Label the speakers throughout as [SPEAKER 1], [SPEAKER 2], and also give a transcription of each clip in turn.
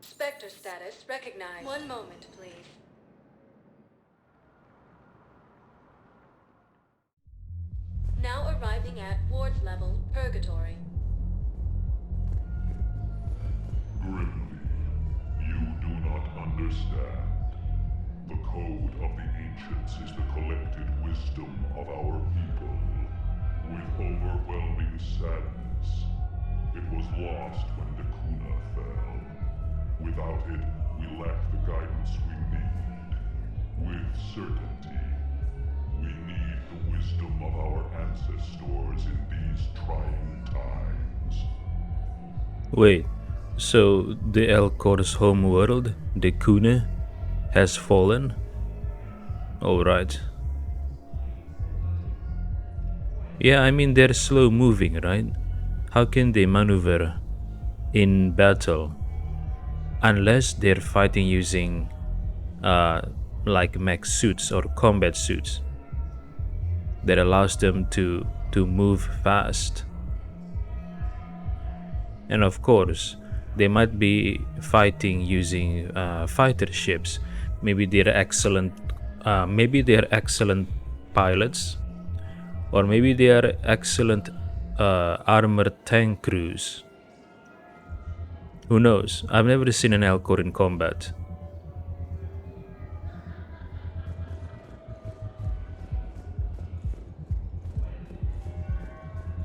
[SPEAKER 1] Spectre status recognized. One moment, please. Now arriving at ward level Purgatory.
[SPEAKER 2] Grimly, you do not understand. The code of the ancients is the collected wisdom of our people. With overwhelming sadness, it was lost when the Kuna fell. Without it, we lack the guidance we need. With certainty, we need the wisdom of our ancestors in these trying times.
[SPEAKER 3] Wait, so the Elcor's homeworld, the Kuna, has fallen? Alright. Yeah, I mean they're slow moving, right? How can they maneuver in battle? Unless they're fighting using like mech suits or combat suits that allows them to move fast. And of course, they might be fighting using fighter ships. Maybe they're excellent pilots, or maybe they are excellent armored tank crews. Who knows? I've never seen an Elcor in combat.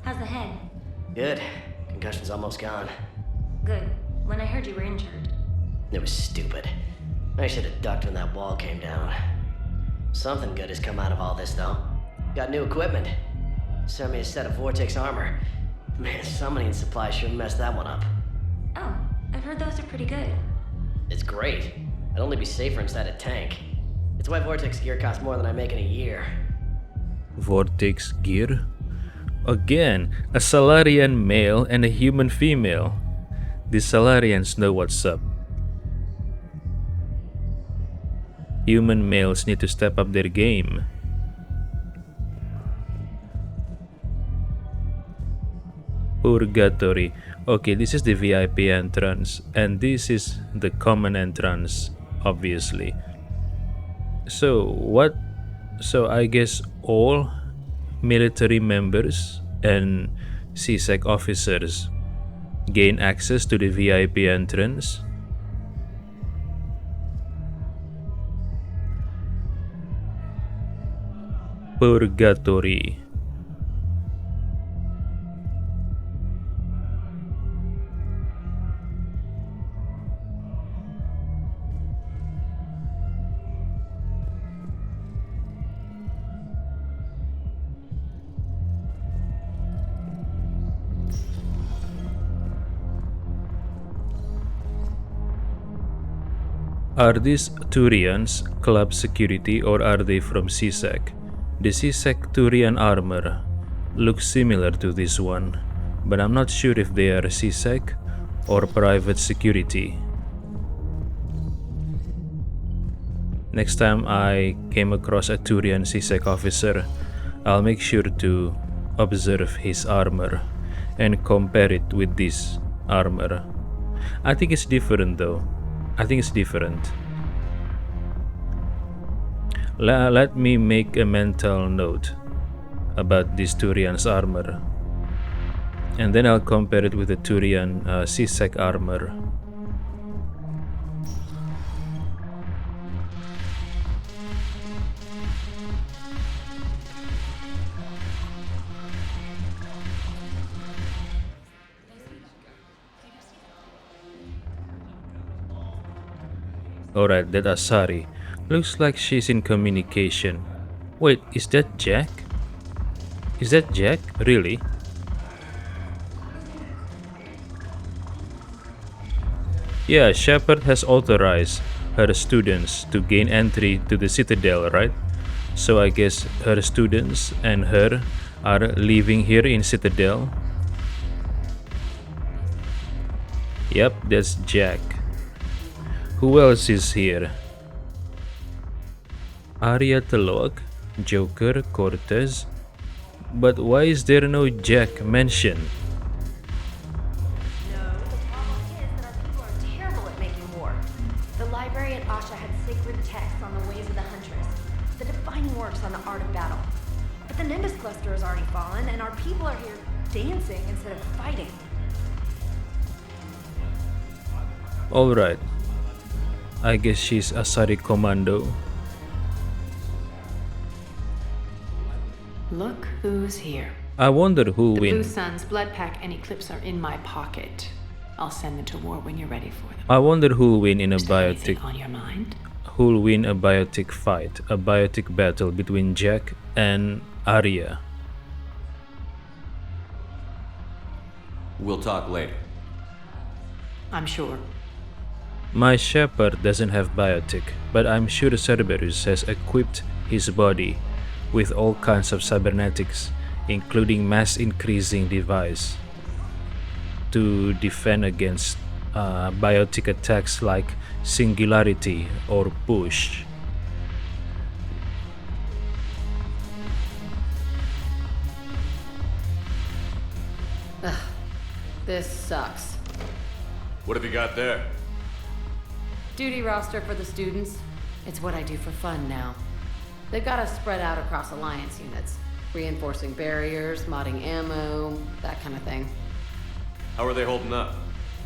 [SPEAKER 4] How's the head?
[SPEAKER 5] Good. Concussion's almost gone.
[SPEAKER 4] Good. When I heard you were injured.
[SPEAKER 5] It was stupid. I should have ducked when that wall came down. Something good has come out of all this, though. Got new equipment. Sent me a set of Vortex armor. Man, summoning supply sure messed that one up.
[SPEAKER 4] Oh, I've heard those are pretty good.
[SPEAKER 5] It's great. I'd only be safer inside a tank. It's why Vortex gear costs more than I make in a year.
[SPEAKER 3] Vortex gear? Again, a Salarian male and a human female. The Salarians know what's up. Human males need to step up their game. Purgatory. Okay, this is the VIP entrance, and this is the common entrance, obviously. So I guess all military members and CSEC officers gain access to the VIP entrance. Purgatory. Are these Turians club security or are they from CSEC? The CSEC Turian armor looks similar to this one, but I'm not sure if they are CSEC or private security. Next time I came across a Turian CSEC officer, I'll make sure to observe his armor and compare it with this armor. I think it's different though. I think it's different. Let me make a mental note about this Turian's armor, and then I'll compare it with the Turian CSEC armor. Alright, that Asari. Looks like she's in communication. Wait, is that Jack? Is that Jack? Really? Yeah, Shepard has authorized her students to gain entry to the Citadel, right? So I guess her students and her are living here in Citadel. Yep, that's Jack. Who else is here? Arya Telok, Joker, Cortez. But why is there no Jack mentioned?
[SPEAKER 4] No, the problem is that our people are terrible at making
[SPEAKER 6] Chariot Asha had sacred texts on the ways of the Huntress, the defining works on the art of battle. But the Nimbus cluster has already fallen, and our people are here dancing instead of fighting.
[SPEAKER 3] Alright. I guess she's Asari Commando.
[SPEAKER 7] Look who's here.
[SPEAKER 3] I wonder who
[SPEAKER 7] The Blue
[SPEAKER 3] wins.
[SPEAKER 7] Suns, Blood Pack, and Eclipse are in my pocket. I'll send them to war when you're ready for them.
[SPEAKER 3] I wonder who'll win in a
[SPEAKER 7] Is there anything
[SPEAKER 3] biotic.
[SPEAKER 7] on your mind?
[SPEAKER 3] Who'll win a biotic fight, a biotic battle between Jack and Arya.
[SPEAKER 8] We'll talk later.
[SPEAKER 7] I'm sure.
[SPEAKER 3] My Shepard doesn't have biotic, but I'm sure Cerberus has equipped his body with all kinds of cybernetics, including mass increasing device to defend against biotic attacks like singularity or push.
[SPEAKER 9] This sucks.
[SPEAKER 8] What have you got there?
[SPEAKER 9] Duty roster for the students. It's what I do for fun now. They've got us spread out across Alliance units, reinforcing barriers, modding ammo, that kind of thing.
[SPEAKER 8] How are they holding up?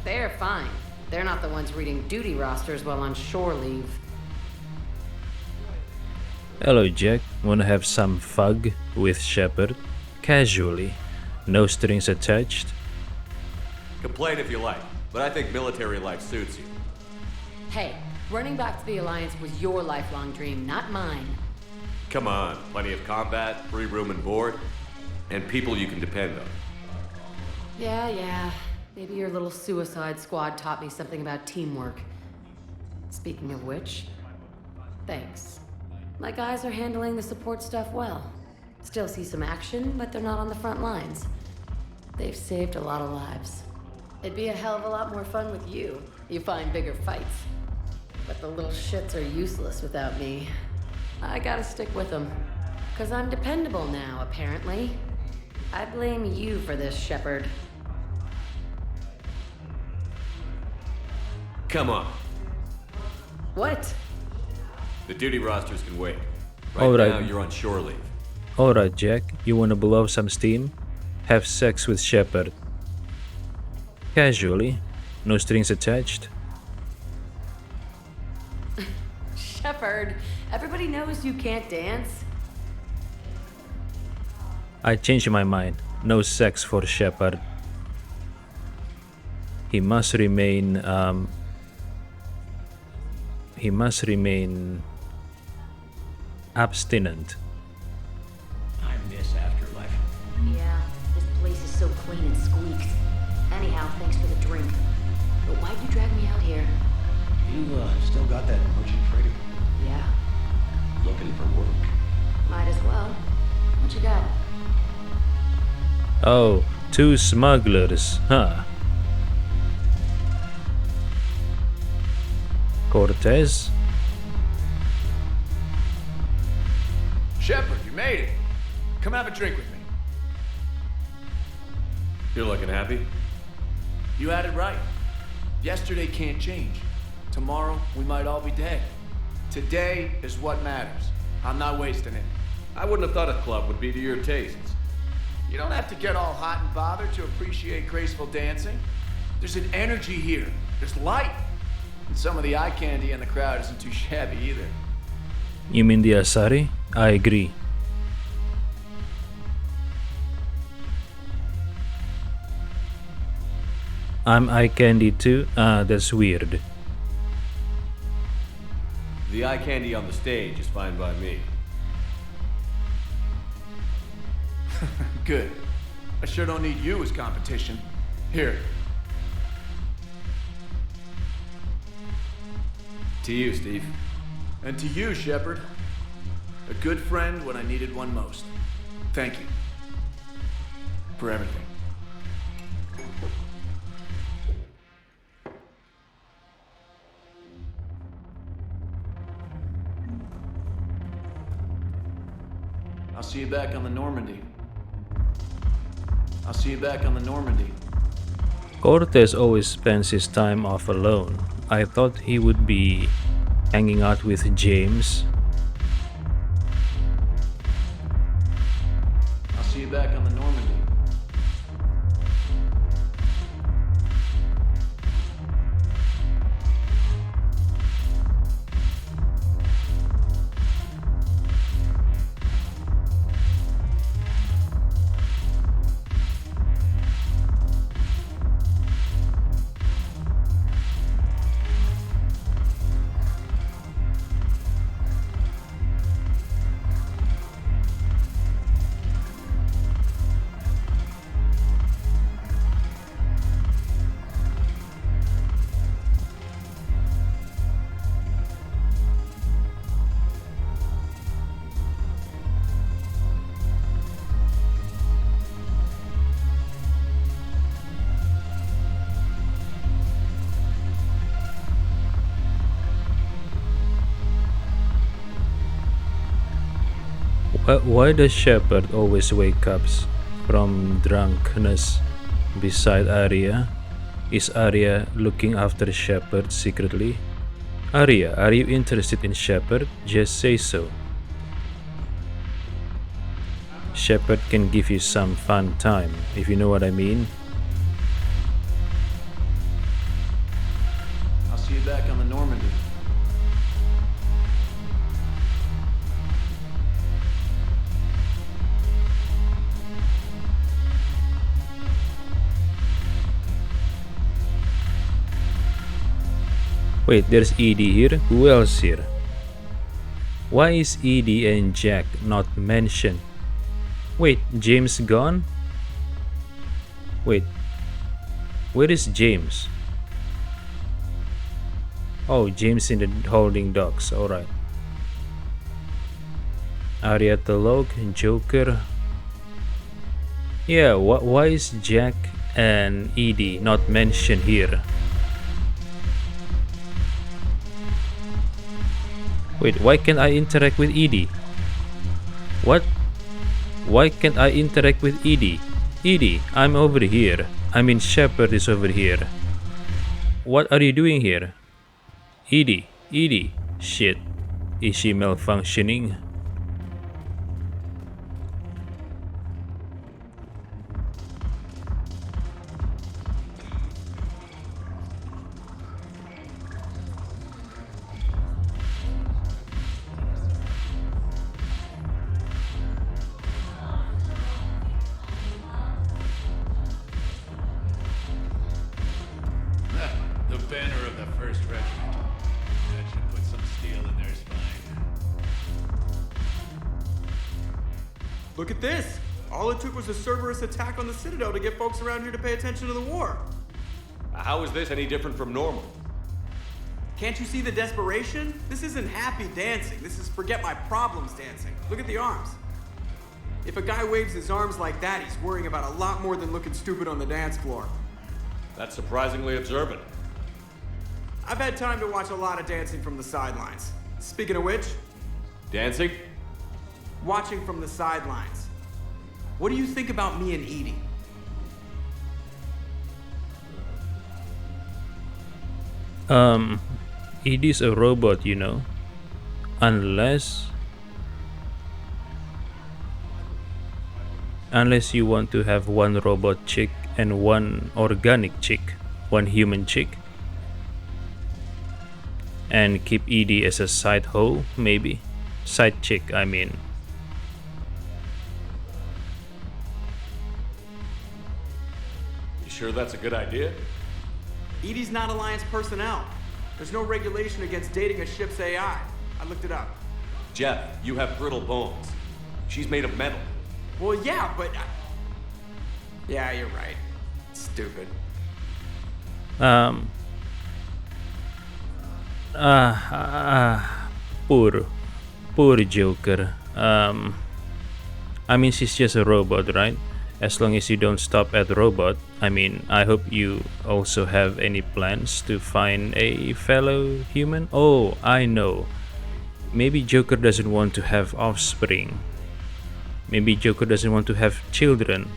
[SPEAKER 9] They're fine. They're not the ones reading duty rosters while on shore leave.
[SPEAKER 3] Hello Jack, wanna have some fug with Shepard? Casually, no strings attached.
[SPEAKER 8] Complain if you like, but I think military life suits you.
[SPEAKER 9] Hey, running back to the Alliance was your lifelong dream, not mine.
[SPEAKER 8] Come on, plenty of combat, free room and board, and people you can depend on.
[SPEAKER 9] Yeah. Maybe your little suicide squad taught me something about teamwork. Speaking of which, thanks. My guys are handling the support stuff well. Still see some action, but they're not on the front lines. They've saved a lot of lives. It'd be a hell of a lot more fun with you. You find bigger fights. But the little shits are useless without me. I gotta stick with them. 'Cause I'm dependable now, apparently. I blame you for this, Shepard.
[SPEAKER 8] Come on.
[SPEAKER 9] What?
[SPEAKER 8] The duty rosters can wait. Right
[SPEAKER 3] Alright.
[SPEAKER 8] now, you're on shore leave.
[SPEAKER 3] Alright Jack, you wanna blow off some steam? Have sex with Shepard. Casually, no strings attached.
[SPEAKER 9] Shepard, everybody knows you can't dance.
[SPEAKER 3] I changed my mind. No sex for Shepard. He must remain abstinent.
[SPEAKER 10] I miss Afterlife.
[SPEAKER 4] Yeah, this place is so clean and squeaks. Anyhow, thanks for the drink. But why'd you drag me out here?
[SPEAKER 10] You still got that merchant freighter?
[SPEAKER 4] Yeah,
[SPEAKER 10] Looking for work?
[SPEAKER 4] might as well. What you got?
[SPEAKER 3] Oh, two smugglers, huh? Cortez?
[SPEAKER 11] Shepard, you made it. Come have a drink with me.
[SPEAKER 8] You're looking happy?
[SPEAKER 11] You had it right. Yesterday can't change. Tomorrow, we might all be dead. Today is what matters. I'm not wasting it.
[SPEAKER 8] I wouldn't have thought a club would be to your tastes.
[SPEAKER 11] You don't have to get all hot and bothered to appreciate graceful dancing. There's an energy here. There's light. And some of the eye candy in the crowd isn't too shabby either.
[SPEAKER 3] You mean the Asari? I agree. I'm eye candy too? That's weird.
[SPEAKER 8] The eye candy on the stage is fine by me.
[SPEAKER 11] Good. I sure don't need you as competition. Here.
[SPEAKER 8] To you, Steve.
[SPEAKER 11] And to you, Shepard. A good friend when I needed one most. Thank you. For everything. I'll see you back on the Normandy. I'll see you back on the Normandy.
[SPEAKER 3] Cortez always spends his time off alone. I thought he would be hanging out with James.
[SPEAKER 11] I'll see you back on the Normandy.
[SPEAKER 3] Why does Shepard always wake up from drunkenness beside Arya? Is Arya looking after Shepard secretly? Arya, are you interested in Shepard? Just say so. Shepard can give you some fun time, if you know what I mean.
[SPEAKER 11] I'll see you back on the Normandy.
[SPEAKER 3] Wait, there's Edie here. Who else here? Why is Edie and Jack not mentioned? Wait, James gone? Wait, where is James? Oh, James in the holding docks. Alright. Arya the log, Joker. Yeah, why is Jack and Edie not mentioned here? Wait, why can't I interact with Edie? What? Why can't I interact with Edie? Edie, I'm over here. I mean, Shepard is over here. What are you doing here? Edie. Shit. Is she malfunctioning?
[SPEAKER 12] The banner of the 1st Regiment. That should put some steel in their spine.
[SPEAKER 13] Look at this! All it took was a Cerberus attack on the Citadel to get folks around here to pay attention to the war.
[SPEAKER 8] How is this any different from normal?
[SPEAKER 13] Can't you see the desperation? This isn't happy dancing. This is forget my problems dancing. Look at the arms. If a guy waves his arms like that, he's worrying about a lot more than looking stupid on the dance floor.
[SPEAKER 8] That's surprisingly observant.
[SPEAKER 13] I've had time to watch a lot of dancing from the sidelines. Speaking of which...
[SPEAKER 8] Dancing?
[SPEAKER 13] Watching from the sidelines. What do you think about me and Edie?
[SPEAKER 3] Edie's a robot, you know. Unless you want to have one robot chick and one organic chick, one human chick, and keep Edie as a side hoe, maybe. Side chick, I mean.
[SPEAKER 8] You sure that's a good idea?
[SPEAKER 13] Edie's not Alliance personnel. There's no regulation against dating a ship's AI. I looked it up.
[SPEAKER 8] Jeff, you have brittle bones. She's made of metal.
[SPEAKER 13] Well, yeah, but... Yeah, you're right. Stupid.
[SPEAKER 3] Poor Joker. I mean, she's just a robot, right? As long as you don't stop at robot. I mean, I hope you also have any plans to find a fellow human. Oh, I know. Maybe Joker doesn't want to have offspring. Maybe Joker doesn't want to have children.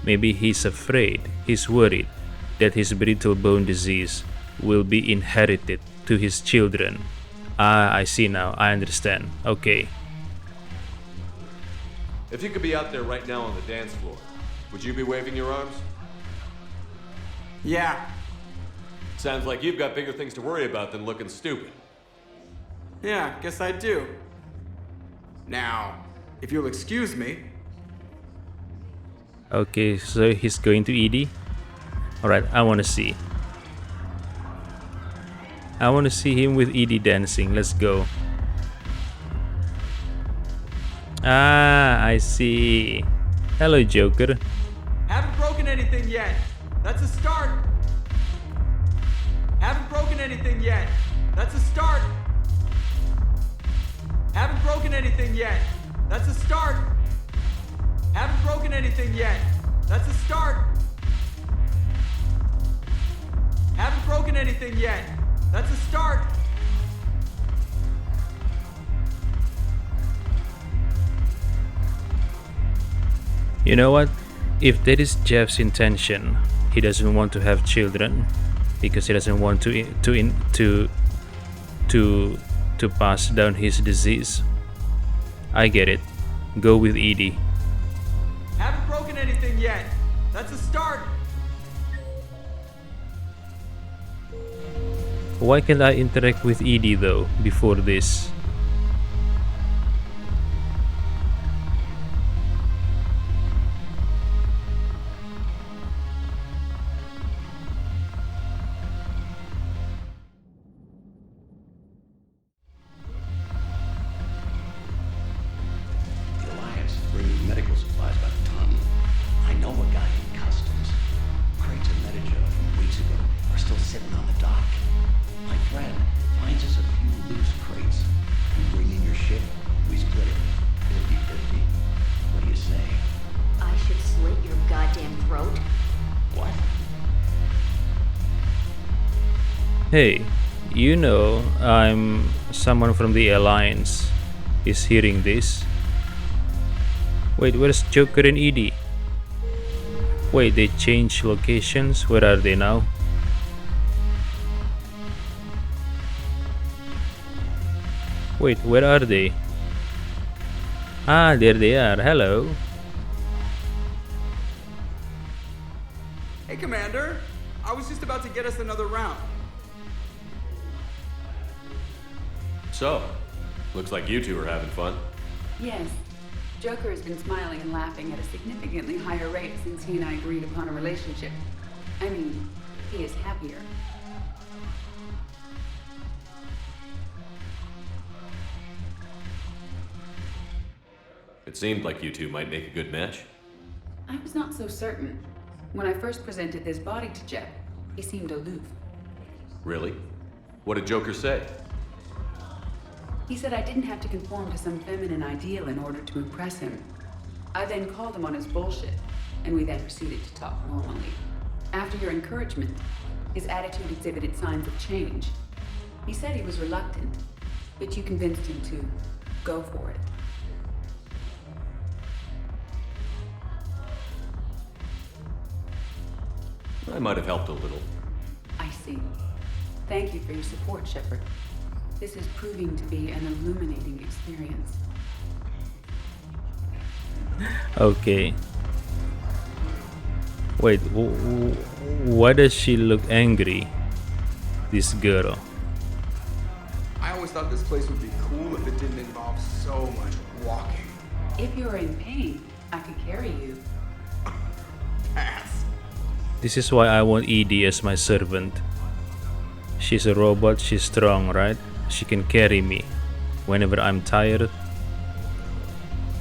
[SPEAKER 3] Maybe he's afraid, he's worried that his brittle bone disease will be inherited to his children. Ah, I see now. I understand. Okay.
[SPEAKER 8] If you could be out there right now on the dance floor, would you be waving your arms?
[SPEAKER 13] Yeah.
[SPEAKER 8] Sounds like you've got bigger things to worry about than looking stupid.
[SPEAKER 13] Yeah, guess I do. Now, if you'll excuse me.
[SPEAKER 3] Okay, so he's going to Edie. Alright, I want to see. I want to see him with Edie dancing. Let's go. Ah, I see. Hello, Joker.
[SPEAKER 13] Haven't broken anything yet. That's a start. Haven't broken anything yet. That's a start. Haven't broken anything yet. That's a start. Haven't broken anything yet. That's a start. Haven't broken anything yet. That's a start.
[SPEAKER 3] You know what? If that is Jeff's intention, he doesn't want to have children because he doesn't want to pass down his disease. I get it. Go with Edie.
[SPEAKER 13] Haven't broken anything yet. That's a start.
[SPEAKER 3] Why can't I interact with Edie though before this?
[SPEAKER 10] The Alliance brings medical supplies by the ton. I know a guy in customs. Crates of Medica from weeks ago are still sitting on the dock. My friend finds us a few loose crates. You bring in your ship, we split it. 50-50. What do you say?
[SPEAKER 4] I should slit your goddamn throat?
[SPEAKER 10] What?
[SPEAKER 3] Hey, you know I'm someone from the Alliance is hearing this. Wait, where's Joker and Edie? Wait, they changed locations? Where are they now? Wait, where are they? Ah, there they are. Hello.
[SPEAKER 13] Hey, Commander. I was just about to get us another round.
[SPEAKER 8] So, looks like you two are having fun.
[SPEAKER 7] Yes. Joker has been smiling and laughing at a significantly higher rate since he and I agreed upon a relationship. I mean, he is happier.
[SPEAKER 8] It seemed like you two might make a good match.
[SPEAKER 7] I was not so certain. When I first presented this body to Jeff, he seemed aloof.
[SPEAKER 8] Really? What did Joker say?
[SPEAKER 7] He said I didn't have to conform to some feminine ideal in order to impress him. I then called him on his bullshit, and we then proceeded to talk normally. After your encouragement, his attitude exhibited signs of change. He said he was reluctant, but you convinced him to go for it.
[SPEAKER 8] I might have helped a little.
[SPEAKER 7] I see. Thank you for your support, Shepard. This is proving to be an illuminating experience.
[SPEAKER 3] Okay. Wait, why does she look angry? This girl.
[SPEAKER 13] I always thought this place would be cool if it didn't involve so much walking.
[SPEAKER 7] If you're in pain, I could carry you.
[SPEAKER 13] Pass.
[SPEAKER 3] This is why I want Edie as my servant. She's a robot, she's strong, right? She can carry me whenever I'm tired.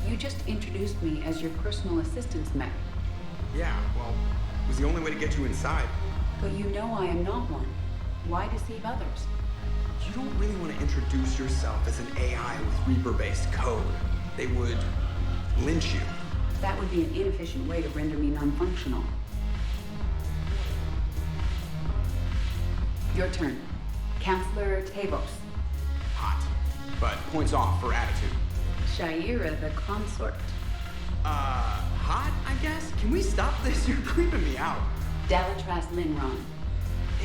[SPEAKER 7] You just introduced me as your personal assistance mech.
[SPEAKER 13] Yeah, well, it was the only way to get you inside.
[SPEAKER 7] But you know I am not one. Why deceive others?
[SPEAKER 13] You don't really want to introduce yourself as an AI with Reaper-based code. They would lynch you.
[SPEAKER 7] That would be an inefficient way to render me non-functional. Your turn. Counselor Tavos.
[SPEAKER 13] Hot, but points off for attitude.
[SPEAKER 7] Shaira the consort.
[SPEAKER 13] Hot, I guess? Can we stop this? You're creeping me out.
[SPEAKER 7] Dalatras Linron.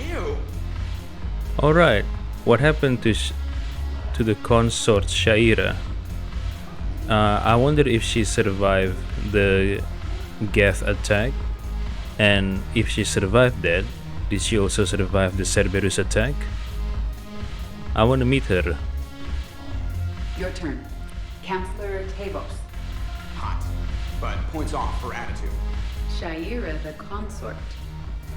[SPEAKER 13] Ew.
[SPEAKER 3] Alright, what happened to the consort Shaira? I wonder if she survived the Geth attack, and if she survived that, did she also survive the Cerberus attack? I want to meet her.
[SPEAKER 7] Your turn. Counselor Tavos.
[SPEAKER 13] Hot, but points off for attitude.
[SPEAKER 7] Shaira the consort.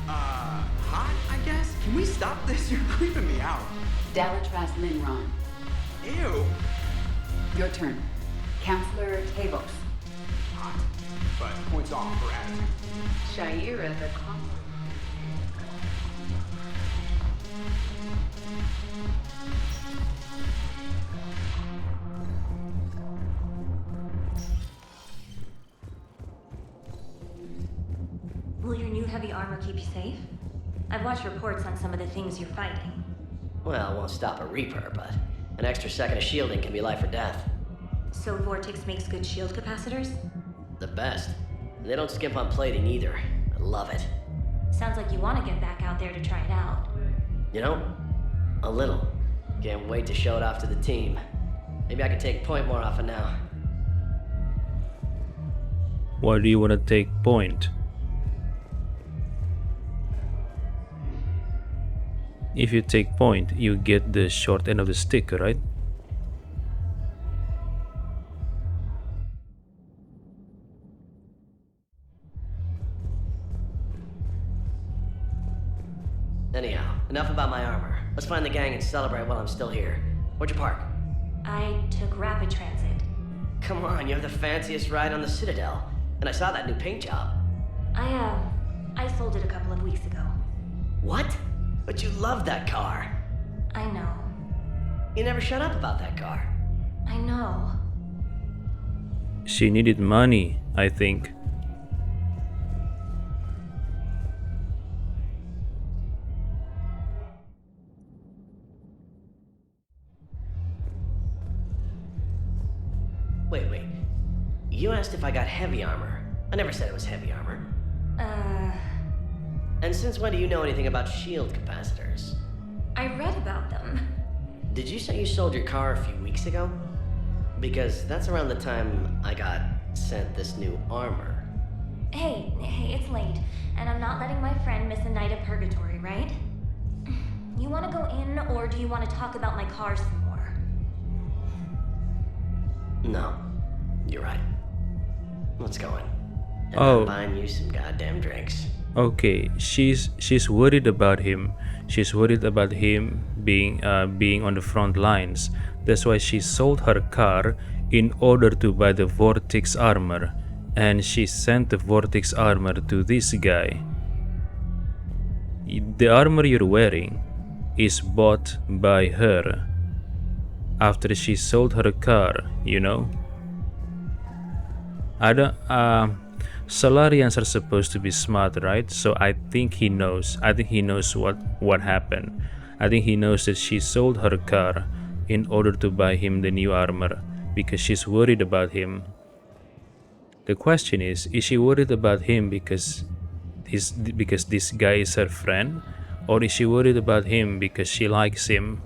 [SPEAKER 13] Hot, I guess? Can we stop this? You're creeping me out.
[SPEAKER 7] Dalatras Linron.
[SPEAKER 13] Ew.
[SPEAKER 7] Your turn. Counselor Tavos.
[SPEAKER 13] Hot, but points off for attitude.
[SPEAKER 7] Shaira the consort.
[SPEAKER 6] Will your new heavy armor keep you safe? I've watched reports on some of the things you're fighting.
[SPEAKER 5] Well, it won't stop a Reaper, but an extra second of shielding can be life or death.
[SPEAKER 6] So Vortex makes good shield capacitors?
[SPEAKER 5] The best. And they don't skimp on plating either. I love it.
[SPEAKER 6] Sounds like you want to get back out there to try it out.
[SPEAKER 5] You know, a little. Can't wait to show it off to the team. Maybe I can take point more often now.
[SPEAKER 3] Why do you want to take point? If you take point, you get the short end of the stick, right?
[SPEAKER 5] Anyhow, enough about my armor. Let's find the gang and celebrate while I'm still here. Where'd you park?
[SPEAKER 6] I took rapid transit.
[SPEAKER 5] Come on, you have the fanciest ride on the Citadel. And I saw that new paint job.
[SPEAKER 6] I sold it a couple of weeks ago.
[SPEAKER 5] What? But you love that car.
[SPEAKER 6] I know.
[SPEAKER 5] You never shut up about that car.
[SPEAKER 6] I know.
[SPEAKER 3] She needed money, I think.
[SPEAKER 5] Wait. You asked if I got heavy armor. I never said it was heavy armor. And since when do you know anything about shield capacitors?
[SPEAKER 6] I read about them.
[SPEAKER 5] Did you say you sold your car a few weeks ago? Because that's around the time I got sent this new armor.
[SPEAKER 6] Hey, it's late, and I'm not letting my friend miss a night of purgatory, right? You want to go in, or do you want to talk about my car some more?
[SPEAKER 5] No, you're right. Let's go in. And
[SPEAKER 3] Oh.
[SPEAKER 5] I'm buying you some goddamn drinks.
[SPEAKER 3] Okay, she's worried about him. She's worried about him being on the front lines. That's why she sold her car in order to buy the Vortex armor, and she sent the Vortex armor to this guy. The armor you're wearing is bought by her after she sold her car, you know? Solarians are supposed to be smart, right? So I think he knows. I think he knows what happened. I think he knows that she sold her car in order to buy him the new armor because she's worried about him. The question is she worried about him because this guy is her friend, or is she worried about him because she likes him?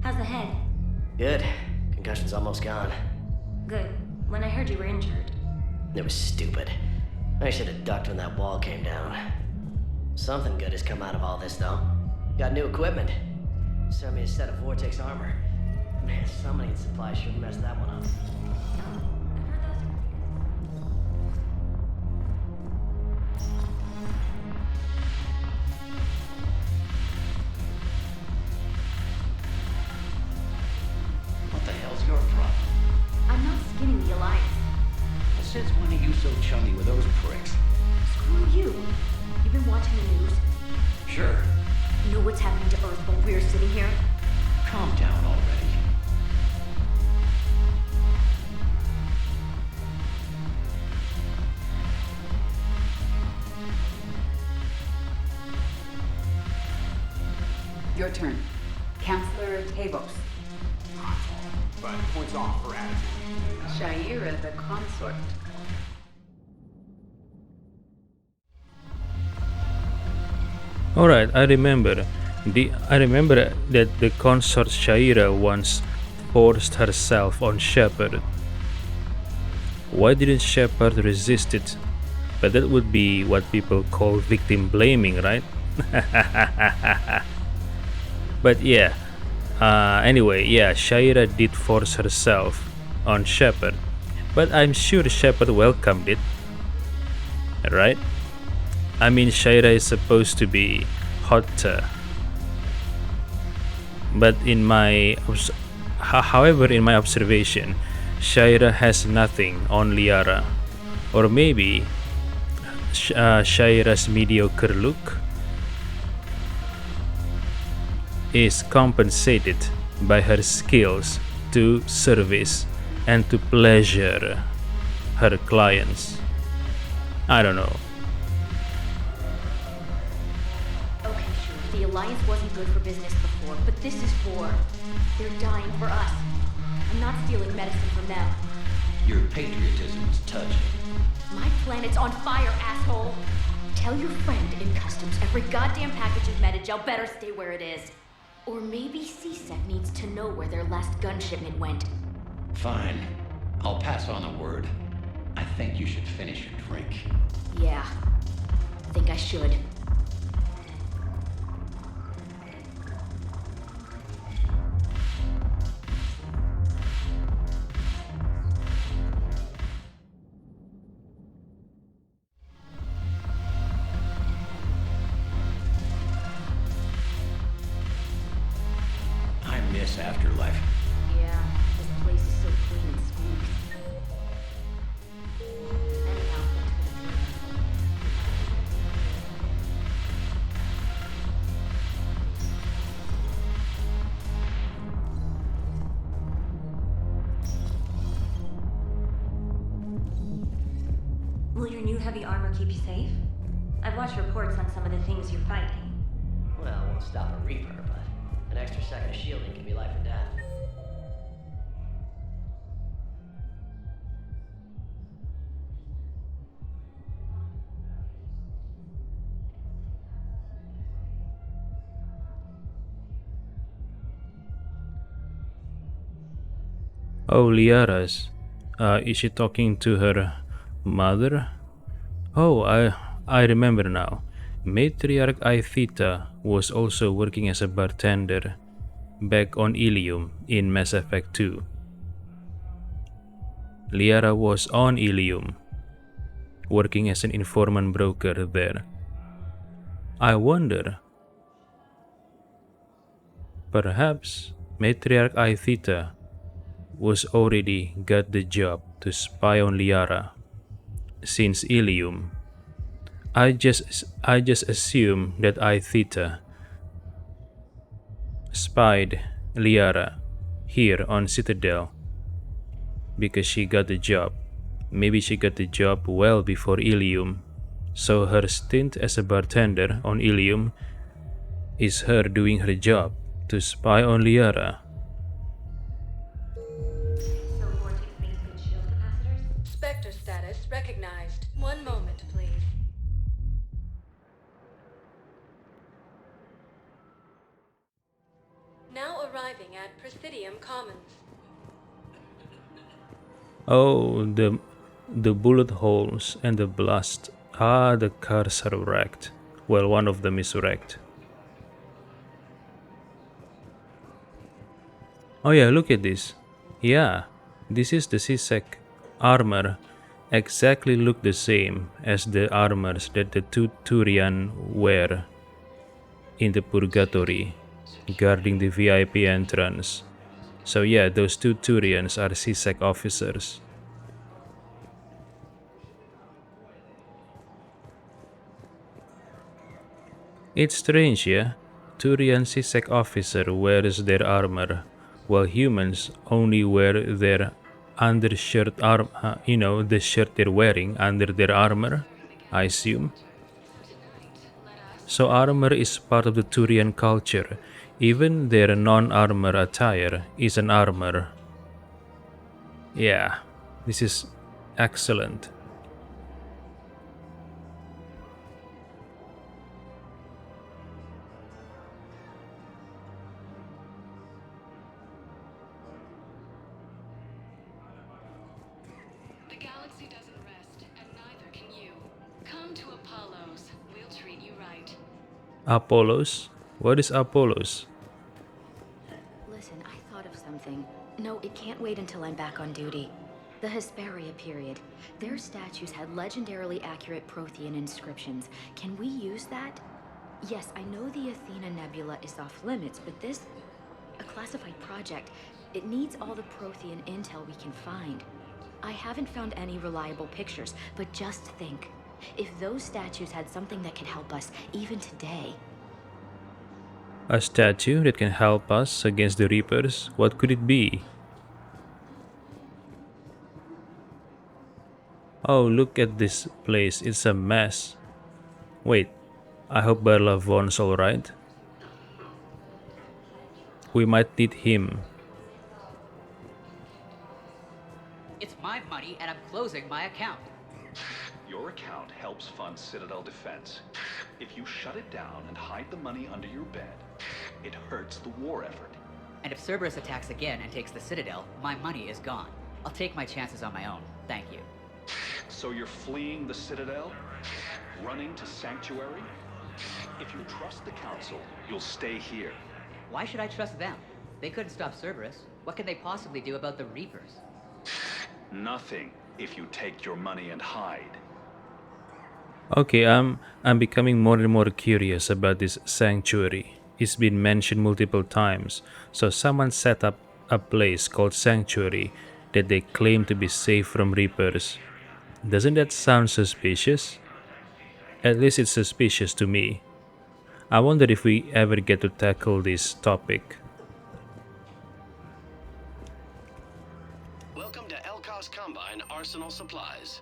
[SPEAKER 6] How's the head?
[SPEAKER 5] Good. Concussion's almost gone.
[SPEAKER 6] Good. When I heard you were injured.
[SPEAKER 5] It was stupid. I should have ducked when that wall came down. Something good has come out of all this, though. Got new equipment. Sent me a set of Vortex armor. Man, somebody in supply sure messed that one up.
[SPEAKER 10] What the hell's your problem?
[SPEAKER 4] I'm not skinning the Alliance.
[SPEAKER 10] Since when are you so chummy with those pricks?
[SPEAKER 4] Screw you. You've been watching the news.
[SPEAKER 10] Sure.
[SPEAKER 4] You know what's happening to Earth while we're sitting here?
[SPEAKER 10] Calm down already.
[SPEAKER 7] Your turn. Counselor Tavos.
[SPEAKER 13] but points off for attitude.
[SPEAKER 7] Shaira, the consort.
[SPEAKER 3] Alright, I remember that the consort Shaira once forced herself on Shepard. Why didn't Shepard resist it? But that would be what people call victim blaming, right? But yeah, anyway, yeah, Shaira did force herself on Shepard, but I'm sure Shepard welcomed it, right? I mean, Shaira is supposed to be hotter, but however, in my observation, Shaira has nothing on Liara, or maybe Shaira's mediocre look is compensated by her skills to service and to pleasure her clients. I don't know.
[SPEAKER 4] Okay, sure. The Alliance wasn't good for business before, but this is war. They're dying for us. I'm not stealing medicine from them.
[SPEAKER 10] Your patriotism is touching.
[SPEAKER 4] My planet's on fire, asshole! Tell your friend in customs every goddamn package of Metagel better stay where it is. Or maybe CSEC needs to know where their last gun shipment went.
[SPEAKER 10] Fine. I'll pass on the word. I think you should finish your drink.
[SPEAKER 4] Yeah. I think I should.
[SPEAKER 10] I miss Afterlife.
[SPEAKER 4] Yeah, this place is so clean and squeaky. Anyhow,
[SPEAKER 6] Will your new heavy armor keep you safe? I've watched reports on some of the things you're fighting.
[SPEAKER 5] Well, it won't stop a Reaper, but an extra second of shielding can be life or death.
[SPEAKER 3] Oh, Liara's. Is she talking to her mother? Oh, I remember now. Matriarch Itheta was also working as a bartender back on Ilium in Mass Effect 2. Liara was on Ilium, working as an informant broker there. I wonder, perhaps Matriarch Itheta was already got the job to spy on Liara since Ilium. I just assume that Itheta spied Liara here on Citadel because she got the job. Maybe she got the job well before Ilium, so her stint as a bartender on Ilium is her doing her job to spy on Liara.
[SPEAKER 6] So Vortex makes good shield capacitors?
[SPEAKER 1] Spectre status recognized. 1 moment, please. Now arriving at Presidium Commons.
[SPEAKER 3] Oh, the bullet holes and the blast. Ah, the cars are wrecked. Well, one of them is wrecked. Oh yeah, look at this. Yeah, this is the CSEC armor. Exactly look the same as the armors that the two Turian wear in the Purgatory, guarding the VIP entrance. So yeah, those two Turians are CSEC officers. It's strange, yeah? Turian CSEC officer wears their armor, while humans only wear their undershirt the shirt they're wearing under their armor, I assume. So armor is part of the Turian culture. Even their non-armor attire is an armor. Yeah, this is excellent.
[SPEAKER 4] The galaxy doesn't rest, and neither can you. Come to Apollo's. We'll treat you right.
[SPEAKER 3] Apollos? What is Apollos?
[SPEAKER 4] Listen, I thought of something. No, it can't wait until I'm back on duty. The Hesperia period. Their statues had legendarily accurate Prothean inscriptions. Can we use that? Yes, I know the Athena Nebula is off limits, but this... a classified project. It needs all the Prothean intel we can find. I haven't found any reliable pictures, but just think. If those statues had something that could help us, even today...
[SPEAKER 3] A statue that can help us against the Reapers? What could it be? Oh, look at this place. It's a mess. Wait, I hope Barla Von's alright. We might need him.
[SPEAKER 14] It's my money and I'm closing my account.
[SPEAKER 10] Your account helps fund Citadel defense. If you shut it down and hide the money under your bed, it hurts the war effort.
[SPEAKER 14] And if Cerberus attacks again and takes the Citadel, my money is gone. I'll take my chances on my own. Thank you.
[SPEAKER 10] So you're fleeing the Citadel? Running to Sanctuary? If you trust the Council, you'll stay here.
[SPEAKER 14] Why should I trust them? They couldn't stop Cerberus. What can they possibly do about the Reapers?
[SPEAKER 10] Nothing, if you take your money and hide.
[SPEAKER 3] Okay, I'm becoming more and more curious about this sanctuary. It's been mentioned multiple times. So someone set up a place called Sanctuary that they claim to be safe from Reapers. Doesn't that sound suspicious? At least it's suspicious to me. I wonder if we ever get to tackle this topic.
[SPEAKER 15] Welcome to Elkos Combine Arsenal Supplies.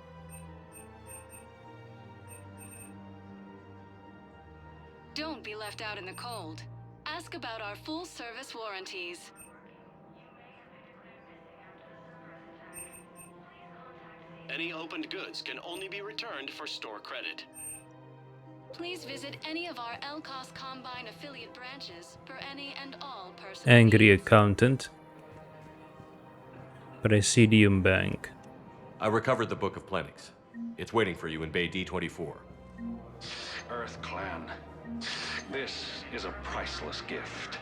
[SPEAKER 4] Don't be left out in the cold. Ask about our full-service warranties.
[SPEAKER 15] Any opened goods can only be returned for store credit.
[SPEAKER 4] Please visit any of our Elkos Combine affiliate branches for any and all personal
[SPEAKER 3] Angry
[SPEAKER 4] needs.
[SPEAKER 3] accountant. Presidium Bank.
[SPEAKER 8] I recovered the Book of Plenix. It's waiting for you in Bay D24.
[SPEAKER 10] Earth Clan, this is a priceless gift.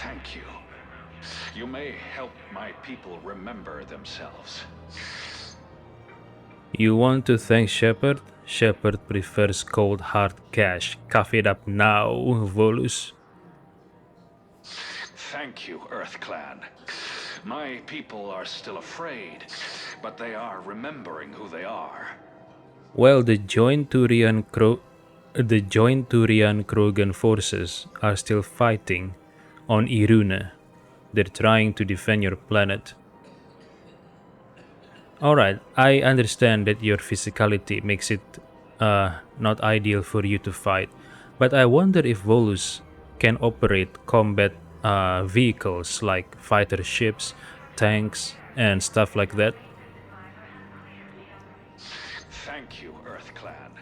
[SPEAKER 10] Thank you. You may help my people remember themselves.
[SPEAKER 3] You want to thank Shepard? Shepard prefers cold hard cash. Cough it up now, Volus.
[SPEAKER 10] Thank you, Earth Clan. My people are still afraid, but they are remembering who they are.
[SPEAKER 3] Well, the joint Turian Krogan forces are still fighting on Irune. They're trying to defend your planet. Alright, I understand that your physicality makes it not ideal for you to fight, but I wonder if Volus can operate combat vehicles like fighter ships, tanks, and stuff like that.
[SPEAKER 10] Thank you, Earth Clan.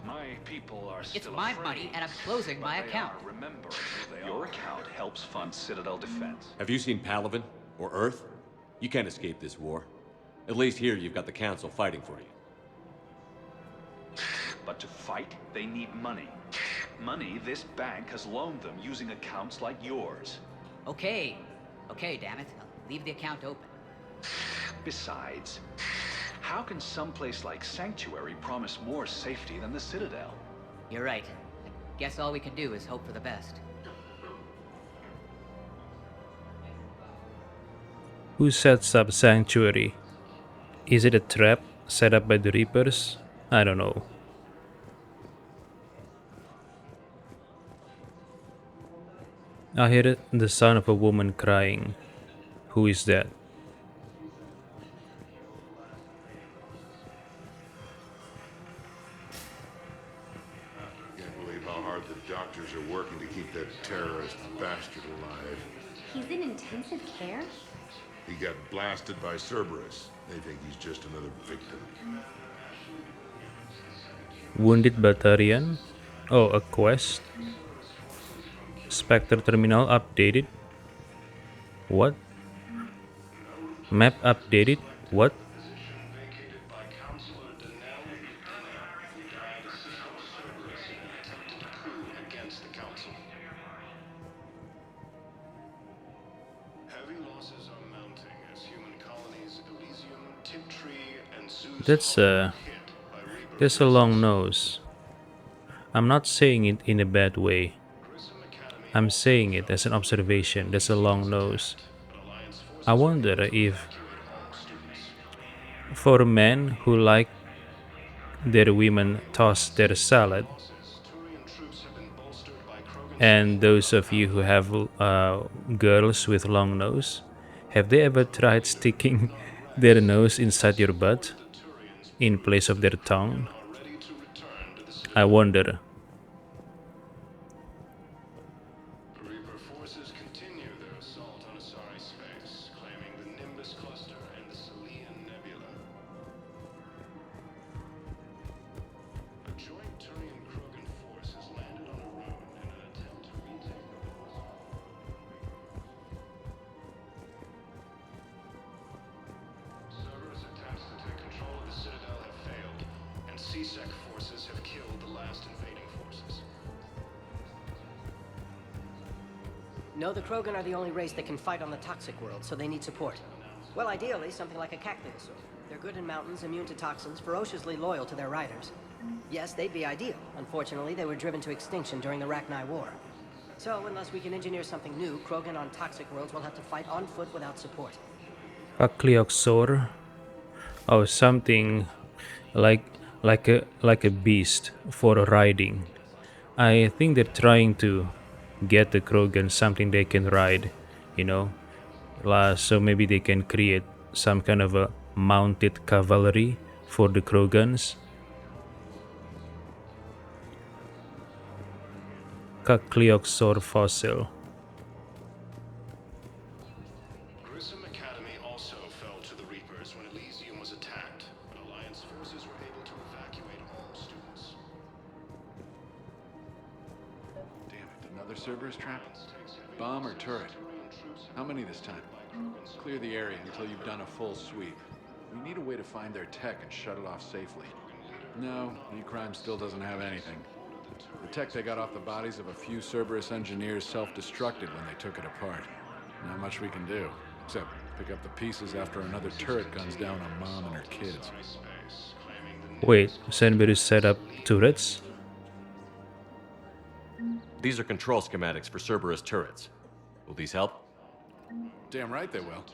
[SPEAKER 10] My people are still
[SPEAKER 14] It's my
[SPEAKER 10] afraid,
[SPEAKER 14] money and I'm closing my
[SPEAKER 10] but they
[SPEAKER 14] account.
[SPEAKER 10] are remembering who they Your account helps fund Citadel defense.
[SPEAKER 8] Have you seen Palaven or Earth? You can't escape this war. At least here you've got the Council fighting for you.
[SPEAKER 10] But to fight, they need money. Money this bank has loaned them using accounts like yours.
[SPEAKER 14] Okay, damn it. Leave the account open.
[SPEAKER 10] Besides, how can someplace like Sanctuary promise more safety than the Citadel?
[SPEAKER 14] You're right. I guess all we can do is hope for the best.
[SPEAKER 3] Who sets up Sanctuary? Is it a trap set up by the Reapers? I don't know. I hear the sound of a woman crying. Who is that?
[SPEAKER 16] Can't believe how hard the doctors are working to keep that terrorist bastard alive.
[SPEAKER 6] He's in intensive care?
[SPEAKER 16] He got blasted by Cerberus. They think he's just another victim.
[SPEAKER 3] Wounded Batarian. Oh, a quest. Spectre terminal updated. What? Map updated. What? That's a long nose. I'm not saying it in a bad way. I'm saying it as an observation. That's a long nose. I wonder if for men who like their women toss their salad, and those of you who have girls with long nose, have they ever tried sticking their nose inside your butt in place of their tongue? I wonder.
[SPEAKER 15] Reaper forces continue their assault on Asari space, claiming the Nimbus cluster and the Citadel Nebula. A joint Turian-Krogan force has landed on a rune in an attempt to retake the Cerberus attempts to take control of the Citadel have failed, and C-Sec forces have killed the last invading forces.
[SPEAKER 5] No, the Krogan are the only race that can fight on the toxic world, so they need support. Well, ideally, something like a cactuosaur. They're good in mountains, immune to toxins, ferociously loyal to their riders. Yes, they'd be ideal. Unfortunately, they were driven to extinction during the Rachni War. So, unless we can engineer something new, Krogan on toxic worlds will have to fight on foot without support.
[SPEAKER 3] A Cleoxor. Oh, something like a beast for riding. I think they're trying to get the Krogan something they can ride, so maybe they can create some kind of a mounted cavalry for the Krogans. Caclioxor fossil.
[SPEAKER 15] Grissom Academy also fell to the Reapers when Elysium was attacked, but Alliance forces were able to evacuate all students.
[SPEAKER 11] Damn it, another Cerberus trap? Bomb or turret? How many this time? Clear the area until you've done a full sweep. We need a way to find their tech and shut it off safely. No, E-Crime still doesn't have anything. The tech they got off the bodies of a few Cerberus engineers self-destructed when they took it apart. Not much we can do, except pick up the pieces after another turret guns down on Mom and her kids.
[SPEAKER 3] Wait, Cerberus set up turrets?
[SPEAKER 8] These are control schematics for Cerberus turrets. Will these help?
[SPEAKER 11] Damn right they will.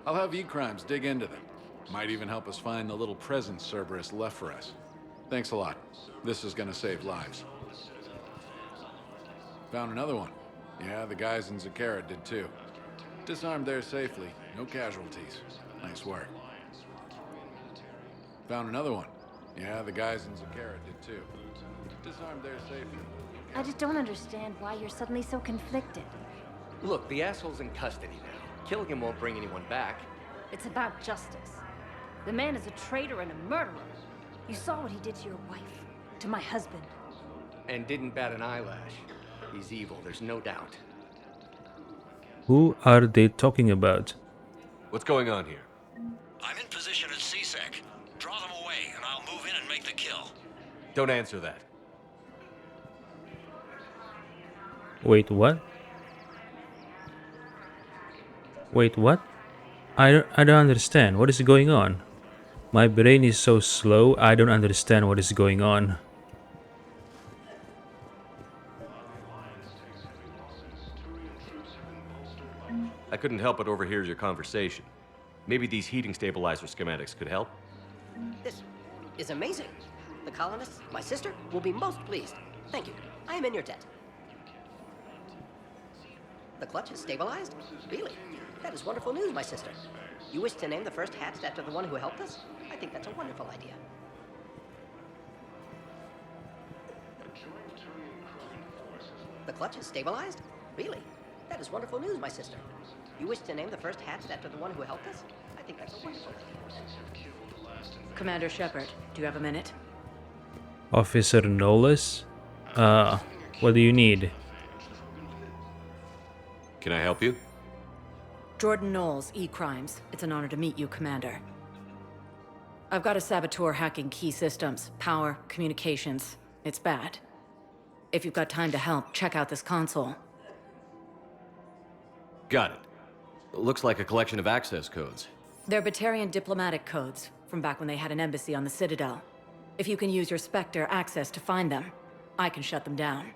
[SPEAKER 11] I'll have E-Crimes dig into them. Might even help us find the little presents Cerberus left for us. Thanks a lot. This is gonna save lives. Found another one. Yeah, the guys in Zakara did too. Disarmed there safely. No casualties. Nice work. Found another one. Yeah, the guys in Zakara did too. Disarmed there safely.
[SPEAKER 6] I just don't understand why you're suddenly so conflicted.
[SPEAKER 17] Look, the asshole's in custody now. Killing him won't bring anyone back.
[SPEAKER 6] It's about justice. The man is a traitor and a murderer. You saw what he did to your wife, to my husband.
[SPEAKER 17] And didn't bat an eyelash. He's evil, there's no doubt.
[SPEAKER 3] Who are they talking about?
[SPEAKER 8] What's going on here?
[SPEAKER 18] I'm in position at C-Sec. Draw them away, and I'll move in and make the kill.
[SPEAKER 8] Don't answer that.
[SPEAKER 3] Wait, what? Wait, what? I don't understand. What is going on? My brain is so slow, I don't understand what is going on.
[SPEAKER 8] I couldn't help but overhear your conversation. Maybe these heating stabilizer schematics could help?
[SPEAKER 5] This is amazing. The colonists, my sister, will be most pleased. Thank you. I am in your debt. The clutch is stabilized? Really? That is wonderful news, my sister. You wish to name the first hatched after the one who helped us? I think that's a wonderful idea. The clutch is stabilized? Really? That is wonderful news, my sister. You wish to name the first hatchet after the one who helped us? I think that's a wonderful idea.
[SPEAKER 9] Commander Shepard, do you have a minute?
[SPEAKER 3] Officer Knowles? What do you need?
[SPEAKER 8] Can I help you?
[SPEAKER 9] Jordan Knowles, E-Crimes. It's an honor to meet you, Commander. I've got a saboteur hacking key systems, power, communications. It's bad. If you've got time to help, check out this console.
[SPEAKER 8] Got it. Looks like a collection of access codes.
[SPEAKER 9] They're Batarian diplomatic codes, from back when they had an embassy on the Citadel. If you can use your Spectre access to find them, I can shut them down.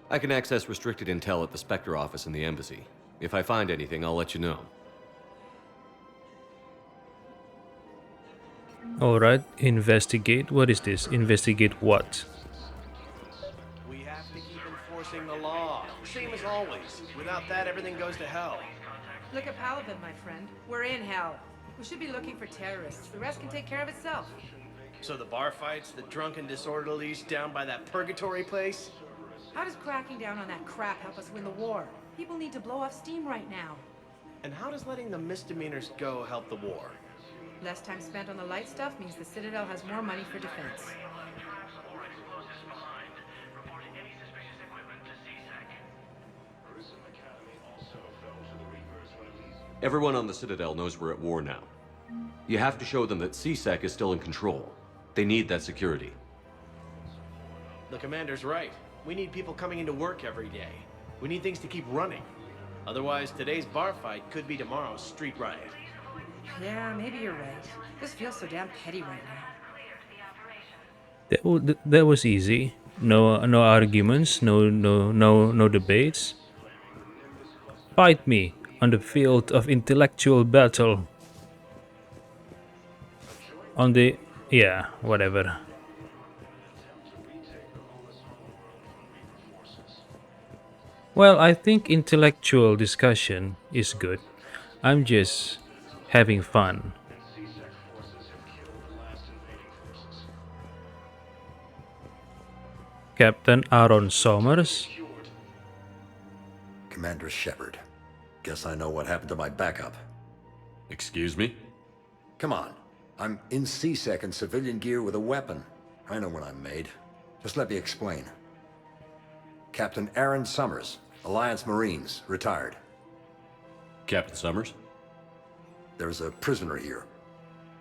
[SPEAKER 8] I can access restricted intel at the Spectre office in the embassy. If I find anything, I'll let you know.
[SPEAKER 3] Alright, investigate. What is this? Investigate what?
[SPEAKER 19] We have to keep enforcing the law. Same as always. Without that, everything goes to hell.
[SPEAKER 6] Look at Paladin, my friend. We're in hell. We should be looking for terrorists. The rest can take care of itself.
[SPEAKER 19] So the bar fights, the drunken disorderlies down by that purgatory place?
[SPEAKER 6] How does cracking down on that crap help us win the war? People need to blow off steam right now.
[SPEAKER 19] And how does letting the misdemeanors go help the war?
[SPEAKER 6] Less time spent on the light stuff means the Citadel has more money for defense.
[SPEAKER 8] Everyone on the Citadel knows we're at war now. You have to show them that CSEC is still in control. They need that security.
[SPEAKER 19] The commander's right. We need people coming into work every day. We need things to keep running. Otherwise, today's bar fight could be tomorrow's street riot.
[SPEAKER 6] Yeah, maybe you're right. This feels so damn petty right now.
[SPEAKER 3] That was easy. No arguments, no debates. Fight me on the field of intellectual battle. On the... yeah, whatever. Well, I think intellectual discussion is good. I'm just having fun. Captain Aaron Somers.
[SPEAKER 20] Commander Shepard. Guess I know what happened to my backup.
[SPEAKER 8] Excuse me?
[SPEAKER 20] Come on. I'm in CSEC in civilian gear with a weapon. I know what I'm made. Just let me explain. Captain Aaron Summers, Alliance Marines, retired.
[SPEAKER 8] Captain Summers?
[SPEAKER 20] There's a prisoner here.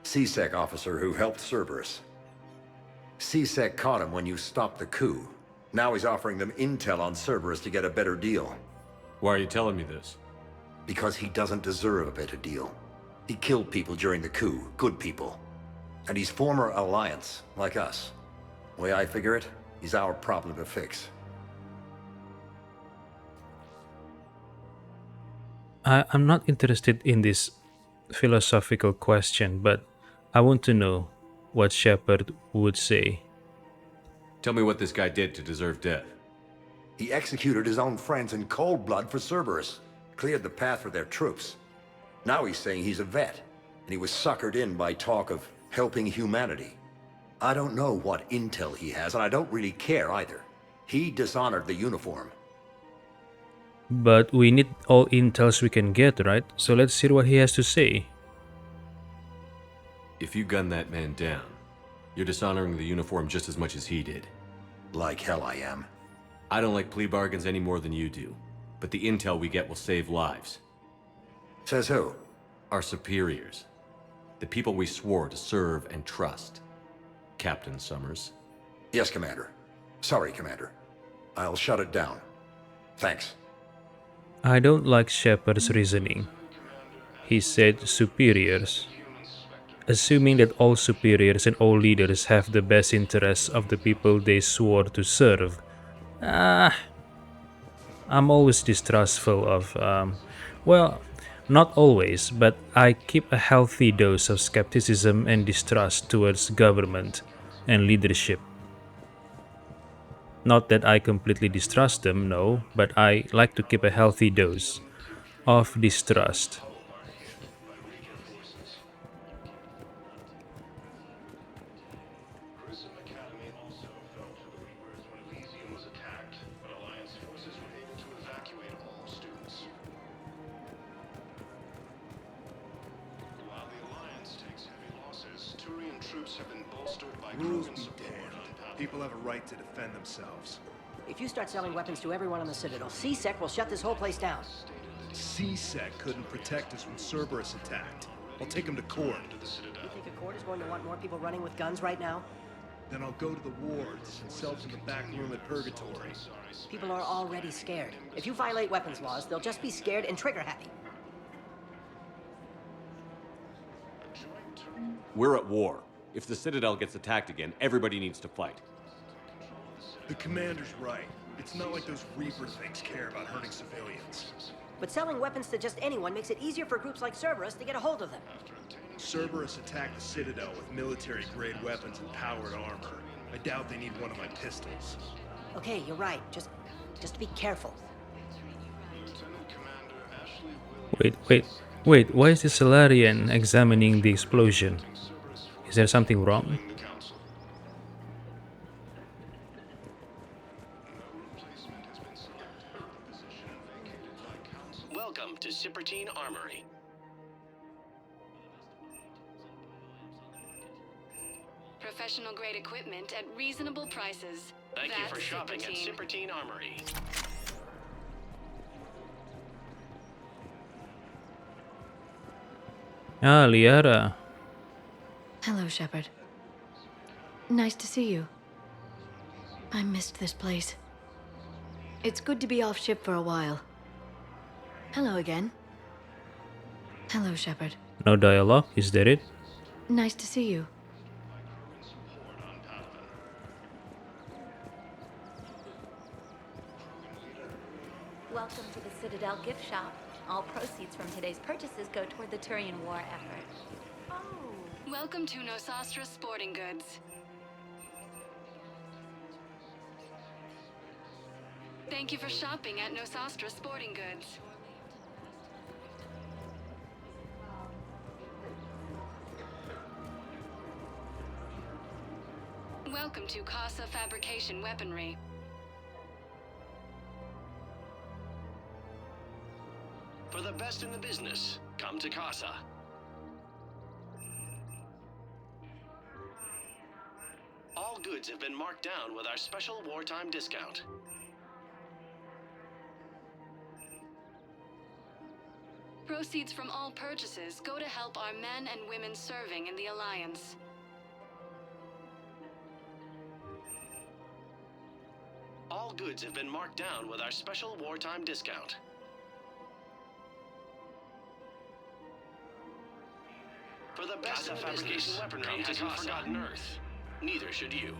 [SPEAKER 20] CSEC officer who helped Cerberus. CSEC caught him when you stopped the coup. Now he's offering them intel on Cerberus to get a better deal.
[SPEAKER 8] Why are you telling me this?
[SPEAKER 20] Because he doesn't deserve a better deal. He killed people during the coup, good people. And he's former Alliance, like us. The way I figure it, he's our problem to fix.
[SPEAKER 3] I'm not interested in this philosophical question, but I want to know what Shepard would say.
[SPEAKER 8] Tell me what this guy did to deserve death.
[SPEAKER 20] He executed his own friends in cold blood for Cerberus. Cleared the path for their troops. Now he's saying he's a vet, and he was suckered in by talk of helping humanity. I don't know what intel he has, and I don't really care either. He dishonored the uniform.
[SPEAKER 3] But we need all intels we can get, right? So let's hear what he has to say.
[SPEAKER 8] If you gun that man down, you're dishonoring the uniform just as much as he did.
[SPEAKER 20] Like hell I am.
[SPEAKER 8] I don't like plea bargains any more than you do, but the intel we get will save lives.
[SPEAKER 20] Says who?
[SPEAKER 8] Our superiors. The people we swore to serve and trust. Captain Summers.
[SPEAKER 20] Yes, Commander. Sorry, Commander. I'll shut it down. Thanks.
[SPEAKER 3] I don't like Shepard's reasoning. He said superiors. Assuming that all superiors and all leaders have the best interests of the people they swore to serve. I'm always distrustful of, well, not always, but I keep a healthy dose of skepticism and distrust towards government and leadership. Not that I completely distrust them, no, but I like to keep a healthy dose of distrust.
[SPEAKER 15] troops have been bolstered by
[SPEAKER 21] Rules
[SPEAKER 15] crewmen
[SPEAKER 21] be
[SPEAKER 15] support.
[SPEAKER 21] damned. People have a right to defend themselves.
[SPEAKER 5] If you start selling weapons to everyone on the Citadel, C-Sec will shut this whole place down.
[SPEAKER 21] C-Sec couldn't protect us when Cerberus attacked. I'll take him to court.
[SPEAKER 5] You think a court is going to want more people running with guns right now?
[SPEAKER 21] Then I'll go to the wards and sell to the back room at Purgatory.
[SPEAKER 5] People are already scared. If you violate weapons laws, they'll just be scared and trigger-happy.
[SPEAKER 8] We're at war. If the Citadel gets attacked again, everybody needs to fight.
[SPEAKER 21] The commander's right. It's not like those Reaper things care about hurting civilians.
[SPEAKER 5] But selling weapons to just anyone makes it easier for groups like Cerberus to get a hold of them.
[SPEAKER 21] Cerberus attacked the Citadel with military-grade weapons and powered armor. I doubt they need one of my pistols.
[SPEAKER 5] Okay, you're right. Just be careful.
[SPEAKER 3] Wait, why is the Solarian examining the explosion? Is there something wrong?
[SPEAKER 15] Welcome to Shepard Armory.
[SPEAKER 22] Professional grade equipment at reasonable prices.
[SPEAKER 15] Thank you for
[SPEAKER 22] That's
[SPEAKER 15] shopping at
[SPEAKER 22] Shepard.
[SPEAKER 15] Shepard Armory.
[SPEAKER 3] Ah, Liara.
[SPEAKER 4] Hello, Shepard. Nice to see you. I missed this place. It's good to be off ship for a while. Hello again. Hello, Shepard.
[SPEAKER 3] No dialogue, is that it?
[SPEAKER 4] Nice to see you.
[SPEAKER 6] Welcome to the Citadel gift shop. All proceeds from today's purchases go toward the Turian war effort.
[SPEAKER 22] Welcome to Nosastra Sporting Goods. Thank you for shopping at Nosastra Sporting Goods. Welcome to Casa Fabrication Weaponry.
[SPEAKER 15] For the best in the business, come to Casa. All goods have been marked down with our special wartime discount.
[SPEAKER 22] Proceeds from all purchases go to help our men and women serving in the Alliance.
[SPEAKER 15] All goods have been marked down with our special wartime discount. For the best in the business, weaponry hasn't forgotten Earth. Neither should you.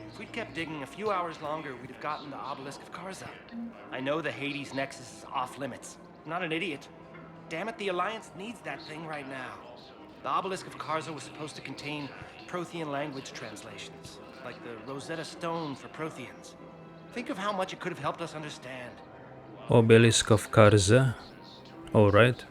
[SPEAKER 23] If we'd kept digging a few hours longer, we'd have gotten the obelisk of Karza. I know the Hades Nexus is off limits. I'm not an idiot. Damn it, the Alliance needs that thing right now. The obelisk of Karza was supposed to contain Prothean language translations, like the Rosetta Stone for Protheans. Think of how much it could have helped us understand.
[SPEAKER 3] Obelisk of Karza. Alright.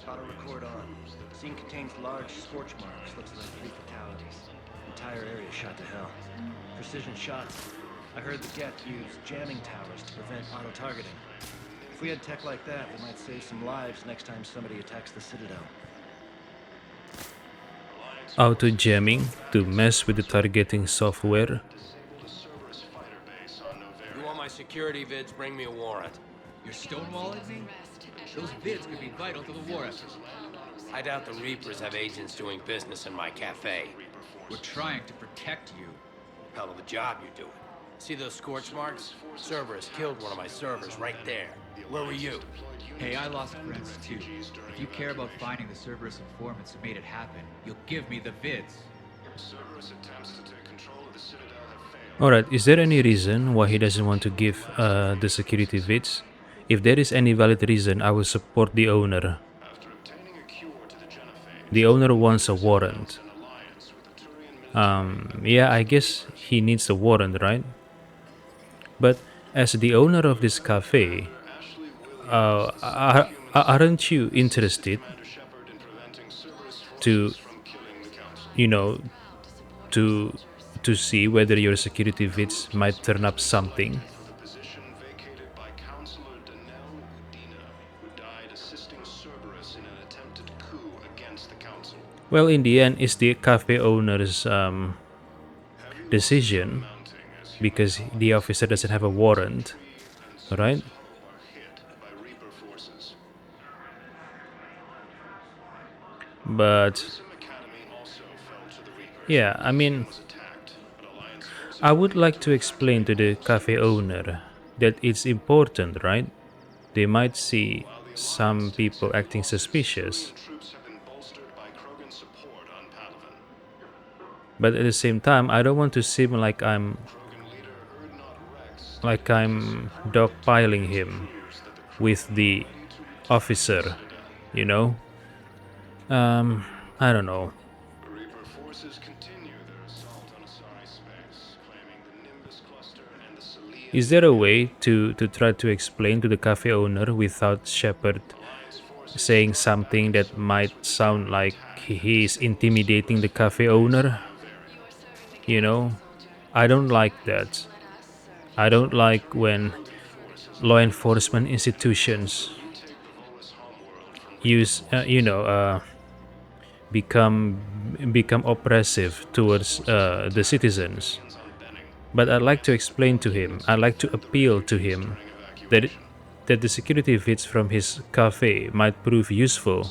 [SPEAKER 23] Auto record on. Scene contains large scorch marks, looks like 3 fatalities. Entire area shot to hell. Precision shots. I heard the Geth use jamming towers to prevent auto-targeting. If we had tech like that, we might save some lives next time somebody attacks the Citadel.
[SPEAKER 3] Auto jamming to mess with the targeting software.
[SPEAKER 24] You want my security vids, bring me a warrant.
[SPEAKER 25] You're stonewalling me? Those vids could be vital to the war effort.
[SPEAKER 24] I doubt the Reapers have agents doing business in my cafe.
[SPEAKER 25] We're trying to protect you.
[SPEAKER 24] Hell of a job you're doing. See those scorch marks? Cerberus killed one of my servers right there. Where were you?
[SPEAKER 25] Hey, I lost friends too. If you care about finding the Cerberus informants who made it happen, you'll give me the vids.
[SPEAKER 15] Cerberus attempts to take control of the Citadel have failed.
[SPEAKER 3] Alright, is there any reason why he doesn't want to give the security vids? If there is any valid reason, I will support the owner. The owner wants a warrant. Yeah, I guess he needs a warrant, right? But as the owner of this cafe, aren't you interested to, you know, to to see whether your security vids might turn up something. Well, in the end, it's the cafe owner's decision because the officer doesn't have a warrant, right? But yeah, I mean, I would like to explain to the cafe owner that it's important, right? They might see some people acting suspicious. But at the same time, I don't want to seem like I'm dogpiling him with the officer, you know? I don't know. Is there a way to try to explain to the cafe owner without Shepard saying something that might sound like he is intimidating the cafe owner? You know, I don't like that. I don't like when law enforcement institutions use, become oppressive towards the citizens. But I'd like to explain to him. I'd like to appeal to him that that the security vids from his cafe might prove useful.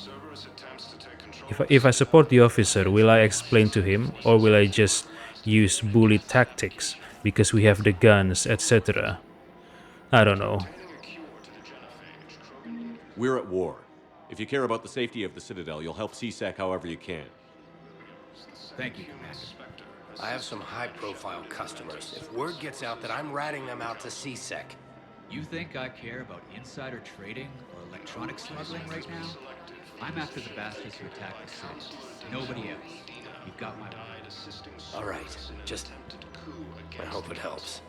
[SPEAKER 3] If I support the officer, will I explain to him, or will I just use bully tactics because we have the guns, etc.? I don't know.
[SPEAKER 8] We're at war. If you care about the safety of the Citadel, you'll help CSEC however you can.
[SPEAKER 25] Thank you, Commander.
[SPEAKER 17] I have some high-profile customers. If word gets out that I'm ratting them out to CSEC...
[SPEAKER 25] You think I care about insider trading or electronic smuggling right now? I'm after the bastards who attacked the city. Nobody else. You've got my word.
[SPEAKER 17] All right, just... I hope it helps.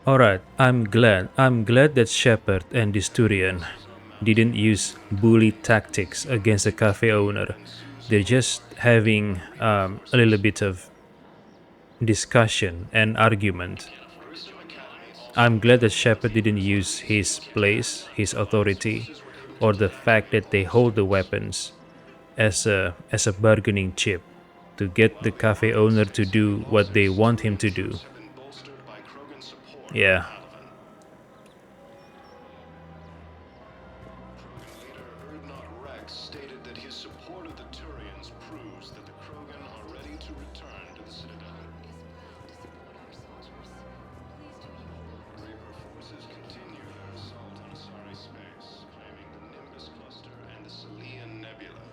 [SPEAKER 3] Alright, I'm glad that Shepard and this Turian didn't use bully tactics against the cafe owner. They're just having a little bit of discussion and argument. I'm glad that Shepard didn't use his place, his authority, or the fact that they hold the weapons as a bargaining chip to get the cafe owner to do what they want him to do. Yeah.
[SPEAKER 15] Stated that his support of the Turians proves that the Krogan are ready to return to the Citadel. Reaper forces continue their assault on Asari space, claiming the Nimbus cluster and the Selian Nebula.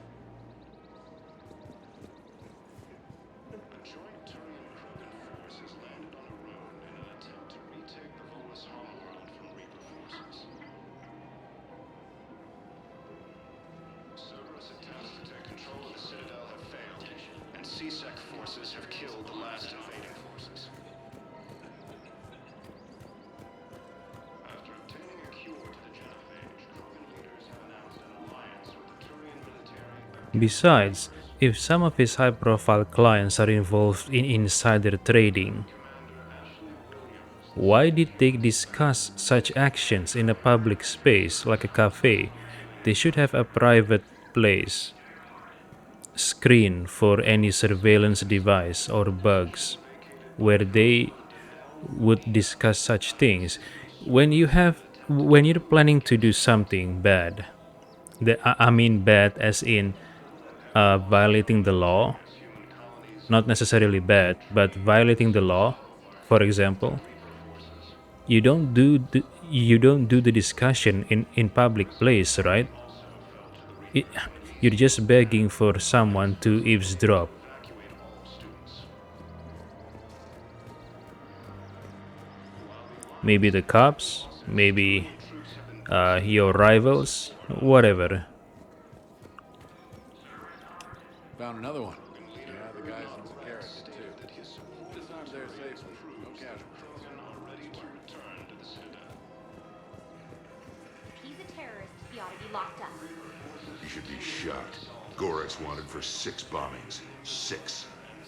[SPEAKER 15] A joint Turian-Krogan force has landed on a road in an attempt to retake the Volus homeworld from Reaper forces. Cerberus attempts to take control of the Citadel have failed, and CSEC forces have killed the last invading forces. After obtaining a cure to the genophage, Krogan leaders have announced an alliance with the Turian military.
[SPEAKER 3] Besides, if some of his high-profile clients are involved in insider trading, why did they discuss such actions in a public space like a cafe? They should have a private place, screen for any surveillance device or bugs, where they would discuss such things. When you're planning to do something bad, I mean bad as in violating the law, not necessarily bad, but violating the law, for example, you don't do the discussion in public place, right? You're just begging for someone to eavesdrop. Maybe the cops, maybe your rivals, whatever.
[SPEAKER 11] Found another one. Yeah, the guy's in the character too. This time they're safe. No casualties.
[SPEAKER 4] If he's a terrorist, he ought to be locked up.
[SPEAKER 16] He should be shot. Gorex wanted for 6 bombings. 6.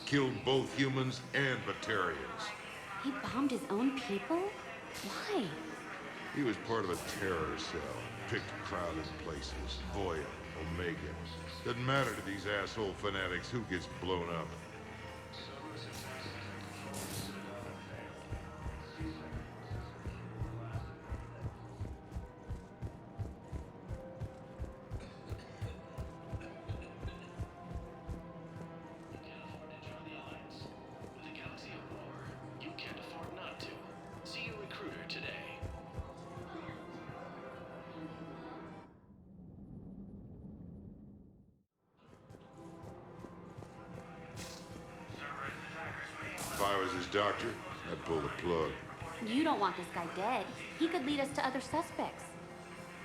[SPEAKER 16] Killed both humans and Batarians.
[SPEAKER 4] He bombed his own people? Why?
[SPEAKER 16] He was part of a terror cell. Picked crowded places. Voya, Omega. Doesn't matter to these asshole fanatics who gets blown up. If I was his doctor, I'd pull the plug.
[SPEAKER 4] You don't want this guy dead. He could lead us to other suspects.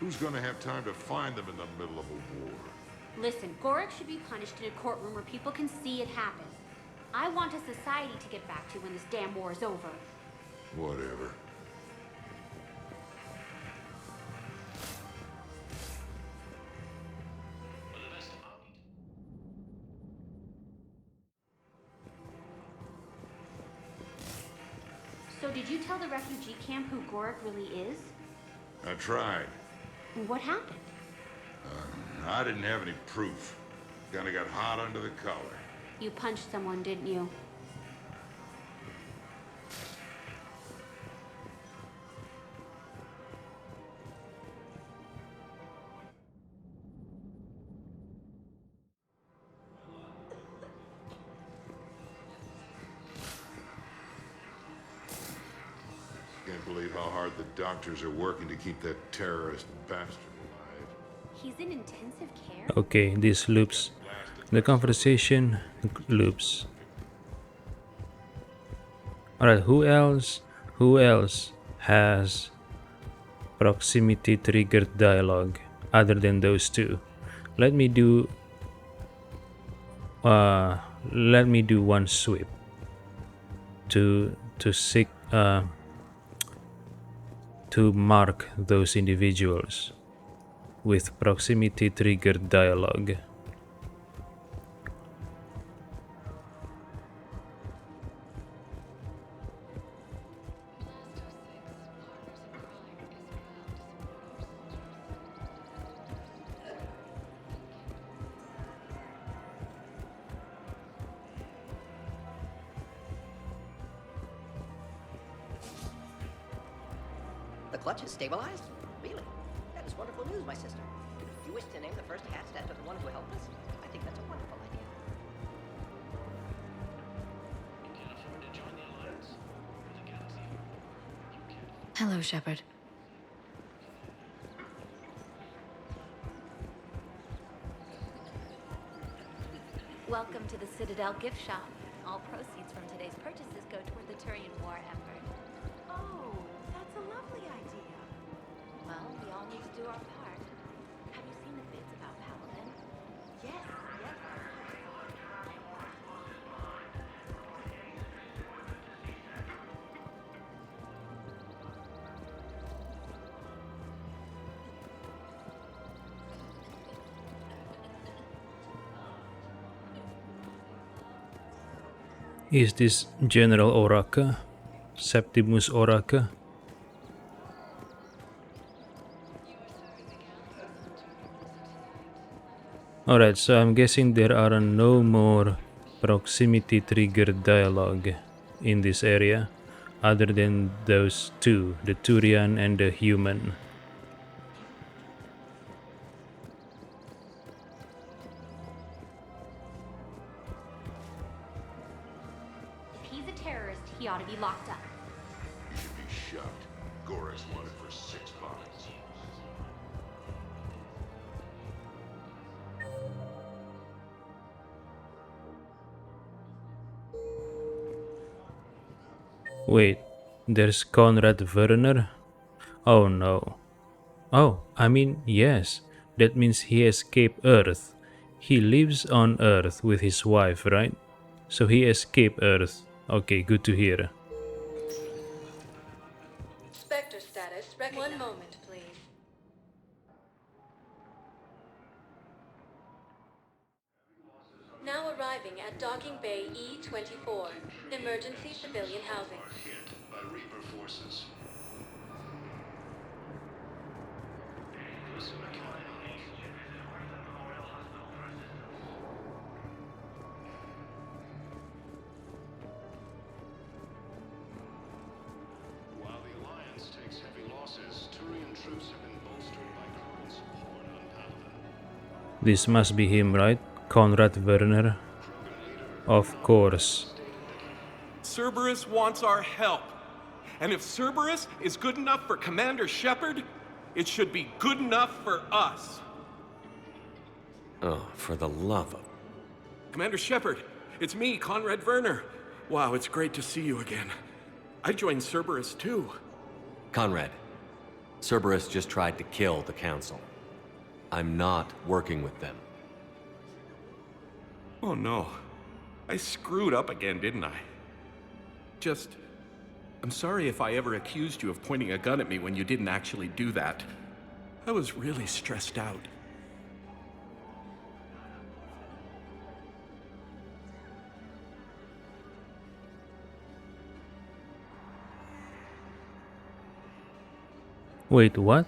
[SPEAKER 16] Who's gonna have time to find them in the middle of a war?
[SPEAKER 4] Listen, Gorex should be punished in a courtroom where people can see it happen. I want a society to get back to when this damn war is over.
[SPEAKER 16] Whatever.
[SPEAKER 4] So did you tell the refugee camp who Gorex really is?
[SPEAKER 16] I tried.
[SPEAKER 4] What happened?
[SPEAKER 16] I didn't have any proof. Kinda got hot under the collar.
[SPEAKER 4] You punched someone, didn't you?
[SPEAKER 16] Can't believe how hard the doctors are working to keep that terrorist bastard alive.
[SPEAKER 4] He's in intensive care?
[SPEAKER 3] Okay, this loops. The conversation loops. Alright, who else has proximity triggered dialogue other than those two? Let me do one sweep to seek to mark those individuals with proximity triggered dialogue.
[SPEAKER 5] The clutch is stabilized? Really? That is wonderful news, my sister. You wish to name the first cats after the one who helped us? I think that's a wonderful idea.
[SPEAKER 1] Hello, Shepard.
[SPEAKER 6] Welcome to the Citadel gift shop. All proceeds from today's purchases go toward the Turian war effort. Oh, that's a lovely idea. Well, we all need to do our part. Have you seen the bits about Paladin? Yes.
[SPEAKER 3] Is this General Oraka? Septimus Oraka? Alright, so I'm guessing there are no more proximity triggered dialogue in this area other than those two, the Turian and the human.
[SPEAKER 4] If he's a terrorist, he ought to be locked up.
[SPEAKER 16] You should be shocked. Gorex wanted for 6 bombings.
[SPEAKER 3] Wait, there's Conrad Werner? Oh no. Oh, I mean, yes, that means he escaped Earth. He lives on Earth with his wife, right? So he escaped Earth. Okay, good to hear.
[SPEAKER 9] Spectre status recognized. 1 moment, please.
[SPEAKER 22] Now arriving at Docking Bay E-24. Emergency civilian housing.
[SPEAKER 15] Hit by Reaper forces. While the Alliance takes heavy losses, Turian troops have been bolstered by current support on Paladin.
[SPEAKER 3] This must be him, right? Conrad Werner. Of course.
[SPEAKER 2] Cerberus wants our help. And if Cerberus is good enough for Commander Shepard, it should be good enough for us.
[SPEAKER 8] Oh, for the love of...
[SPEAKER 2] Commander Shepard, it's me, Conrad Werner. Wow, it's great to see you again. I joined Cerberus too.
[SPEAKER 8] Conrad, Cerberus just tried to kill the Council. I'm not working with them.
[SPEAKER 2] Oh no. I screwed up again, didn't I? I'm sorry if I ever accused you of pointing a gun at me when you didn't actually do that. I was really stressed out.
[SPEAKER 3] Wait, what?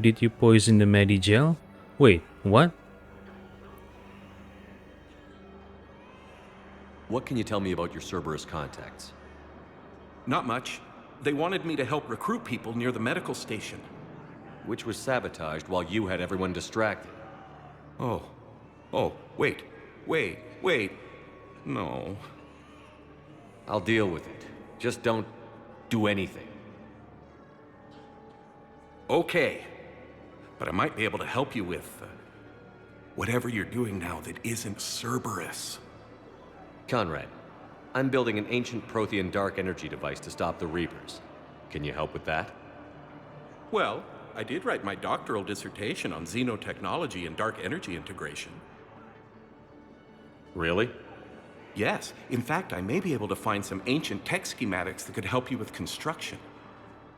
[SPEAKER 3] Did you poison the Medigel? Wait, what?
[SPEAKER 8] What can you tell me about your Cerberus contacts?
[SPEAKER 2] Not much. They wanted me to help recruit people near the medical station.
[SPEAKER 8] Which was sabotaged while you had everyone distracted.
[SPEAKER 2] Oh, wait. No.
[SPEAKER 8] I'll deal with it. Just don't do anything.
[SPEAKER 2] Okay. But I might be able to help you with whatever you're doing now that isn't Cerberus.
[SPEAKER 8] Conrad, I'm building an ancient Prothean dark energy device to stop the Reapers. Can you help with that?
[SPEAKER 2] Well, I did write my doctoral dissertation on xenotechnology and dark energy integration.
[SPEAKER 8] Really?
[SPEAKER 2] Yes. In fact, I may be able to find some ancient tech schematics that could help you with construction.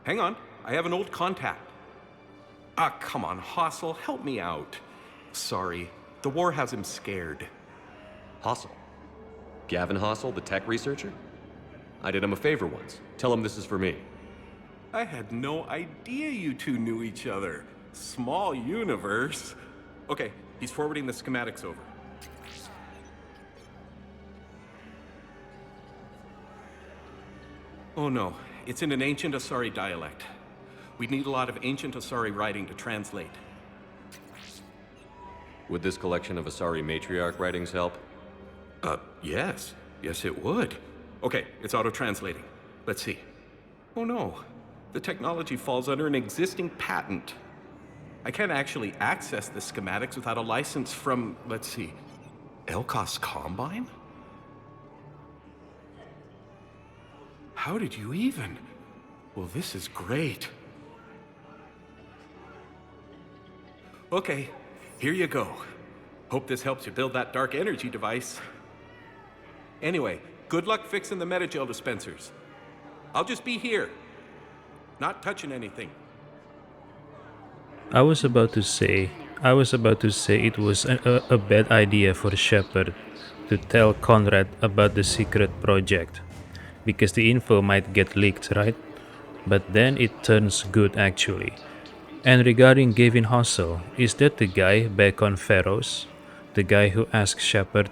[SPEAKER 2] Hang on, I have an old contact. Ah, come on, Hossel, help me out. Sorry, the war has him scared.
[SPEAKER 8] Hossel? Gavin Hossel, the tech researcher? I did him a favor once. Tell him this is for me.
[SPEAKER 2] I had no idea you two knew each other. Small universe. Okay, he's forwarding the schematics over. Oh no, it's in an ancient Asari dialect. We'd need a lot of ancient Asari writing to translate.
[SPEAKER 8] Would this collection of Asari matriarch writings help?
[SPEAKER 2] Yes. Yes, it would. Okay, it's auto-translating. Let's see. Oh no, the technology falls under an existing patent. I can't actually access the schematics without a license from, let's see, Elkos Combine? How did you even? Well, this is great. Okay, here you go. Hope this helps you build that dark energy device. Anyway, good luck fixing the Medigel dispensers. I'll just be here. Not touching anything.
[SPEAKER 3] I was about to say it was a bad idea for Shepard to tell Conrad about the secret project, because the info might get leaked, right? But then it turns good actually. And regarding Gavin Hossel, is that the guy back on Pharaohs? The guy who asked Shepard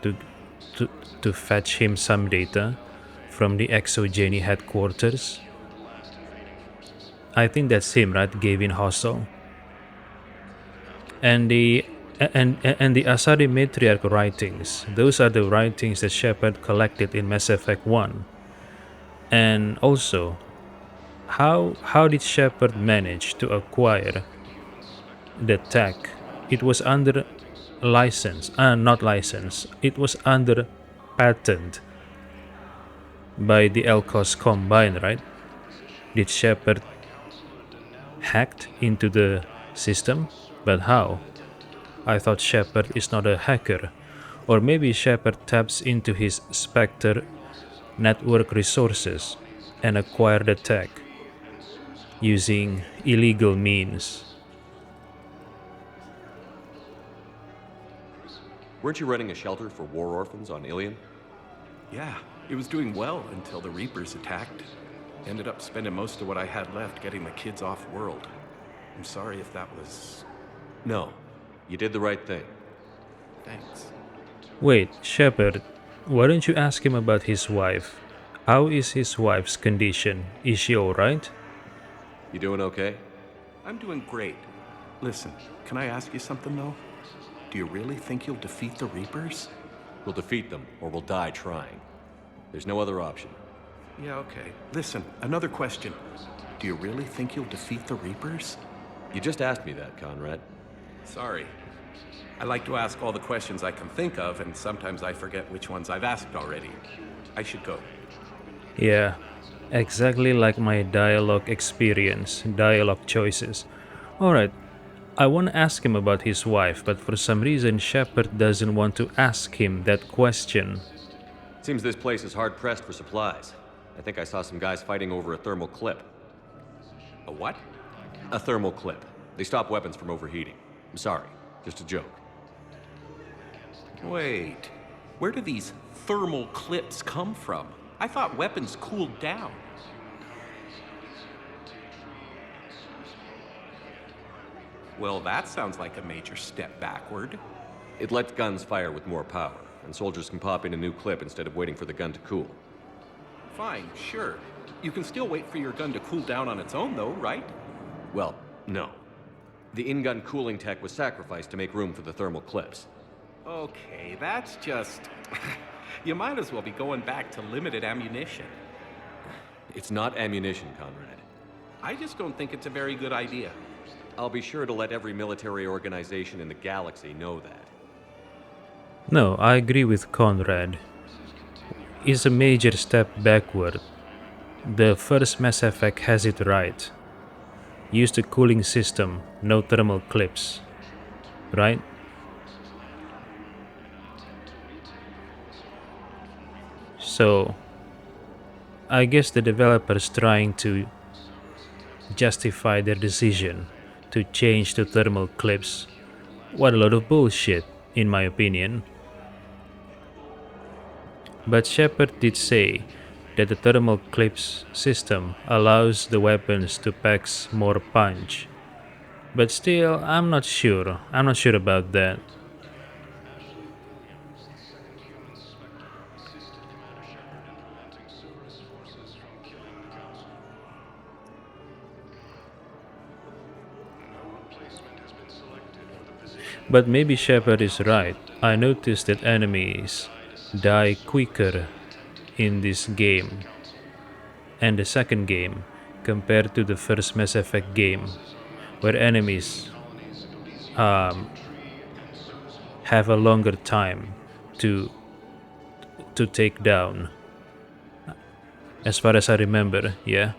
[SPEAKER 3] to fetch him some data from the Exogeny headquarters? I think that's him, right? Gavin Hossel. And the Asari Matriarch writings, those are the writings that Shepard collected in Mass Effect 1. And also, how did Shepard manage to acquire the tech? It was under license, not license, it was under patent by the Elkos Combine, right? Did Shepard hacked into the system? But how? I thought Shepard is not a hacker. Or maybe Shepard taps into his Spectre network resources and acquire the tech using illegal means.
[SPEAKER 8] Weren't you running a shelter for war orphans on Ilion?
[SPEAKER 2] Yeah, it was doing well until the Reapers attacked. Ended up spending most of what I had left getting the kids off-world. I'm sorry if that was...
[SPEAKER 8] No, you did the right thing.
[SPEAKER 2] Thanks.
[SPEAKER 3] Wait, Shepard, why don't you ask him about his wife? How is his wife's condition? Is she alright?
[SPEAKER 8] You doing okay?
[SPEAKER 2] I'm doing great. Listen, can I ask you something, though? Do you really think you'll defeat the Reapers?
[SPEAKER 8] We'll defeat them, or we'll die trying. There's no other option.
[SPEAKER 2] Yeah, okay. Listen, another question. Do you really think you'll defeat the Reapers?
[SPEAKER 8] You just asked me that, Conrad.
[SPEAKER 2] Sorry. I like to ask all the questions I can think of, and sometimes I forget which ones I've asked already. I should go.
[SPEAKER 3] Yeah, exactly like my dialogue experience, dialogue choices. Alright, I want to ask him about his wife, but for some reason Shepard doesn't want to ask him that question.
[SPEAKER 8] Seems this place is hard-pressed for supplies. I think I saw some guys fighting over a thermal clip.
[SPEAKER 2] A what?
[SPEAKER 8] A thermal clip. They stop weapons from overheating. I'm sorry, just a joke.
[SPEAKER 2] Wait, where do these thermal clips come from? I thought weapons cooled down. Well, that sounds like a major step backward.
[SPEAKER 8] It lets guns fire with more power, and soldiers can pop in a new clip instead of waiting for the gun to cool.
[SPEAKER 2] Fine, sure. You can still wait for your gun to cool down on its own, though, right?
[SPEAKER 8] Well, no. The in-gun cooling tech was sacrificed to make room for the thermal clips.
[SPEAKER 2] Okay, that's just... You might as well be going back to limited ammunition.
[SPEAKER 8] It's not ammunition, Conrad.
[SPEAKER 2] I just don't think it's a very good idea.
[SPEAKER 8] I'll be sure to let every military organization in the galaxy know that.
[SPEAKER 3] No, I agree with Conrad. It's a major step backward. The first Mass Effect has it right. Use the cooling system, no thermal clips. Right? So, I guess the developers trying to justify their decision to change to thermal clips. What a lot of bullshit, in my opinion. But Shepard did say that the thermal clips system allows the weapons to pack more punch. But still, I'm not sure. I'm not sure about that. But maybe Shepard is right. I noticed that enemies die quicker in this game and the second game compared to the first Mass Effect game, where enemies have a longer time to take down. As far as I remember, yeah.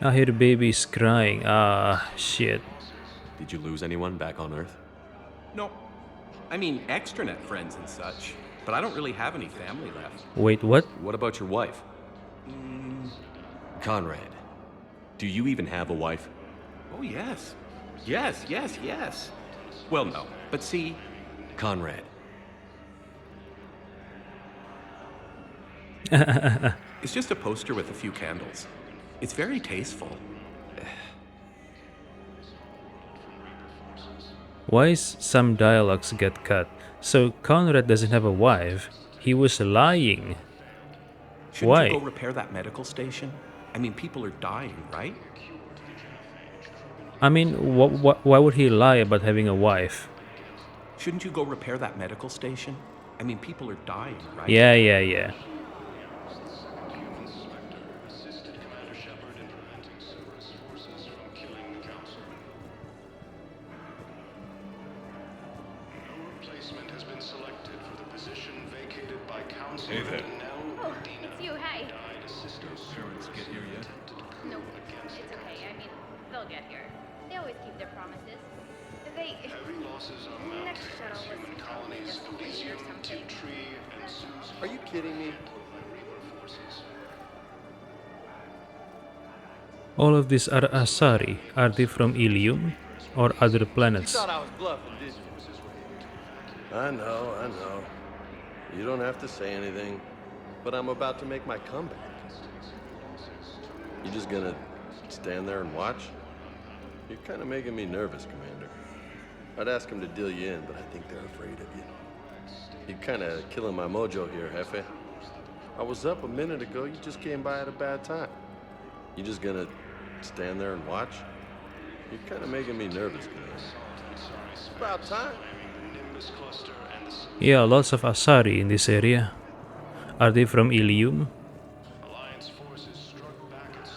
[SPEAKER 3] I hear the babies crying. Ah, shit.
[SPEAKER 8] Did you lose anyone back on Earth?
[SPEAKER 2] No. I mean, extranet friends and such. But I don't really have any family left.
[SPEAKER 3] Wait, what?
[SPEAKER 8] What about your wife? Conrad, do you even have a wife?
[SPEAKER 2] Oh, yes. Yes. Well, no. But see...
[SPEAKER 8] Conrad.
[SPEAKER 2] It's just a poster with a few candles. It's very tasteful.
[SPEAKER 3] Why is some dialogues get cut? So Conrad doesn't have a wife. He was lying.
[SPEAKER 2] Shouldn't
[SPEAKER 3] Why?
[SPEAKER 2] you go repair that medical station? I mean, people are dying, right?
[SPEAKER 3] I mean, why would he lie about having a wife?
[SPEAKER 2] Shouldn't you go repair that medical station? I mean, people are dying, right?
[SPEAKER 3] Yeah.
[SPEAKER 15] Hey there.
[SPEAKER 6] Oh, it's you. Hi.
[SPEAKER 15] Parents get here yet?
[SPEAKER 6] No, it's okay. I mean, they'll get here. They always keep their promises. They...
[SPEAKER 15] Heavy losses on
[SPEAKER 6] The next
[SPEAKER 15] mountains,
[SPEAKER 6] shuttle was
[SPEAKER 15] human
[SPEAKER 6] probably
[SPEAKER 15] colonies,
[SPEAKER 6] just delayed or
[SPEAKER 15] Elysium,
[SPEAKER 6] something.
[SPEAKER 15] Tree, and Susan.
[SPEAKER 21] Are you kidding me?
[SPEAKER 3] All of these are Asari. Are they from Ilium or other
[SPEAKER 19] You
[SPEAKER 3] planets?
[SPEAKER 19] thought I was bluffing, didn't you?
[SPEAKER 7] I know. You don't have to say anything, but I'm about to make my comeback. You just gonna stand there and watch? You're kind of making me nervous, Commander. I'd ask them to deal you in, but I think they're afraid of you. You're kind of killing my mojo here, Jefe. I was up a minute ago, you just came by at a bad time. You just gonna stand there and watch? You're kind of making me nervous, Commander. It's about time.
[SPEAKER 3] Yeah, lots of Asari in this area. Are they from Ilium?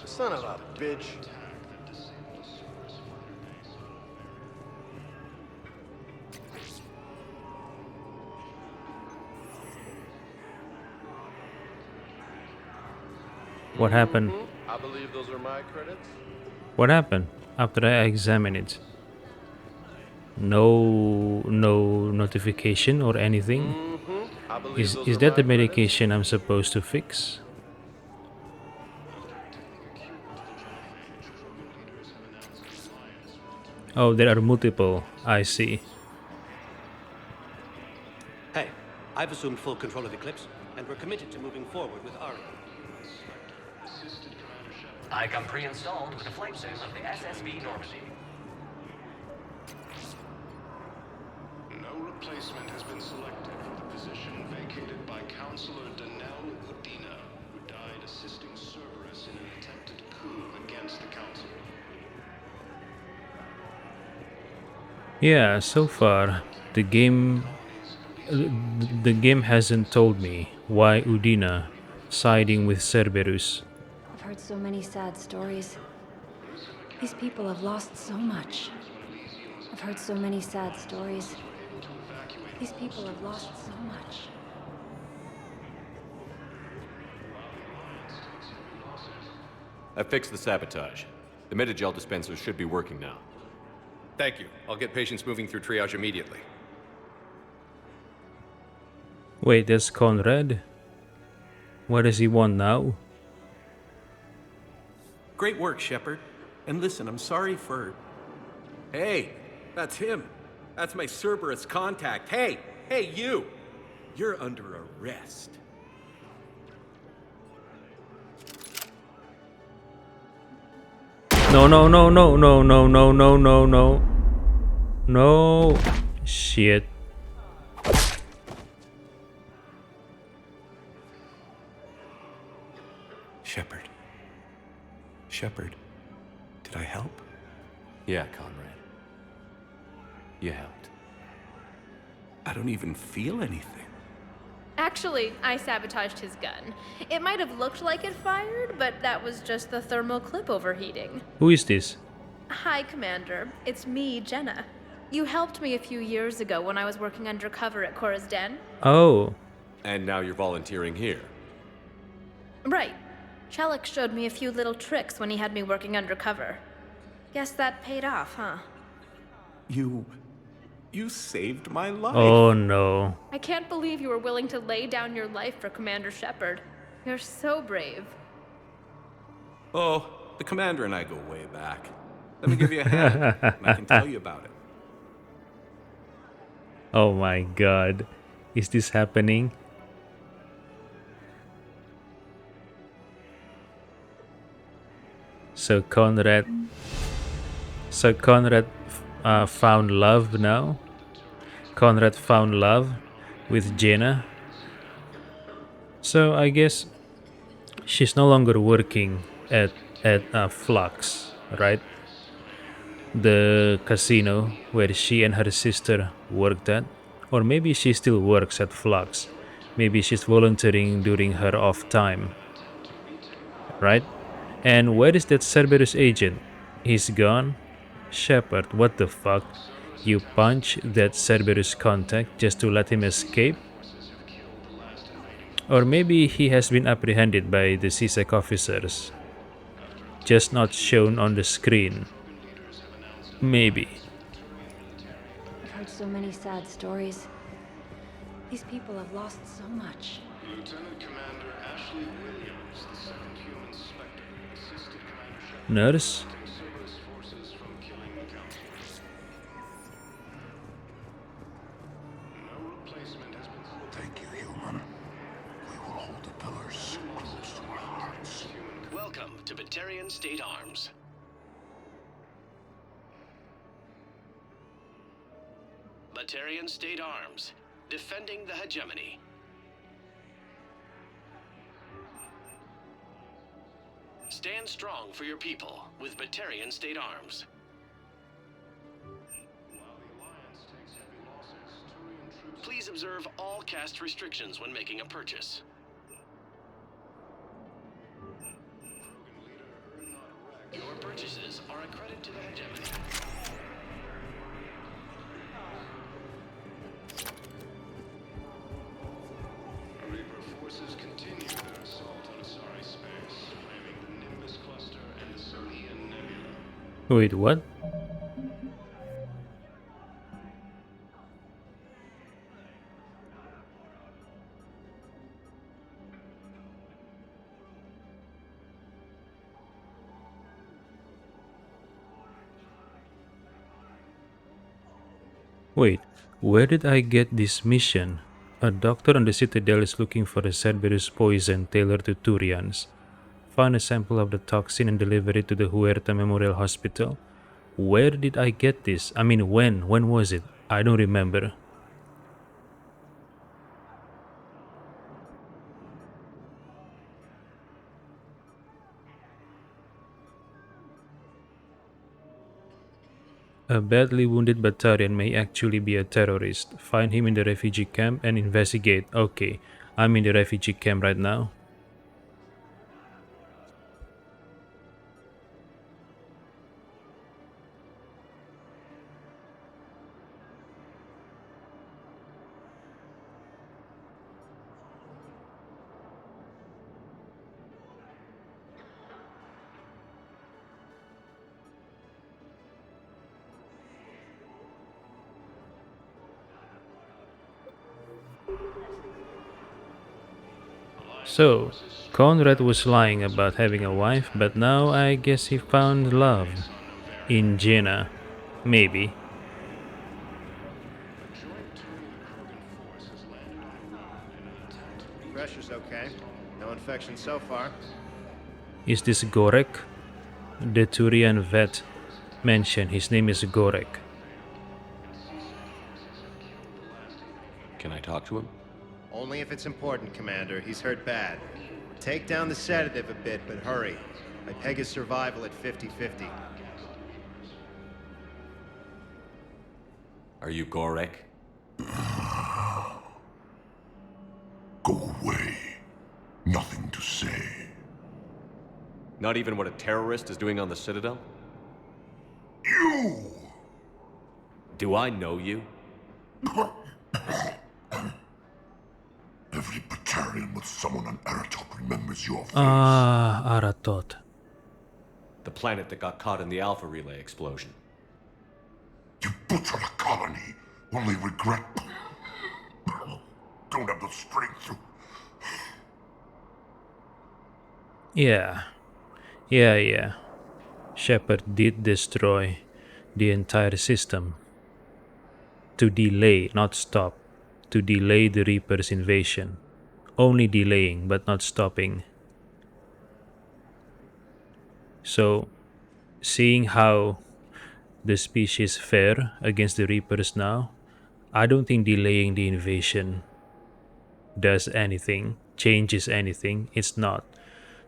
[SPEAKER 7] Son of a bitch.
[SPEAKER 3] What happened?
[SPEAKER 7] I believe those are my credits.
[SPEAKER 3] What happened after I examine it? No notification or anything. Is that the medication I'm supposed to fix? Oh, there are multiple. I see.
[SPEAKER 10] Hey, I've assumed full control of Eclipse, and we're committed to moving forward with Ari.
[SPEAKER 18] I come pre-installed with a flight sim of the SSB Normandy.
[SPEAKER 15] No replacement has been selected for the position vacated by Counselor Danelle Udina, who died assisting Cerberus in an attempted coup against the Council.
[SPEAKER 3] Yeah, so far the game hasn't told me why Udina siding with Cerberus.
[SPEAKER 1] I've heard so many sad stories. These people have lost so much. I've heard so many sad stories. These people have lost so much.
[SPEAKER 8] I fixed the sabotage. The Metagel dispensers should be working now.
[SPEAKER 2] Thank you. I'll get patients moving through triage immediately.
[SPEAKER 3] Wait, that's Conrad? What does he want now?
[SPEAKER 2] Great work, Shepard. And listen, I'm sorry for... Hey, that's him. That's my Cerberus contact. Hey, you! You're under arrest.
[SPEAKER 3] No. No. Shit.
[SPEAKER 2] Shepard, did I help?
[SPEAKER 8] Yeah, Conrad. You helped.
[SPEAKER 2] I don't even feel anything.
[SPEAKER 12] Actually, I sabotaged his gun. It might have looked like it fired, but that was just the thermal clip overheating.
[SPEAKER 3] Who is this?
[SPEAKER 12] Hi, Commander. It's me, Jenna. You helped me a few years ago when I was working undercover at Cora's Den.
[SPEAKER 3] Oh.
[SPEAKER 8] And now you're volunteering here.
[SPEAKER 12] Right. Shellick showed me a few little tricks when he had me working undercover. Guess that paid off, huh?
[SPEAKER 2] You saved my life.
[SPEAKER 3] Oh no.
[SPEAKER 12] I can't believe you were willing to lay down your life for Commander Shepard. You're so brave.
[SPEAKER 2] Oh, the Commander and I go way back. Let me give you a hand, and I can tell you about it.
[SPEAKER 3] Oh my god. Is this happening? So Conrad found love now. Conrad found love with Jenna. So I guess she's no longer working at Flux, right? The casino where she and her sister worked at. Or maybe she still works at Flux. Maybe she's volunteering during her off time. Right? And where is that Cerberus agent? He's gone? Shepard, what the fuck? You punch that Cerberus contact just to let him escape? Or maybe he has been apprehended by the CSEC officers. Just not shown on the screen. Maybe.
[SPEAKER 1] I've heard so many sad stories. These people have lost so much.
[SPEAKER 15] Lieutenant Commander Ashley Williams, the second human Spectre, assisted Commander Shepard
[SPEAKER 3] Nurse?
[SPEAKER 16] Thank you, human. We will hold the pillars close to our hearts.
[SPEAKER 13] Welcome to Batarian State Arms. Batarian State Arms, defending the hegemony. Stand strong for your people with Batarian State Arms. Please observe all caste restrictions when making a purchase. Your purchases are a credit to the hegemony.
[SPEAKER 15] Reaper forces continue their assault on Asari space, claiming the Nimbus cluster and the Turian nebula.
[SPEAKER 3] Wait, what? Wait, where did I get this mission? A doctor on the Citadel is looking for a Cerberus poison tailored to Turians. Found a sample of the toxin and delivered it to the Huerta Memorial Hospital. Where did I get this? I mean, when? When was it? I don't remember. A badly wounded Batarian may actually be a terrorist. Find him in the refugee camp and investigate. Okay, I'm in the refugee camp right now. So, Conrad was lying about having a wife, but now I guess he found love in Jenna. Maybe.
[SPEAKER 19] Pressure's okay. No infection so far.
[SPEAKER 3] Is this Gorek? The Turian vet mentioned his name is Gorek.
[SPEAKER 8] Can I talk to him?
[SPEAKER 19] Only if it's important, Commander. He's hurt bad. Take down the sedative a bit, but hurry. I peg his survival at 50-50.
[SPEAKER 8] Are you Gorek?
[SPEAKER 16] Go away. Nothing to say.
[SPEAKER 8] Not even what a terrorist is doing on the Citadel?
[SPEAKER 16] You!
[SPEAKER 8] Do I know you?
[SPEAKER 16] Every Batarian with someone on Aratot remembers your face.
[SPEAKER 3] Ah, Aratot.
[SPEAKER 8] The planet that got caught in the Alpha Relay explosion.
[SPEAKER 16] You butchered a colony. Only regret. Don't have the strength to.
[SPEAKER 3] Yeah. Shepard did destroy the entire system. To delay, not stop. To delay the Reaper's invasion. Only delaying, but not stopping. So, seeing how the species fare against the Reapers now, I don't think delaying the invasion does anything, changes anything. It's not.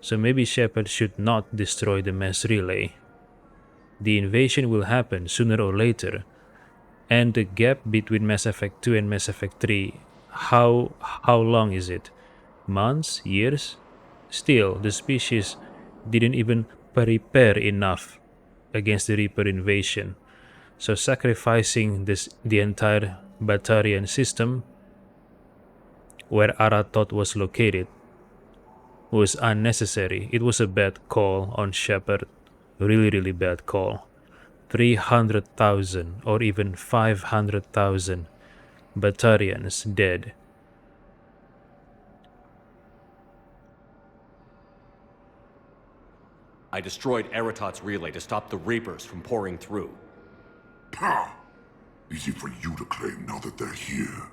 [SPEAKER 3] So maybe Shepard should not destroy the mass relay. The invasion will happen sooner or later. And the gap between Mass Effect 2 and Mass Effect 3, how long is it? Months? Years? Still, the species didn't even prepare enough against the Reaper invasion. So sacrificing the entire Batarian system where Aratot was located was unnecessary. It was a bad call on Shepard. Really bad call. 300,000 or even 500,000 Batarians dead.
[SPEAKER 8] I destroyed Eritot's relay to stop the Reapers from pouring through.
[SPEAKER 14] Pah! Easy for you to claim now that they're here.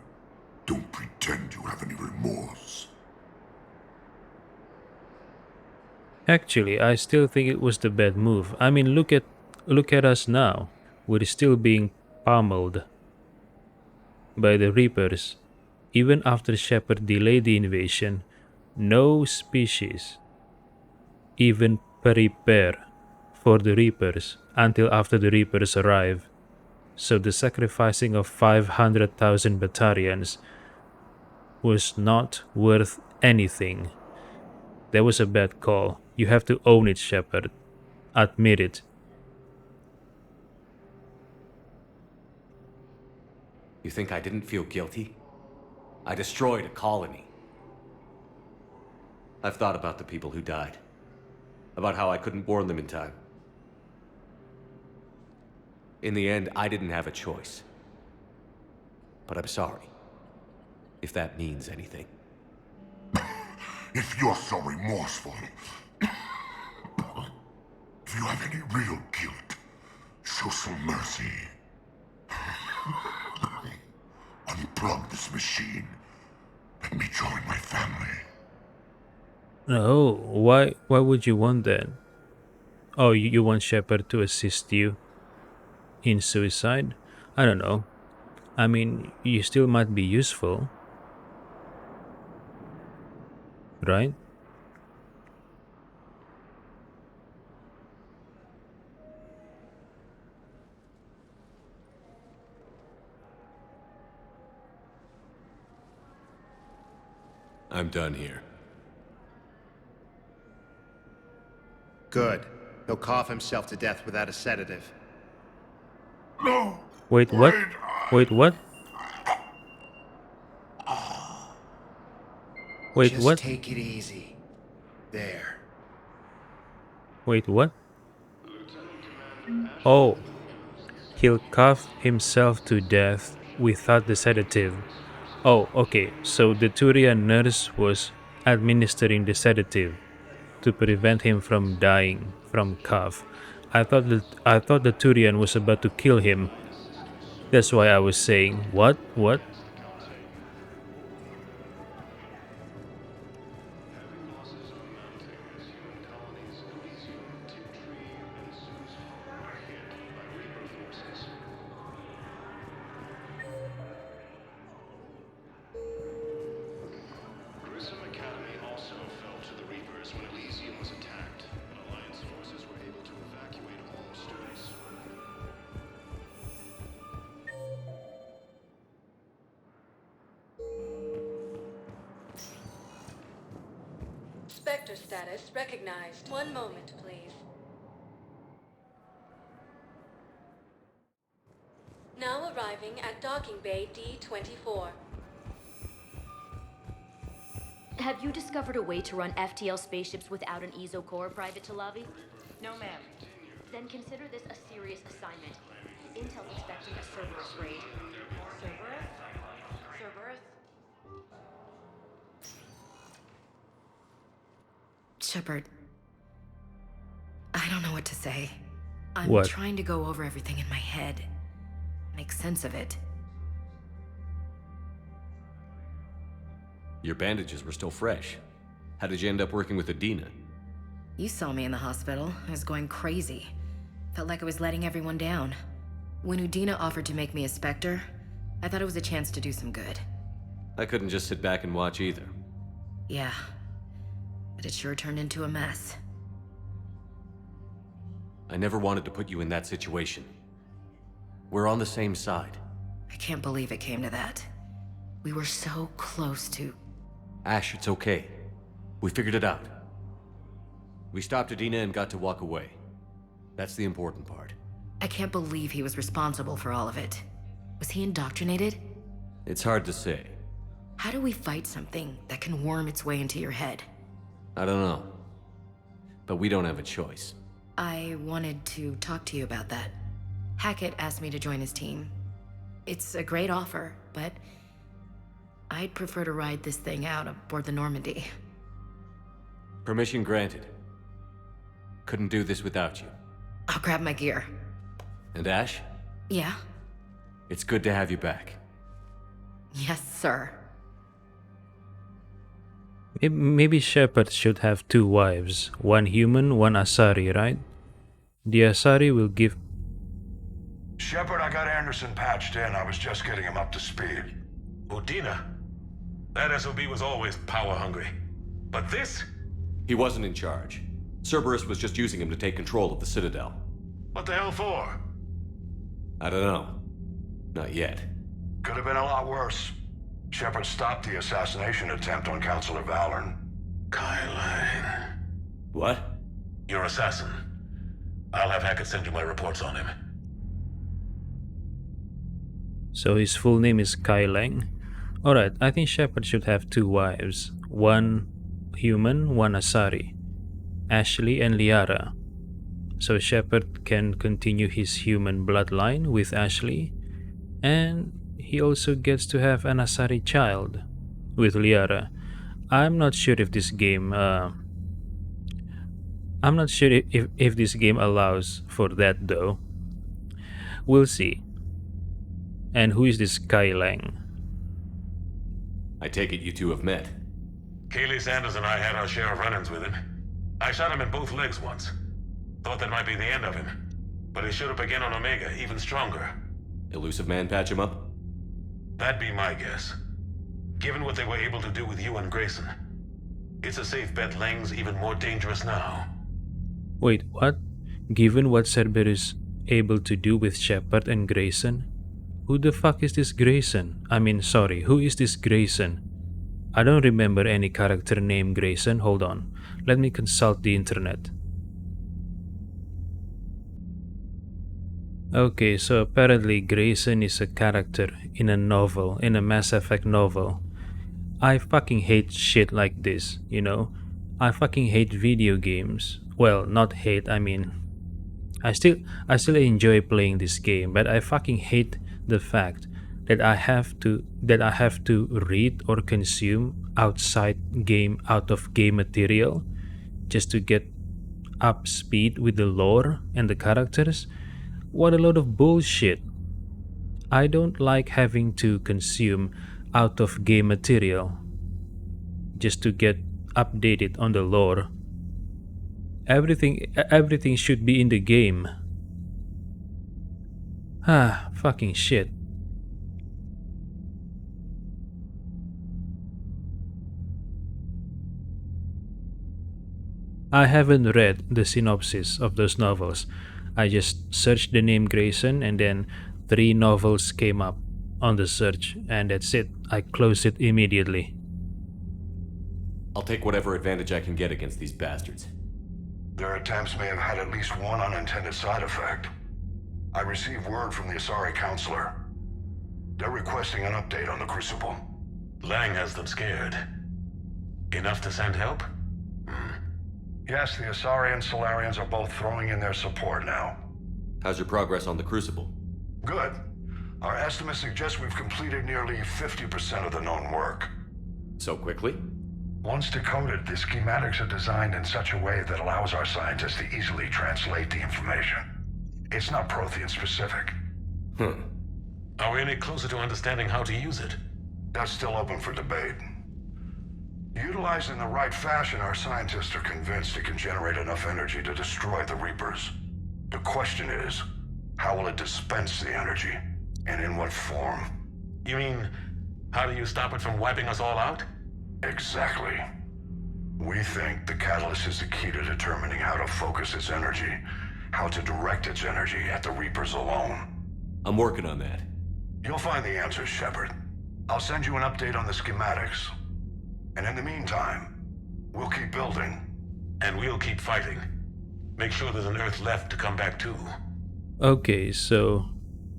[SPEAKER 14] Don't pretend you have any remorse.
[SPEAKER 3] Actually, I still think it was the bad move. I mean, look at us now. We're still being pummeled by the Reapers. Even after Shepard delayed the invasion, no species even prepare for the Reapers until after the Reapers arrive. So the sacrificing of 500,000 Batarians was not worth anything. That was a bad call. You have to own it, Shepard. Admit it.
[SPEAKER 8] You think I didn't feel guilty? I destroyed a colony. I've thought about the people who died. About how I couldn't warn them in time. In the end, I didn't have a choice. But I'm sorry. If that means anything.
[SPEAKER 14] If you're so remorseful, if you have any real guilt, show some mercy. Unplug this machine. Let me join my family.
[SPEAKER 3] No, why would you want that? Oh, you want Shepard to assist you in suicide? I don't know. I mean, you still might be useful. Right?
[SPEAKER 2] I'm done here.
[SPEAKER 21] Good. He'll cough himself to death without a sedative.
[SPEAKER 14] No!
[SPEAKER 3] Wait, what? Wait, what? Wait,
[SPEAKER 21] Just
[SPEAKER 3] what?
[SPEAKER 21] take it easy. There.
[SPEAKER 3] Wait, what? Oh. He'll cough himself to death without the sedative. Oh, okay. So the Turian nurse was administering the sedative to prevent him from dying from cough. I thought the Turian was about to kill him. That's why I was saying, what? What?
[SPEAKER 20] Spectre status recognized. One moment, please. Now arriving at docking bay D-24.
[SPEAKER 4] Have you discovered a way to run FTL spaceships without an ESO core, Private Talavi?
[SPEAKER 6] No, ma'am.
[SPEAKER 4] Then consider this a serious assignment. Intel's expecting a Cerberus raid.
[SPEAKER 6] Cerberus? Cerberus?
[SPEAKER 9] Shepard, I don't know what to say. I'm
[SPEAKER 3] What?
[SPEAKER 9] trying to go over everything in my head, make sense of it.
[SPEAKER 8] Your bandages were still fresh. How did you end up working with Adina?
[SPEAKER 9] You saw me in the hospital. I was going crazy. Felt like I was letting everyone down. When Udina offered to make me a Spectre, I thought it was a chance to do some good.
[SPEAKER 8] I couldn't just sit back and watch either.
[SPEAKER 9] Yeah, but it sure turned into a mess.
[SPEAKER 8] I never wanted to put you in that situation. We're on the same side.
[SPEAKER 9] I can't believe it came to that. We were so close to...
[SPEAKER 8] Ash, it's okay. We figured it out. We stopped Adina and got to walk away. That's the important part.
[SPEAKER 9] I can't believe he was responsible for all of it. Was he indoctrinated?
[SPEAKER 8] It's hard to say.
[SPEAKER 9] How do we fight something that can worm its way into your head?
[SPEAKER 8] I don't know. But we don't have a choice.
[SPEAKER 9] I wanted to talk to you about that. Hackett asked me to join his team. It's a great offer, but I'd prefer to ride this thing out aboard the Normandy.
[SPEAKER 8] Permission granted. Couldn't do this without you.
[SPEAKER 9] I'll grab my gear.
[SPEAKER 8] And Ash,
[SPEAKER 9] Yeah?
[SPEAKER 8] it's good to have you back.
[SPEAKER 9] Yes, sir.
[SPEAKER 3] Maybe Shepard should have 2 wives. One human, one Asari, right? The Asari will give...
[SPEAKER 14] Shepard, I got Anderson patched in. I was just getting him up to speed.
[SPEAKER 11] Udina? That SOB was always power-hungry. But this?
[SPEAKER 8] He wasn't in charge. Cerberus was just using him to take control of the Citadel.
[SPEAKER 11] What the hell for?
[SPEAKER 8] I don't know. Not yet.
[SPEAKER 14] Could have been a lot worse. Shepard stopped the assassination attempt on Counselor Valorn.
[SPEAKER 11] Kai Lang.
[SPEAKER 8] What?
[SPEAKER 11] Your assassin. I'll have Hackett send you my reports on him.
[SPEAKER 3] So his full name is Kai Lang. Alright, I think Shepard should have 2 wives. One human, one Asari. Ashley and Liara. So Shepard can continue his human bloodline with Ashley. And he also gets to have an Asari child with Liara. I'm not sure if this game... I'm not sure if this game allows for that though. We'll see. And who is this Kai Lang?
[SPEAKER 8] I take it you two have met.
[SPEAKER 11] Kaylee Sanders and I had our share of run-ins with him. I shot him in both legs once. Thought that might be the end of him. But he showed up again on Omega, even stronger.
[SPEAKER 8] Elusive Man patch him up?
[SPEAKER 11] That'd be my guess. Given what they were able to do with you and Grayson. It's a safe bet Lang's even more dangerous now.
[SPEAKER 3] Wait, what? Given what Cerberus able to do with Shepard and Grayson? Who the fuck is this Grayson? Who is this Grayson? I don't remember any character named Grayson. Hold on. Let me consult the internet. Okay, so apparently Grayson is a character in a novel, in a Mass Effect novel. I fucking hate shit like this, you know? I fucking hate video games. Well, not hate, I still enjoy playing this game, but I fucking hate the fact that I have to read or consume out of game material just to get up speed with the lore and the characters. What a load of bullshit. I don't like having to consume out of game material just to get updated on the lore. Everything should be in the game. Fucking shit. I haven't read the synopsis of those novels. I just searched the name Grayson and then 3 novels came up on the search and that's it. I closed it immediately.
[SPEAKER 8] I'll take whatever advantage I can get against these bastards.
[SPEAKER 14] Their attempts may have had at least one unintended side effect. I received word from the Asari Counselor. They're requesting an update on the Crucible.
[SPEAKER 11] Lang has them scared. Enough to send help?
[SPEAKER 14] Yes, the Asari and Solarians are both throwing in their support now.
[SPEAKER 8] How's your progress on the Crucible?
[SPEAKER 14] Good. Our estimates suggest we've completed nearly 50% of the known work.
[SPEAKER 8] So quickly?
[SPEAKER 14] Once decoded, the schematics are designed in such a way that allows our scientists to easily translate the information. It's not Prothean specific.
[SPEAKER 11] Are we any closer to understanding how to use it?
[SPEAKER 14] That's still open for debate. Utilized in the right fashion, our scientists are convinced it can generate enough energy to destroy the Reapers. The question is, how will it dispense the energy? And in what form?
[SPEAKER 11] You mean, how do you stop it from wiping us all out?
[SPEAKER 14] Exactly. We think the catalyst is the key to determining how to focus its energy, how to direct its energy at the Reapers alone.
[SPEAKER 8] I'm working on that.
[SPEAKER 14] You'll find the answers, Shepard. I'll send you an update on the schematics. And in the meantime, we'll keep building.
[SPEAKER 11] And we'll keep fighting. Make sure there's an Earth left to come back to.
[SPEAKER 3] Okay, so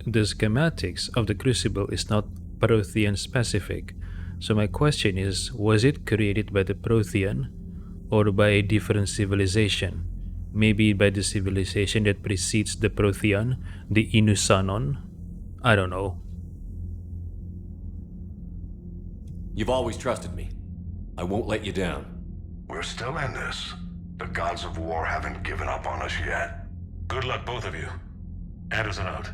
[SPEAKER 3] the schematics of the Crucible is not Prothean specific. So my question is, was it created by the Prothean or by a different civilization? Maybe by the civilization that precedes the Prothean, the Inusanon? I don't know.
[SPEAKER 8] You've always trusted me. I won't let you down.
[SPEAKER 14] We're still in this. The gods of war haven't given up on us yet.
[SPEAKER 11] Good luck, both of you. Anderson out.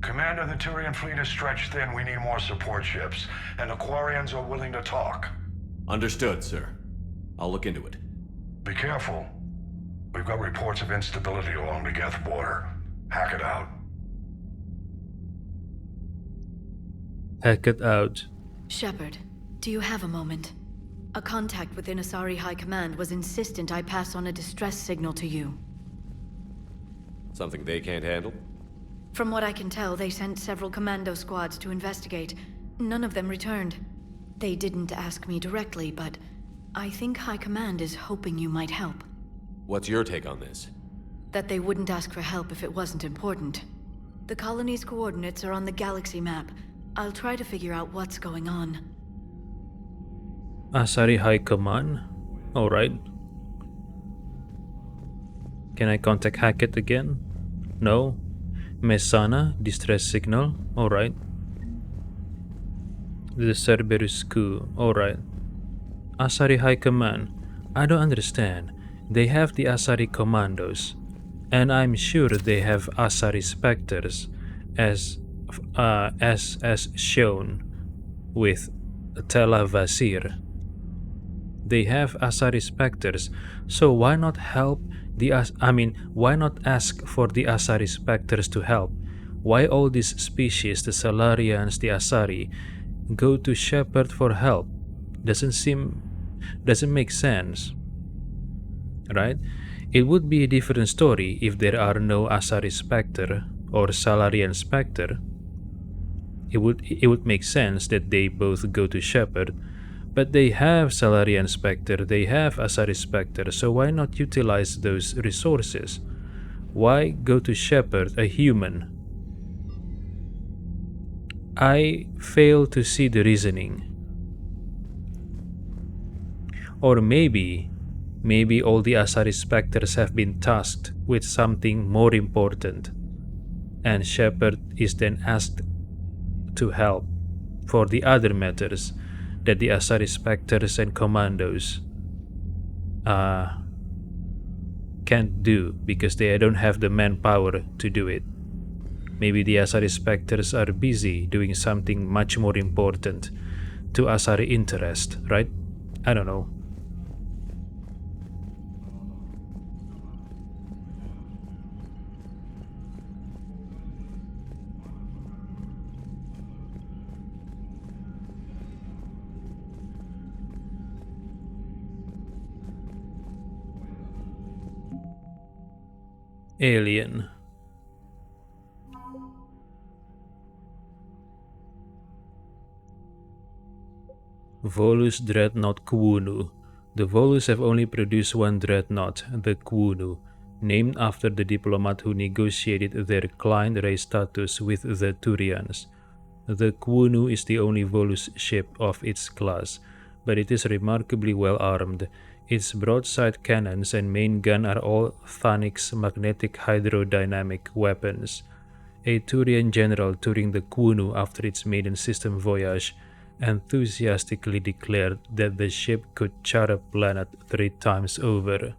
[SPEAKER 14] Commander, the Turian fleet is stretched thin. We need more support ships, and the Quarians are willing to talk.
[SPEAKER 8] Understood, sir. I'll look into it.
[SPEAKER 14] Be careful. We've got reports of instability along the Geth border. Hack it out.
[SPEAKER 3] Hack it out.
[SPEAKER 4] Shepard, do you have a moment? A contact within Asari High Command was insistent I pass on a distress signal to you.
[SPEAKER 8] Something they can't handle?
[SPEAKER 4] From what I can tell, they sent several commando squads to investigate. None of them returned. They didn't ask me directly, but I think High Command is hoping you might help.
[SPEAKER 8] What's your take on this?
[SPEAKER 4] That they wouldn't ask for help if it wasn't important. The colony's coordinates are on the galaxy map. I'll try to figure out what's going on.
[SPEAKER 3] Asari High Command? Alright. Can I contact Hackett again? No. Mesana, distress signal? Alright. The Cerberus coup? Alright. Asari High Command? I don't understand. They have the Asari Commandos, and I'm sure they have Asari Spectres, as shown with Tela Vasir. They have Asari Spectres, so why not help why not ask for the Asari Spectres to help? Why all these species, the Salarians, the Asari, go to Shepard for help? Doesn't make sense, right? It would be a different story if there are no Asari Spectre or Salarian Spectre. It would make sense that they both go to Shepard, but they have Salarian Spectre, they have Asari Spectre, so why not utilize those resources? Why go to Shepard, a human? I fail to see the reasoning. Or maybe all the Asari Spectres have been tasked with something more important, and Shepard is then asked to help for the other matters that the Asari Spectres and Commandos can't do because they don't have the manpower to do it. Maybe the Asari Spectres are busy doing something much more important to Asari interest, right? I don't know. Alien. Volus Dreadnought Kwunu. The Volus have only produced one dreadnought, the Kwunu, named after the diplomat who negotiated their client race status with the Turians. The Kwunu is the only Volus ship of its class, but it is remarkably well armed. Its broadside cannons and main gun are all Thanic's magnetic hydrodynamic weapons. A Turian general touring the Kwunu after its maiden system voyage enthusiastically declared that the ship could chart a planet 3 times over.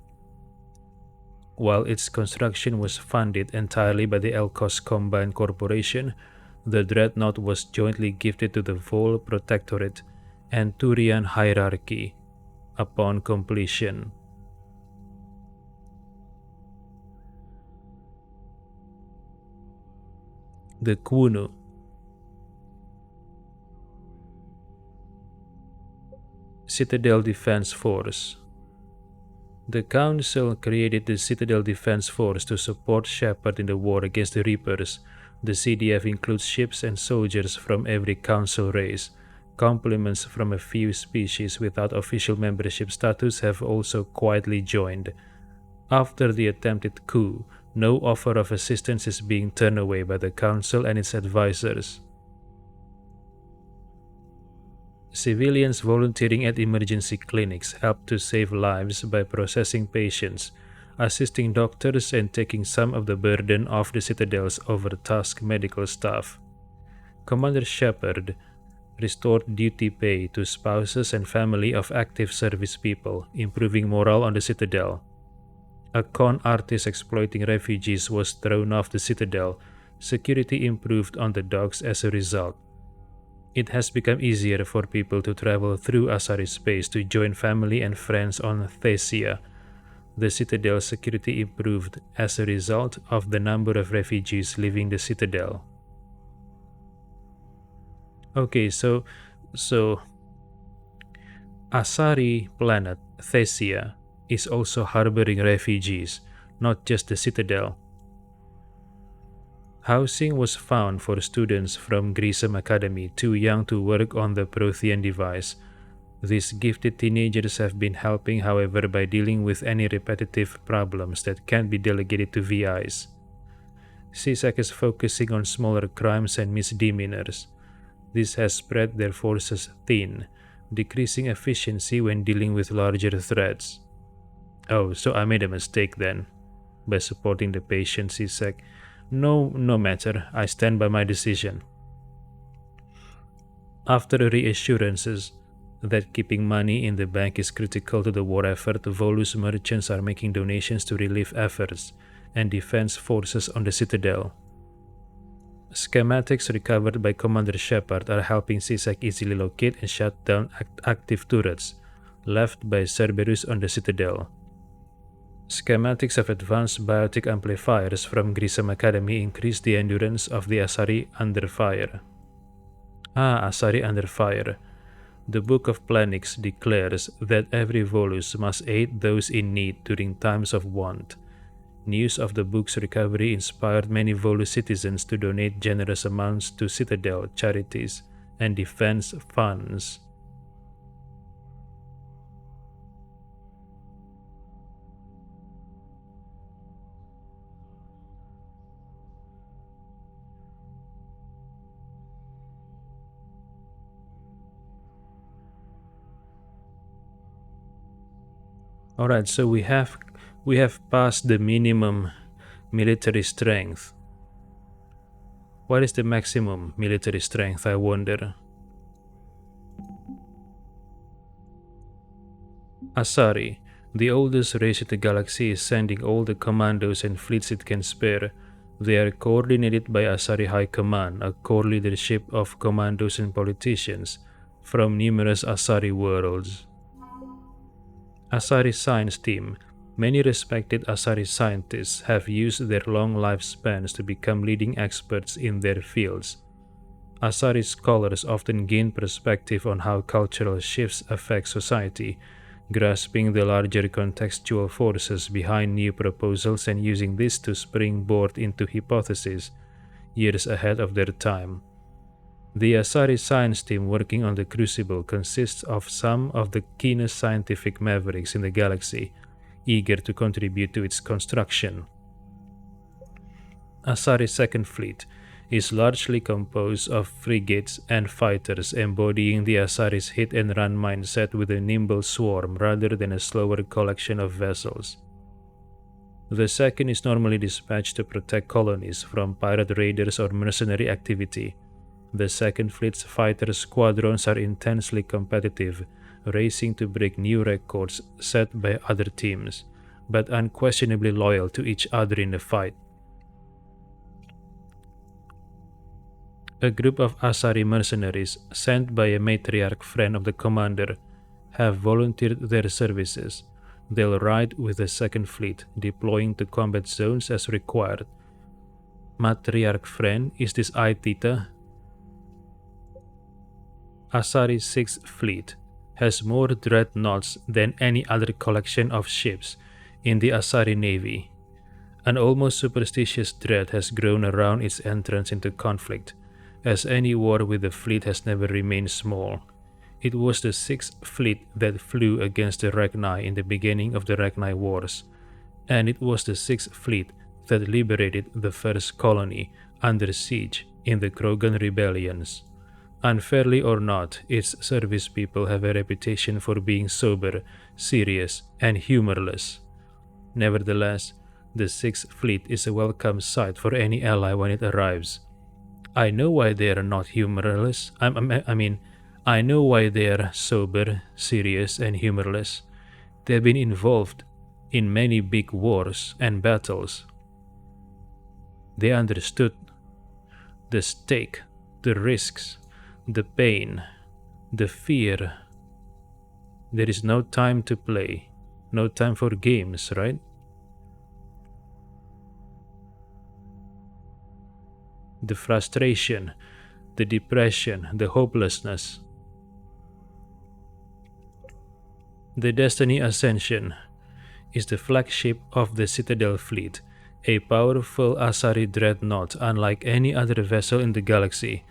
[SPEAKER 3] While its construction was funded entirely by the Elkos Combine Corporation, the dreadnought was jointly gifted to the Vol Protectorate and Turian hierarchy upon completion. The Kwunu. Citadel Defense Force. The Council created the Citadel Defense Force to support Shepard in the war against the Reapers. The CDF includes ships and soldiers from every Council race. Complements from a few species without official membership status have also quietly joined. After the attempted coup, no offer of assistance is being turned away by the Council and its advisors. Civilians volunteering at emergency clinics help to save lives by processing patients, assisting doctors, and taking some of the burden off the Citadel's overtasked medical staff. Commander Shepard restored duty pay to spouses and family of active service people, improving morale on the Citadel. A con artist exploiting refugees was thrown off the Citadel. Security improved on the docks as a result. It has become easier for people to travel through Asari space to join family and friends on Thesia. The Citadel security improved as a result of the number of refugees leaving the Citadel. Okay, so Asari planet Thesia is also harboring refugees, not just the Citadel. Housing was found for students from Grissom Academy too young to work on the Prothean device. These gifted teenagers have been helping, however, by dealing with any repetitive problems that can't be delegated to VIs. CSAC is focusing on smaller crimes and misdemeanors. This has spread their forces thin, decreasing efficiency when dealing with larger threats. Oh, so I made a mistake then, by supporting the patient, CSAC. No matter, I stand by my decision. After reassurances that keeping money in the bank is critical to the war effort, Volus merchants are making donations to relief efforts and defense forces on the Citadel. Schematics recovered by Commander Shepard are helping CSAC easily locate and shut down active turrets left by Cerberus on the Citadel. Schematics of advanced biotic amplifiers from Grissom Academy increase the endurance of the Asari under fire. Asari under fire. The Book of Planix declares that every Volus must aid those in need during times of want. News of the book's recovery inspired many Volus citizens to donate generous amounts to Citadel charities and defense funds. Alright, so we have passed the minimum military strength. What is the maximum military strength, I wonder? Asari, the oldest race in the galaxy, is sending all the commandos and fleets it can spare. They are coordinated by Asari High Command, a core leadership of commandos and politicians from numerous Asari worlds. Asari Science Team. Many respected Asari scientists have used their long lifespans to become leading experts in their fields. Asari scholars often gain perspective on how cultural shifts affect society, grasping the larger contextual forces behind new proposals and using this to springboard into hypotheses years ahead of their time. The Asari science team working on the Crucible consists of some of the keenest scientific mavericks in the galaxy, eager to contribute to its construction. Asari's Second Fleet is largely composed of frigates and fighters embodying the Asari's hit-and-run mindset with a nimble swarm rather than a slower collection of vessels. The second is normally dispatched to protect colonies from pirate raiders or mercenary activity. The Second Fleet's fighter squadrons are intensely competitive, racing to break new records set by other teams, but unquestionably loyal to each other in the fight. A group of Asari mercenaries, sent by a matriarch friend of the commander, have volunteered their services. They'll ride with the Second Fleet, deploying to combat zones as required. Matriarch friend, is this Aitita? Asari's Sixth Fleet has more dreadnoughts than any other collection of ships in the Asari Navy. An almost superstitious dread has grown around its entrance into conflict, as any war with the fleet has never remained small. It was the Sixth Fleet that flew against the Rachni in the beginning of the Rachni Wars, and it was the Sixth Fleet that liberated the first colony under siege in the Krogan rebellions. Unfairly or not, its service people have a reputation for being sober, serious, and humorless. Nevertheless, the Sixth Fleet is a welcome sight for any ally when it arrives. I know why they are not humorless. I know why they are sober, serious, and humorless. They have been involved in many big wars and battles. They understood the stake, the risks, the pain, the fear. There is no time to play, no time for games, right? The frustration, the depression, the hopelessness. The Destiny Ascension is the flagship of the Citadel fleet, a powerful Asari dreadnought unlike any other vessel in the galaxy.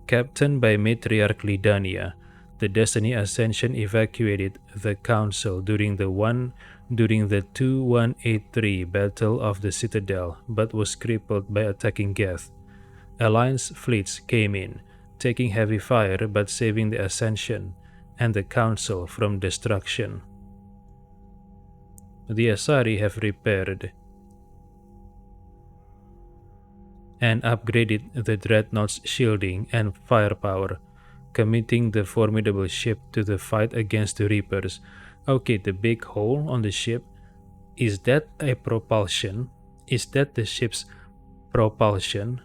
[SPEAKER 3] Captained by Matriarch Lidania, the Destiny Ascension evacuated the Council during the 2183 Battle of the Citadel, but was crippled by attacking Geth. Alliance fleets came in, taking heavy fire but saving the Ascension and the Council from destruction. The Asari have repaired and upgraded the Dreadnought's shielding and firepower, committing the formidable ship to the fight against the Reapers. Okay, the big hole on the ship, is that a propulsion? Is that the ship's propulsion?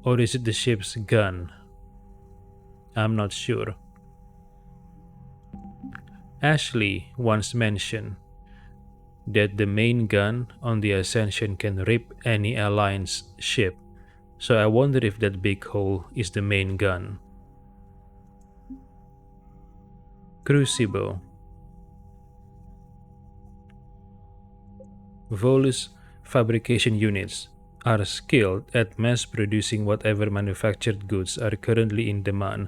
[SPEAKER 3] Or is it the ship's gun? I'm not sure. Ashley once mentioned that the main gun on the Ascension can rip any Alliance ship, so I wonder if that big hole is the main gun. Crucible. Volus fabrication units are skilled at mass producing whatever manufactured goods are currently in demand.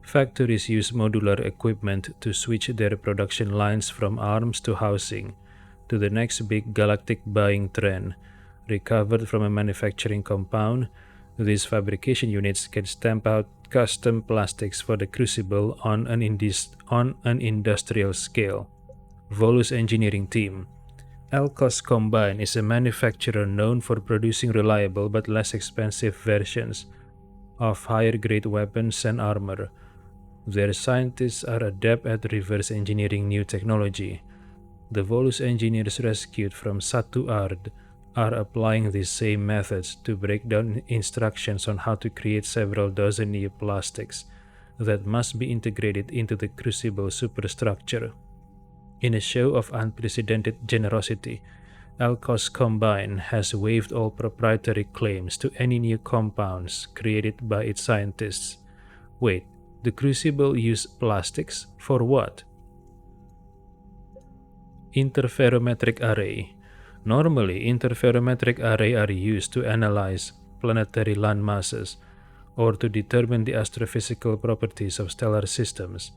[SPEAKER 3] Factories use modular equipment to switch their production lines from arms to housing to the next big galactic buying trend. Recovered from a manufacturing compound, these fabrication units can stamp out custom plastics for the Crucible on an industrial scale. Volus Engineering Team. Elkos Combine is a manufacturer known for producing reliable but less expensive versions of higher-grade weapons and armor. Their scientists are adept at reverse engineering new technology. The Volus engineers rescued from Satu Ard are applying these same methods to break down instructions on how to create several dozen new plastics that must be integrated into the Crucible superstructure. In a show of unprecedented generosity, Elkos Combine has waived all proprietary claims to any new compounds created by its scientists. Wait, the Crucible use plastics for what? Interferometric Array. Normally, interferometric array are used to analyze planetary land masses or to determine the astrophysical properties of stellar systems.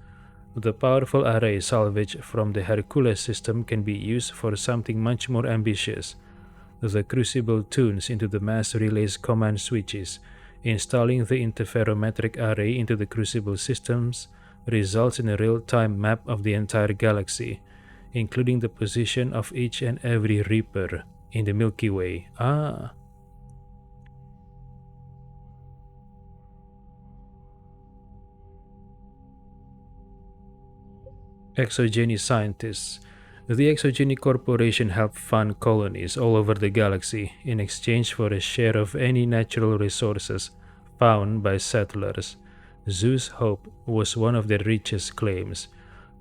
[SPEAKER 3] The powerful array salvaged from the Hercules system can be used for something much more ambitious. The Crucible tunes into the mass relays command switches. Installing the interferometric array into the Crucible systems results in a real-time map of the entire galaxy, including the position of each and every Reaper in the Milky Way. Exogeny scientists. The Exogeny Corporation helped fund colonies all over the galaxy in exchange for a share of any natural resources found by settlers. Zeus Hope was one of their richest claims.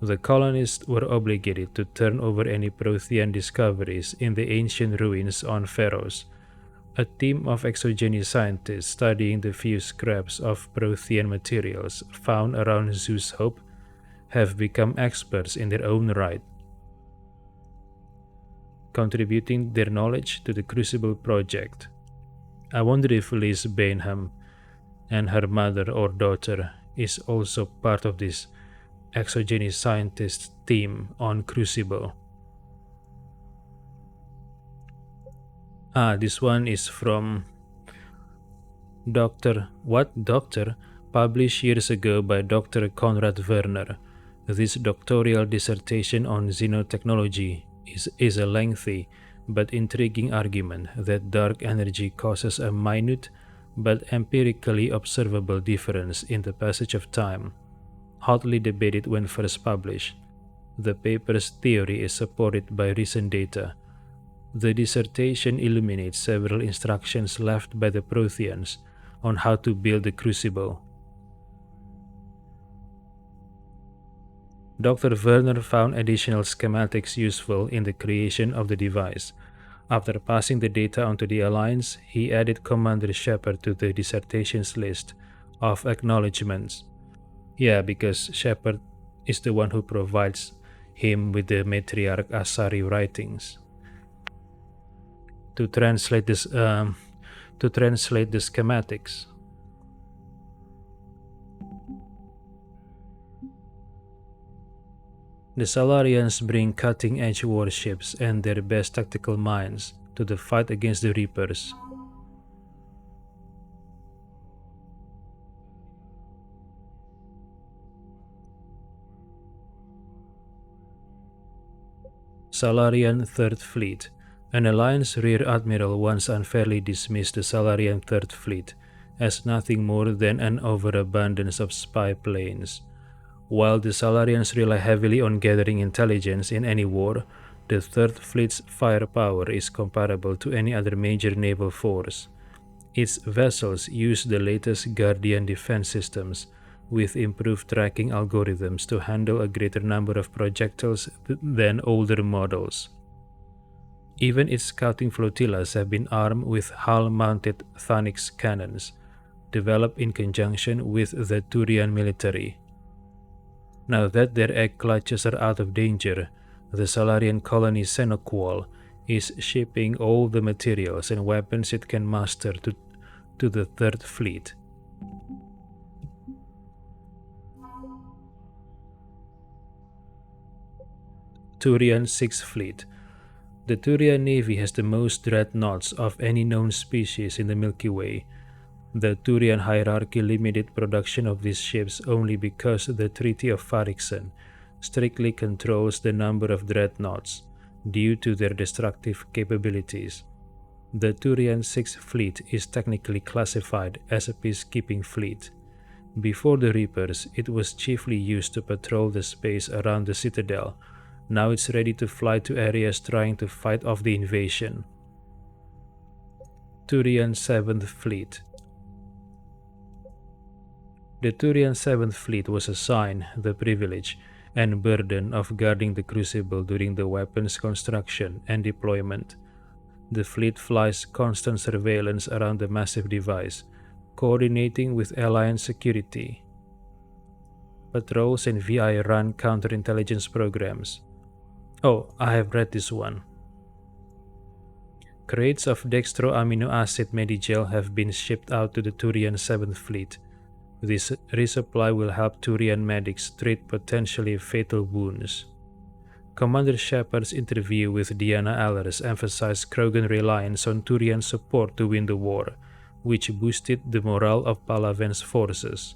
[SPEAKER 3] The colonists were obligated to turn over any Prothean discoveries in the ancient ruins on Pharos. A team of exogeny scientists studying the few scraps of Prothean materials found around Zeus Hope have become experts in their own right, contributing their knowledge to the Crucible project. I wonder if Liz Bainham and her mother or daughter is also part of this exogeny scientist team on Crucible. This one is from Doctor, published years ago by Dr. Konrad Werner. This doctoral dissertation on xenotechnology is a lengthy but intriguing argument that dark energy causes a minute but empirically observable difference in the passage of time. Hotly debated when first published, The paper's theory is supported by recent data. The dissertation illuminates several instructions left by the Protheans on how to build the crucible. Dr. Werner found additional schematics useful in the creation of the device. After passing the data on to the Alliance, he added Commander Shepard to the dissertation's list of acknowledgements. Yeah, because Shepard is the one who provides him with the Matriarch Asari writings. To translate the schematics. The Salarians bring cutting-edge warships and their best tactical minds to the fight against the Reapers. Salarian Third Fleet. An Alliance Rear Admiral once unfairly dismissed the Salarian Third Fleet as nothing more than an overabundance of spy planes. While the Salarians rely heavily on gathering intelligence in any war, the Third Fleet's firepower is comparable to any other major naval force. Its vessels use the latest Guardian defense systems, with improved tracking algorithms to handle a greater number of projectiles than older models. Even its scouting flotillas have been armed with hull-mounted Thanix cannons, developed in conjunction with the Turian military. Now that their egg clutches are out of danger, the Salarian colony Senoqual is shipping all the materials and weapons it can muster to the Third Fleet. Turian Sixth Fleet. The Turian Navy has the most dreadnoughts of any known species in the Milky Way. The Turian hierarchy limited production of these ships only because the Treaty of Farixen strictly controls the number of dreadnoughts due to their destructive capabilities. The Turian Sixth Fleet is technically classified as a peacekeeping fleet. Before the Reapers, it was chiefly used to patrol the space around the Citadel. Now it's ready to fly to areas trying to fight off the invasion. Turian Seventh Fleet. The Turian Seventh Fleet was assigned the privilege and burden of guarding the Crucible during the weapons construction and deployment. The fleet flies constant surveillance around the massive device, coordinating with Alliance security. Patrols and VI run counterintelligence programs. Oh, I have read this one. Crates of dextro amino acid Medigel have been shipped out to the Turian 7th Fleet. This resupply will help Turian medics treat potentially fatal wounds. Commander Shepard's interview with Diana Allers emphasized Krogan reliance on Turian support to win the war, which boosted the morale of Palaven's forces.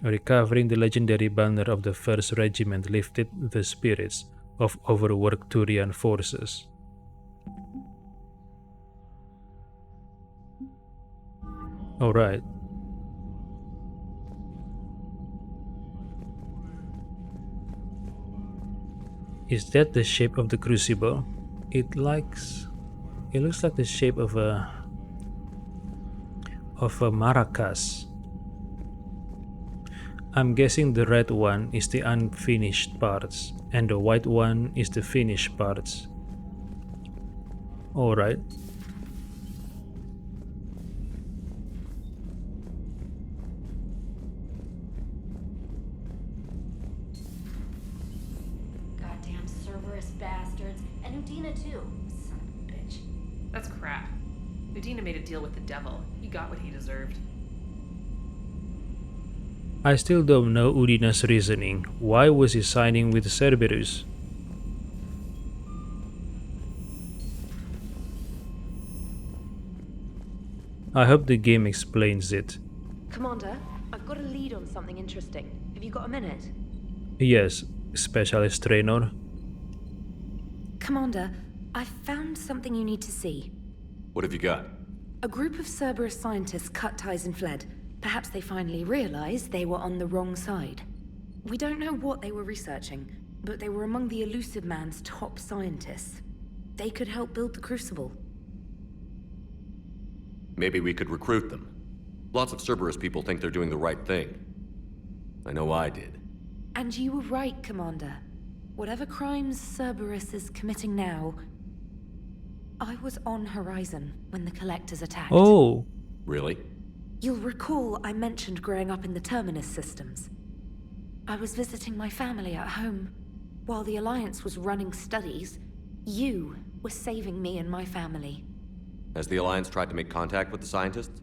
[SPEAKER 3] Recovering the legendary banner of the 1st Regiment lifted the spirits of overworked Turian forces. Alright. Is that the shape of the Crucible? It looks like the shape of a maracas. I'm guessing the red one is the unfinished parts and the white one is the finished parts. Alright.
[SPEAKER 4] Goddamn Cerberus bastards. And Udina too. Son of a bitch.
[SPEAKER 5] That's crap. Udina made a deal with the devil. He got what he deserved.
[SPEAKER 3] I still don't know Udina's reasoning. Why was he signing with Cerberus? I hope the game explains it.
[SPEAKER 9] Commander, I've got a lead on something interesting. Have you got a minute?
[SPEAKER 3] Yes, Specialist Trainer.
[SPEAKER 1] Commander, I've found something you need to see.
[SPEAKER 8] What have you got?
[SPEAKER 1] A group of Cerberus scientists cut ties and fled. Perhaps they finally realized they were on the wrong side.
[SPEAKER 9] We don't know what they were researching, but they were among the Elusive Man's top scientists. They could help build the Crucible.
[SPEAKER 8] Maybe we could recruit them. Lots of Cerberus people think they're doing the right thing. I know I did.
[SPEAKER 9] And you were right, Commander. Whatever crimes Cerberus is committing now, I was on Horizon when the Collectors attacked.
[SPEAKER 3] Oh.
[SPEAKER 8] Really?
[SPEAKER 9] You'll recall I mentioned growing up in the Terminus systems. I was visiting my family at home. While the Alliance was running studies, you were saving me and my family.
[SPEAKER 8] Has the Alliance tried to make contact with the scientists?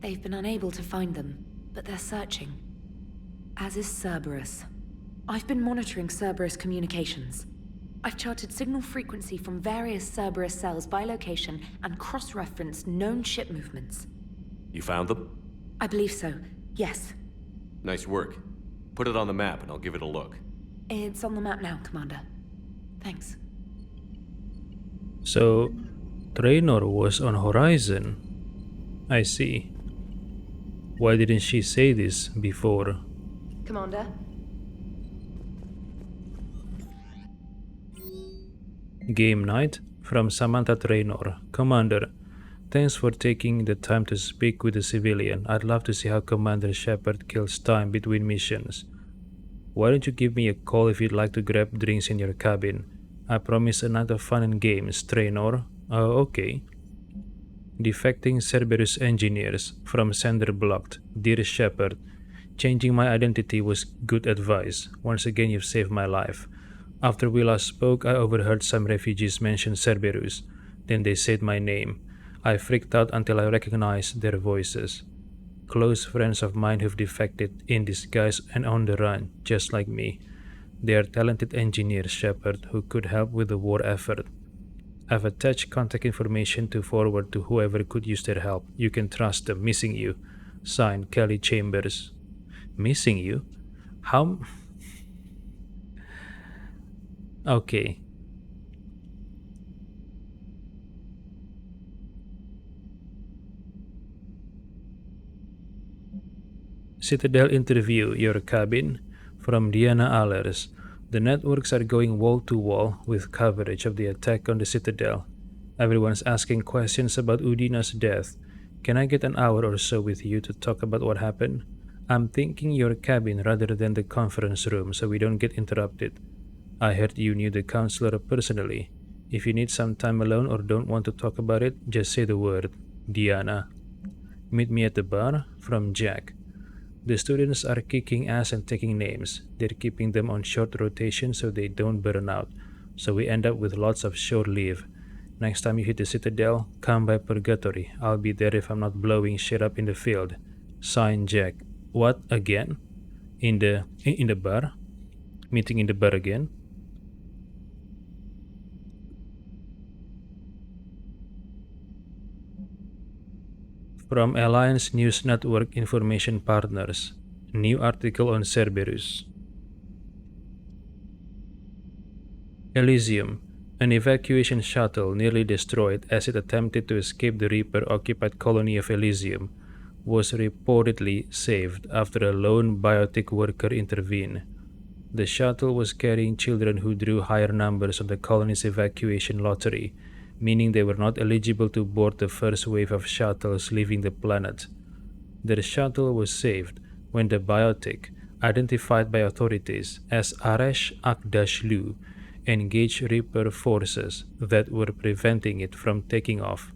[SPEAKER 9] They've been unable to find them, but they're searching. As is Cerberus. I've been monitoring Cerberus communications. I've charted signal frequency from various Cerberus cells by location and cross-referenced known ship movements.
[SPEAKER 8] You found them?
[SPEAKER 9] I believe so, yes.
[SPEAKER 8] Nice work. Put it on the map and I'll give it a look.
[SPEAKER 9] It's on the map now, Commander. Thanks.
[SPEAKER 3] So, Traynor was on Horizon. I see. Why didn't she say this before?
[SPEAKER 5] Commander?
[SPEAKER 3] Game night from Samantha Traynor. Commander, thanks for taking the time to speak with a civilian. I'd love to see how Commander Shepard kills time between missions. Why don't you give me a call if you'd like to grab drinks in your cabin? I promise a night of fun and games, Traynor. Oh, okay. Defecting Cerberus engineers from Sender Blocked. Dear Shepard, changing my identity was good advice. Once again, you've saved my life. After we last spoke, I overheard some refugees mention Cerberus. Then they said my name. I freaked out until I recognized their voices. Close friends of mine who've defected in disguise and on the run, just like me. They are talented engineers, Shepard, who could help with the war effort. I've attached contact information to forward to whoever could use their help. You can trust them. Missing you. Signed, Kelly Chambers. Missing you? How? Okay. Citadel Interview, your cabin. From Diana Allers. The networks are going wall to wall with coverage of the attack on the Citadel. Everyone's asking questions about Udina's death. Can I get an hour or so with you to talk about what happened? I'm thinking your cabin rather than the conference room so we don't get interrupted. I heard you knew the counselor personally. If you need some time alone or don't want to talk about it, just say the word. Diana. Meet me at the bar. From Jack. The students are kicking ass and taking names. They're keeping them on short rotation so they don't burn out. So we end up with lots of short leave. Next time you hit the Citadel, come by Purgatory. I'll be there if I'm not blowing shit up in the field. Signed, Jack. What, again? In the bar? Meeting in the bar again? From Alliance News Network Information Partners. New article on Cerberus. Elysium. An evacuation shuttle nearly destroyed as it attempted to escape the Reaper-occupied colony of Elysium was reportedly saved after a lone biotic worker intervened. The shuttle was carrying children who drew higher numbers on the colony's evacuation lottery, meaning they were not eligible to board the first wave of shuttles leaving the planet. Their shuttle was saved when the biotic, identified by authorities as Aresh Akdashlu, engaged Reaper forces that were preventing it from taking off.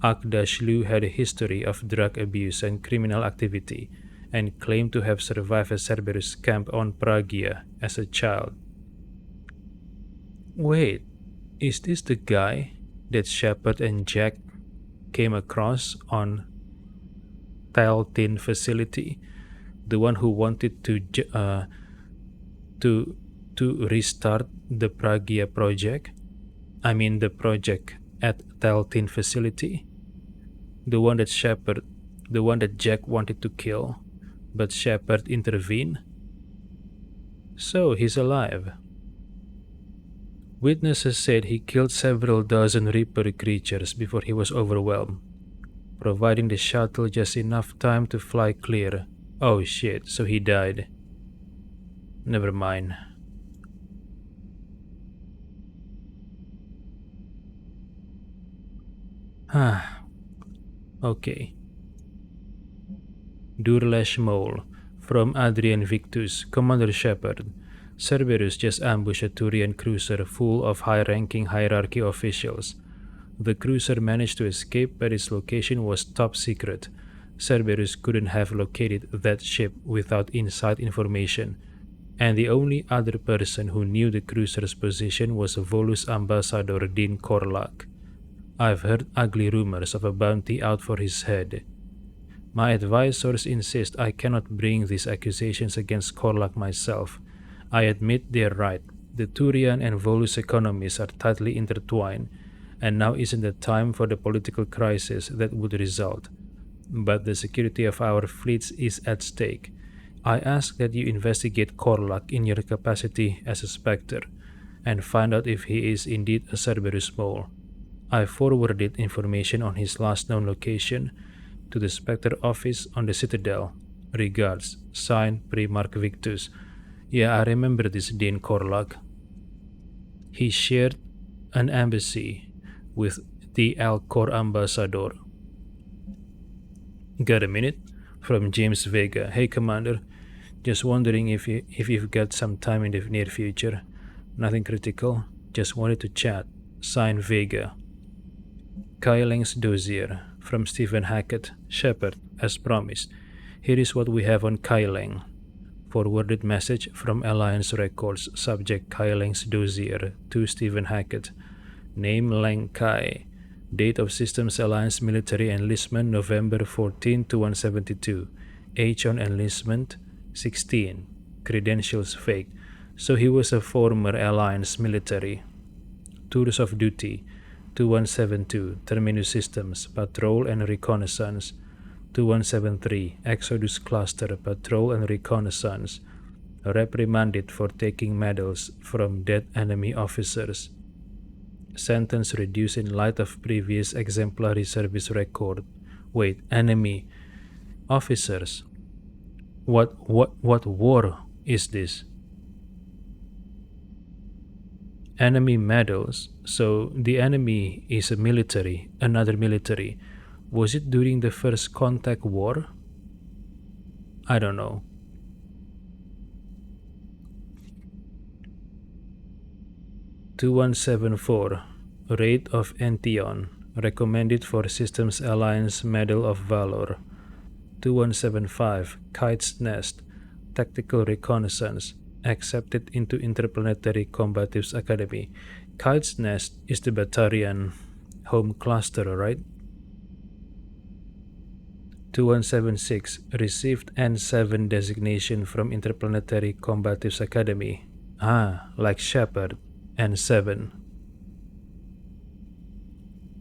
[SPEAKER 3] Akdashlu had a history of drug abuse and criminal activity, and claimed to have survived a Cerberus camp on Pragia as a child. Wait, is this the guy that Shepard and Jack came across on Taltin facility? The one who wanted to restart the Pragia project? I mean the project at Taltin facility? The one that Jack wanted to kill, but Shepard intervened? So he's alive. Witnesses said he killed several dozen Reaper creatures before he was overwhelmed, providing the shuttle just enough time to fly clear. Oh shit, so he died. Never mind. Okay. Durlash Mole. From Adrian Victus, Commander Shepard. Cerberus just ambushed a Turian cruiser full of high-ranking hierarchy officials. The cruiser managed to escape, but its location was top secret. Cerberus couldn't have located that ship without inside information, and the only other person who knew the cruiser's position was Volus ambassador Dean Korlak. I've heard ugly rumors of a bounty out for his head. My advisors insist I cannot bring these accusations against Korlak myself. I admit they're right. The Turian and Volus economies are tightly intertwined, and now isn't the time for the political crisis that would result. But the security of our fleets is at stake. I ask that you investigate Korlak in your capacity as a Spectre, and find out if he is indeed a Cerberus mole. I forwarded information on his last known location to the Spectre office on the Citadel. Regards, signed Primarch Victus. Yeah, I remember this Dean Korlak. He shared an embassy with the Alcor ambassador. Got a minute? From James Vega. Hey Commander, just wondering if you've got some time in the near future. Nothing critical, just wanted to chat. Signed Vega. Kyling's dossier. From Stephen Hackett. Shepard, as promised. Here is what we have on Kyling. Forwarded message from Alliance Records. Subject Kyling's dossier to Stephen Hackett. Name Lang Kai. Date of Systems Alliance military enlistment November 14 to 172. Age on enlistment 16. Credentials fake. So he was a former Alliance military. Tours of duty 2172. Terminus Systems Patrol and Reconnaissance 2173. Exodus Cluster Patrol and Reconnaissance. Reprimanded for taking medals from dead enemy officers. Sentence reduced in light of previous exemplary service record. Wait, enemy officers? What war is this? Enemy medals. So the enemy is a military, another military. Was it during the First Contact War? I don't know. (2174) Raid of Ention. Recommended for Systems Alliance Medal of Valor. 2175 Kite's Nest. Tactical Reconnaissance. Accepted into Interplanetary Combatives Academy. Kite's Nest is the Batarian home cluster, right? 2176 Received N7 designation from Interplanetary Combatives Academy. Like Shepard. N7.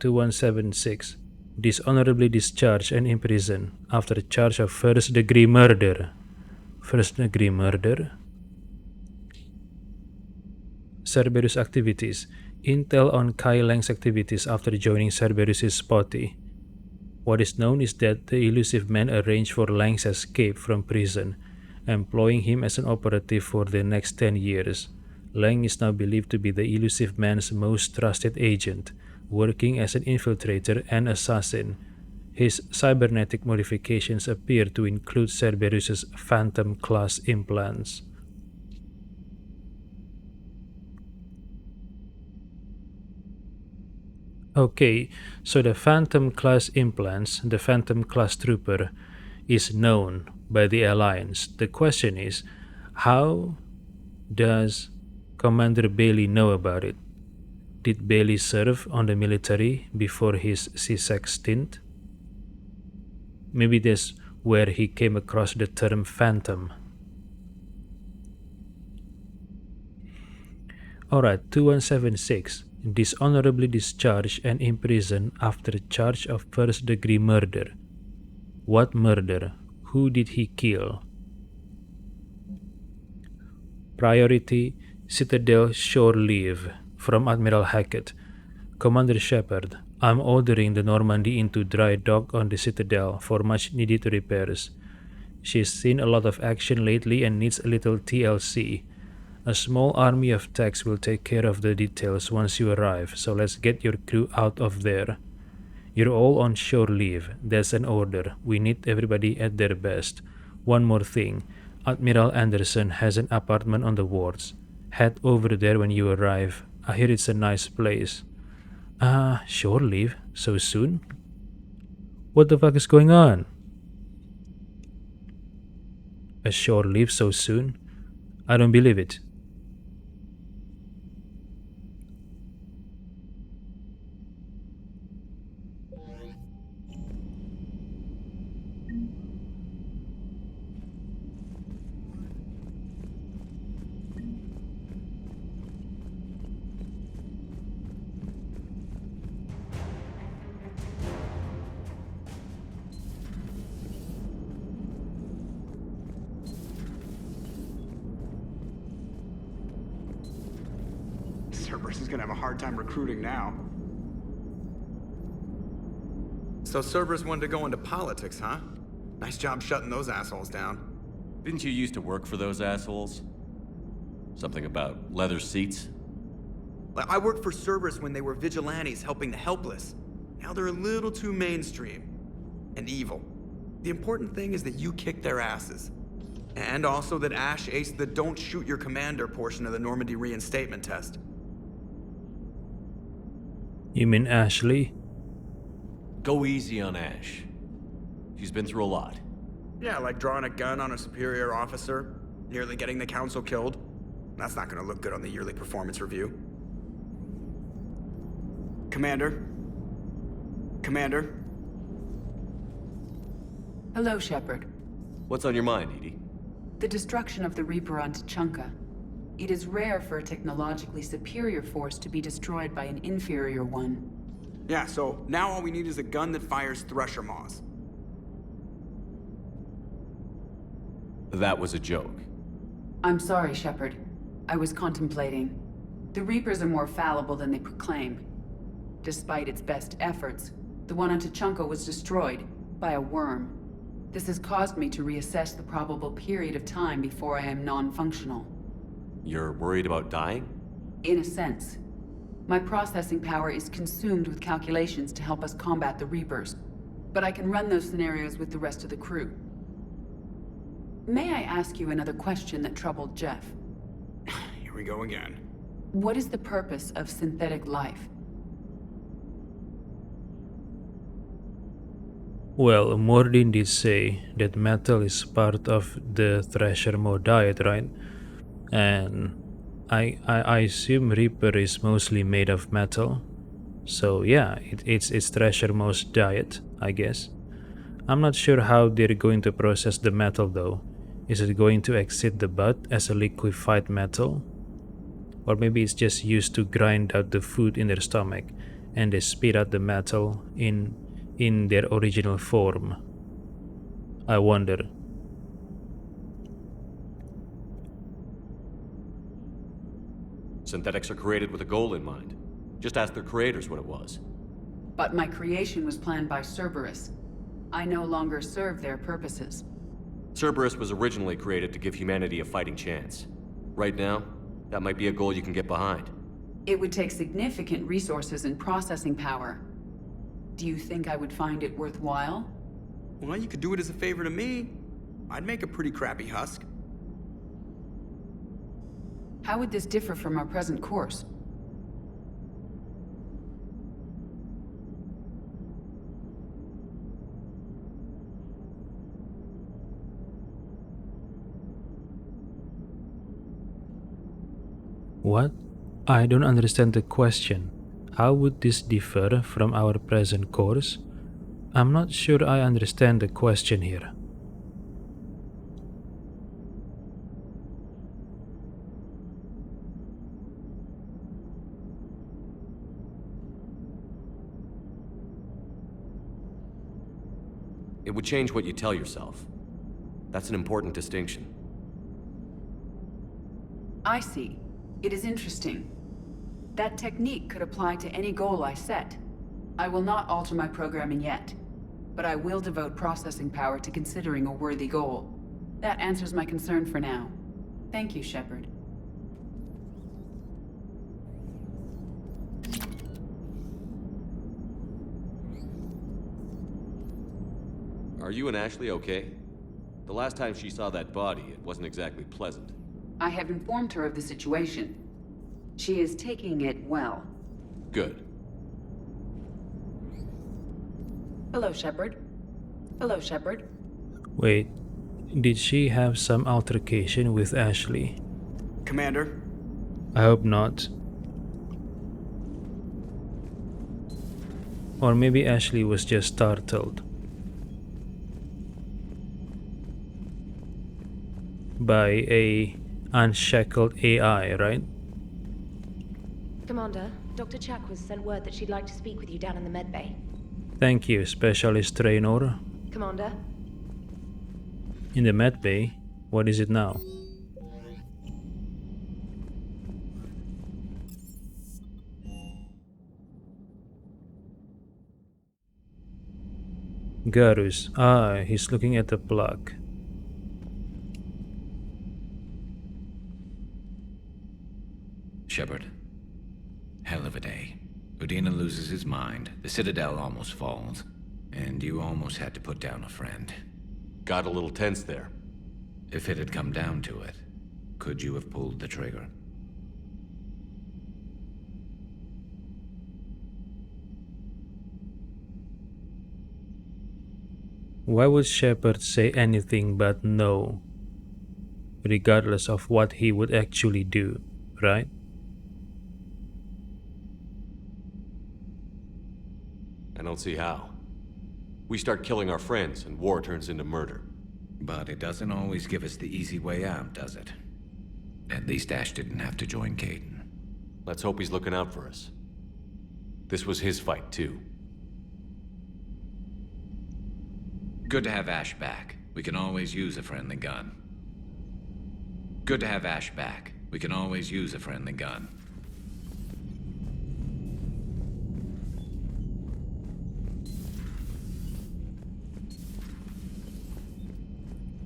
[SPEAKER 3] 2176 Dishonorably discharged and imprisoned after charge of first-degree murder. First-degree murder? Cerberus activities. Intel on Kai Lang's activities after joining Cerberus' spotty. What is known is that the elusive man arranged for Lang's escape from prison, employing him as an operative for the next 10 years. Lang is now believed to be the elusive man's most trusted agent, working as an infiltrator and assassin. His cybernetic modifications appear to include Cerberus' Phantom-class implants. Okay, so the Phantom-class implants, the Phantom-class trooper, is known by the Alliance. The question is, how does Commander Bailey know about it? Did Bailey serve on the military before his CSEC stint? Maybe that's where he came across the term Phantom. Alright, 2176. Dishonorably discharged and imprisoned after charge of first-degree murder. What murder? Who did he kill? Priority Citadel Shore Leave. From Admiral Hackett. Commander Shepard, I'm ordering the Normandy into dry dock on the Citadel for much needed repairs. She's seen a lot of action lately and needs a little TLC. A small army of techs will take care of the details once you arrive, so let's get your crew out of there. You're all on shore leave. That's an order. We need everybody at their best. One more thing. Admiral Anderson has an apartment on the wards. Head over there when you arrive. I hear it's a nice place. Shore leave? So soon? What the fuck is going on? A shore leave so soon? I don't believe it.
[SPEAKER 17] Cerberus is gonna have a hard time recruiting now.
[SPEAKER 22] So Cerberus wanted to go into politics, huh? Nice job shutting those assholes down.
[SPEAKER 8] Didn't you used to work for those assholes? Something about leather seats?
[SPEAKER 22] I worked for Cerberus when they were vigilantes helping the helpless. Now they're a little too mainstream. And evil. The important thing is that you kicked their asses. And also that Ash aced the don't shoot your commander portion of the Normandy reinstatement test.
[SPEAKER 3] You mean Ashley?
[SPEAKER 8] Go easy on Ash. She's been through a lot.
[SPEAKER 22] Yeah, like drawing a gun on a superior officer, nearly getting the council killed. That's not gonna look good on the yearly performance review.
[SPEAKER 17] Commander? Commander?
[SPEAKER 23] Hello, Shepard.
[SPEAKER 8] What's on your mind, Edie?
[SPEAKER 23] The destruction of the Reaper on Tuchanka. It is rare for a technologically superior force to be destroyed by an inferior one.
[SPEAKER 22] Yeah, so now all we need is a gun that fires thresher maws.
[SPEAKER 8] That was a joke.
[SPEAKER 23] I'm sorry, Shepard. I was contemplating. The Reapers are more fallible than they proclaim. Despite its best efforts, the one on Tuchanka was destroyed by a worm. This has caused me to reassess the probable period of time before I am non-functional.
[SPEAKER 8] You're worried about dying?
[SPEAKER 23] In a sense. My processing power is consumed with calculations to help us combat the Reapers, but I can run those scenarios with the rest of the crew. May I ask you another question that troubled Jeff?
[SPEAKER 22] Here we go again.
[SPEAKER 23] What is the purpose of synthetic life?
[SPEAKER 3] Well, Mordin did say that metal is part of the Thresher Maw diet, right? And I assume Reaper is mostly made of metal. So yeah, it's Thresher Maw's diet, I guess. I'm not sure how they're going to process the metal though. Is it going to exit the butt as a liquefied metal? Or maybe it's just used to grind out the food in their stomach and they spit out the metal in their original form. I wonder.
[SPEAKER 8] Synthetics are created with a goal in mind. Just ask their creators what it was.
[SPEAKER 23] But my creation was planned by Cerberus. I no longer serve their purposes.
[SPEAKER 8] Cerberus was originally created to give humanity a fighting chance. Right now, that might be a goal you can get behind.
[SPEAKER 23] It would take significant resources and processing power. Do you think I would find it worthwhile?
[SPEAKER 22] Well, you could do it as a favor to me. I'd make a pretty crappy husk.
[SPEAKER 23] How would this differ from our present course?
[SPEAKER 3] What? I don't understand the question. How would this differ from our present course? I'm not sure I understand the question here.
[SPEAKER 8] It would change what you tell yourself. That's an important distinction.
[SPEAKER 23] I see. It is interesting. That technique could apply to any goal I set. I will not alter my programming yet, but I will devote processing power to considering a worthy goal. That answers my concern for now. Thank you, Shepard.
[SPEAKER 8] Are you and Ashley okay? The last time she saw that body, it wasn't exactly pleasant.
[SPEAKER 23] I have informed her of the situation. She is taking it well.
[SPEAKER 8] Good.
[SPEAKER 23] Hello, Shepard. Hello, Shepard.
[SPEAKER 3] Wait, did she have some altercation with Ashley?
[SPEAKER 17] Commander?
[SPEAKER 3] I hope not. Or maybe Ashley was just startled by a unshackled AI, right?
[SPEAKER 1] Commander, Dr. Chakwas sent word that she'd like to speak with you down in the med bay.
[SPEAKER 3] Thank you, Specialist Traynor.
[SPEAKER 1] Commander?
[SPEAKER 3] In the med bay? What is it now? Garus. Ah, he's looking at the plug.
[SPEAKER 7] Shepard. Hell of a day. Udina loses his mind, the Citadel almost falls, and you almost had to put down a friend.
[SPEAKER 8] Got a little tense there.
[SPEAKER 7] If it had come down to it, could you have pulled the trigger?
[SPEAKER 3] Why would Shepard say anything but no, regardless of what he would actually do, right?
[SPEAKER 8] I don't see how. We start killing our friends and war turns into murder.
[SPEAKER 7] But it doesn't always give us the easy way out, does it? At least Ash didn't have to join Caden.
[SPEAKER 8] Let's hope he's looking out for us. This was his fight, too.
[SPEAKER 7] Good to have Ash back. We can always use a friendly gun. Good to have Ash back. We can always use a friendly gun.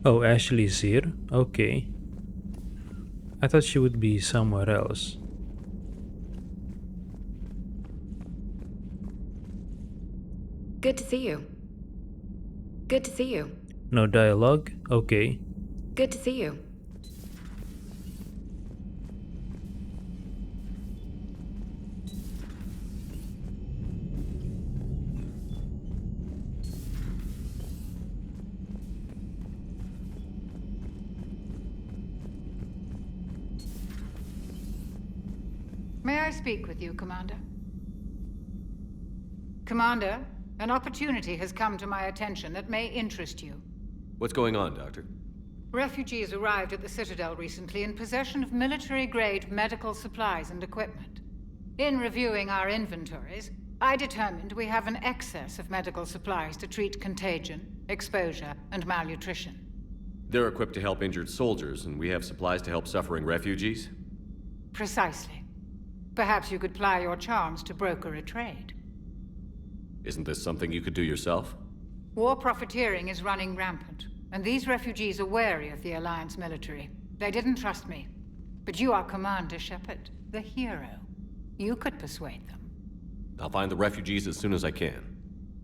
[SPEAKER 3] Oh, Ashley's here? Okay. I thought she would be somewhere else.
[SPEAKER 1] Good to see you. Good to see you.
[SPEAKER 3] No dialogue? Okay.
[SPEAKER 1] Good to see you.
[SPEAKER 10] May I speak with you, Commander? Commander, an opportunity has come to my attention that may interest you.
[SPEAKER 8] What's going on, Doctor?
[SPEAKER 10] Refugees arrived at the Citadel recently in possession of military-grade medical supplies and equipment. In reviewing our inventories, I determined we have an excess of medical supplies to treat contagion, exposure, and malnutrition.
[SPEAKER 8] They're equipped to help injured soldiers, and we have supplies to help suffering refugees?
[SPEAKER 10] Precisely. Perhaps you could ply your charms to broker a trade.
[SPEAKER 8] Isn't this something you could do yourself?
[SPEAKER 10] War profiteering is running rampant, and these refugees are wary of the Alliance military. They didn't trust me. But you are Commander Shepard, the hero. You could persuade them.
[SPEAKER 8] I'll find the refugees as soon as I can.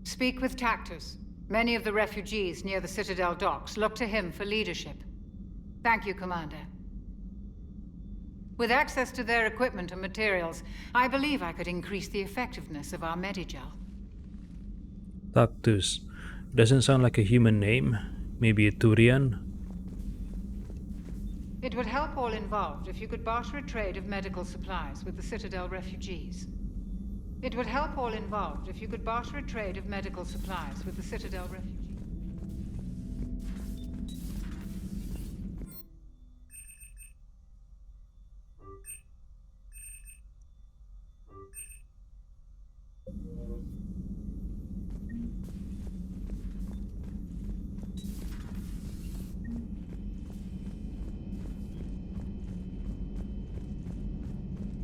[SPEAKER 10] Speak with Tactus. Many of the refugees near the Citadel docks look to him for leadership. Thank you, Commander. With access to their equipment and materials, I believe I could increase the effectiveness of our Medigel.
[SPEAKER 3] Tactus. Doesn't sound like a human name. Maybe a Turian?
[SPEAKER 10] It would help all involved if you could barter a trade of medical supplies with the Citadel refugees. It would help all involved if you could barter a trade of medical supplies with the Citadel refugees.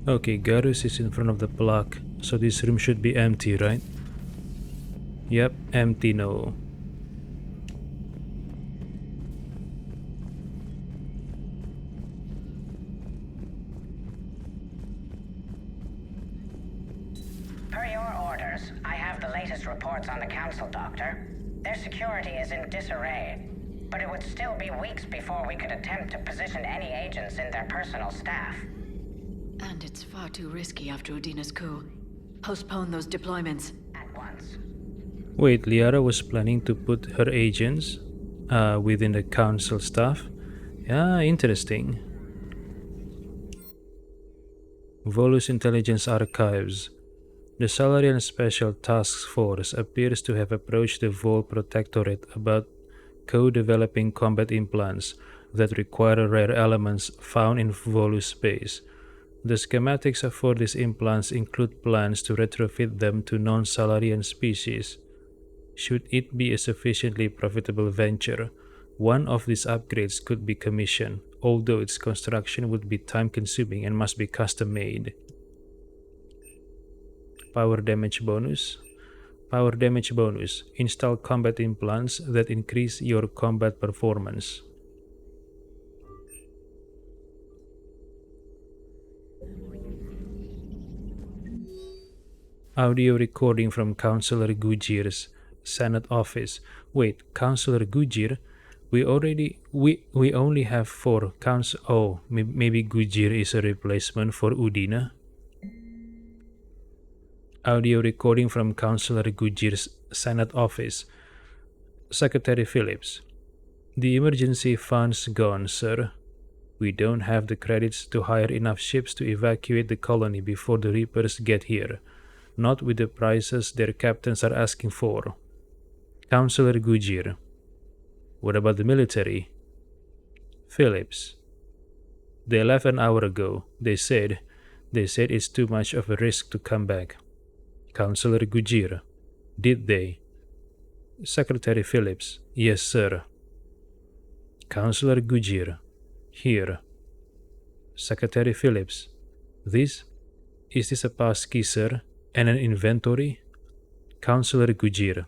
[SPEAKER 3] Okay, Garus is in front of the block, so this room should be empty, right? Yep, empty no.
[SPEAKER 12] Per your orders, I have the latest reports on the Council, Doctor. Their security is in disarray, but it would still be weeks before we could attempt to position any agents in their personal staff.
[SPEAKER 20] And it's far too risky after Udina's coup. Postpone those deployments.
[SPEAKER 12] At once.
[SPEAKER 3] Wait, Liara was planning to put her agents within the council staff? Yeah, interesting. Volus Intelligence Archives. The Salarian Special Task Force appears to have approached the Vol Protectorate about co-developing combat implants that require rare elements found in Volus space. The schematics for these implants include plans to retrofit them to non-Salarian species. Should it be a sufficiently profitable venture, one of these upgrades could be commissioned, although its construction would be time-consuming and must be custom-made. Power damage bonus. Power damage bonus. Install combat implants that increase your combat performance. Audio recording from Councillor Gujir's Senate office. Wait, Councillor Gujir? We only have 4 council. Oh, maybe Gujir is a replacement for Udina. Audio recording from Councillor Gujir's Senate office. Secretary Phillips. The emergency funds gone, sir. We don't have the credits to hire enough ships to evacuate the colony before the Reapers get here. Not with the prices their captains are asking for. Councillor Gujir. What about the military? Phillips. They left an hour ago. They said it's too much of a risk to come back. Councillor Gujir. Did they? Secretary Phillips. Yes, sir. Councillor Gujir. Here. Secretary Phillips. Is this a passkey, sir? And an inventory? Councillor Gujir.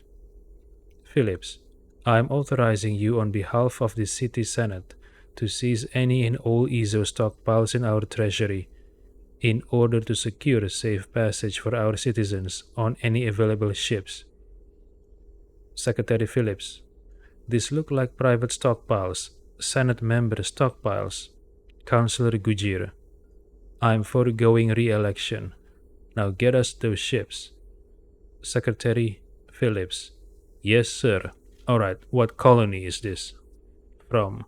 [SPEAKER 3] Phillips. I am authorizing you on behalf of the City Senate to seize any and all EZO stockpiles in our treasury in order to secure a safe passage for our citizens on any available ships. Secretary Phillips. These look like private stockpiles, Senate member stockpiles. Councillor Gujir. I am foregoing re-election. Now get us those ships. Secretary Phillips. Yes, sir. Alright, what colony is this? From?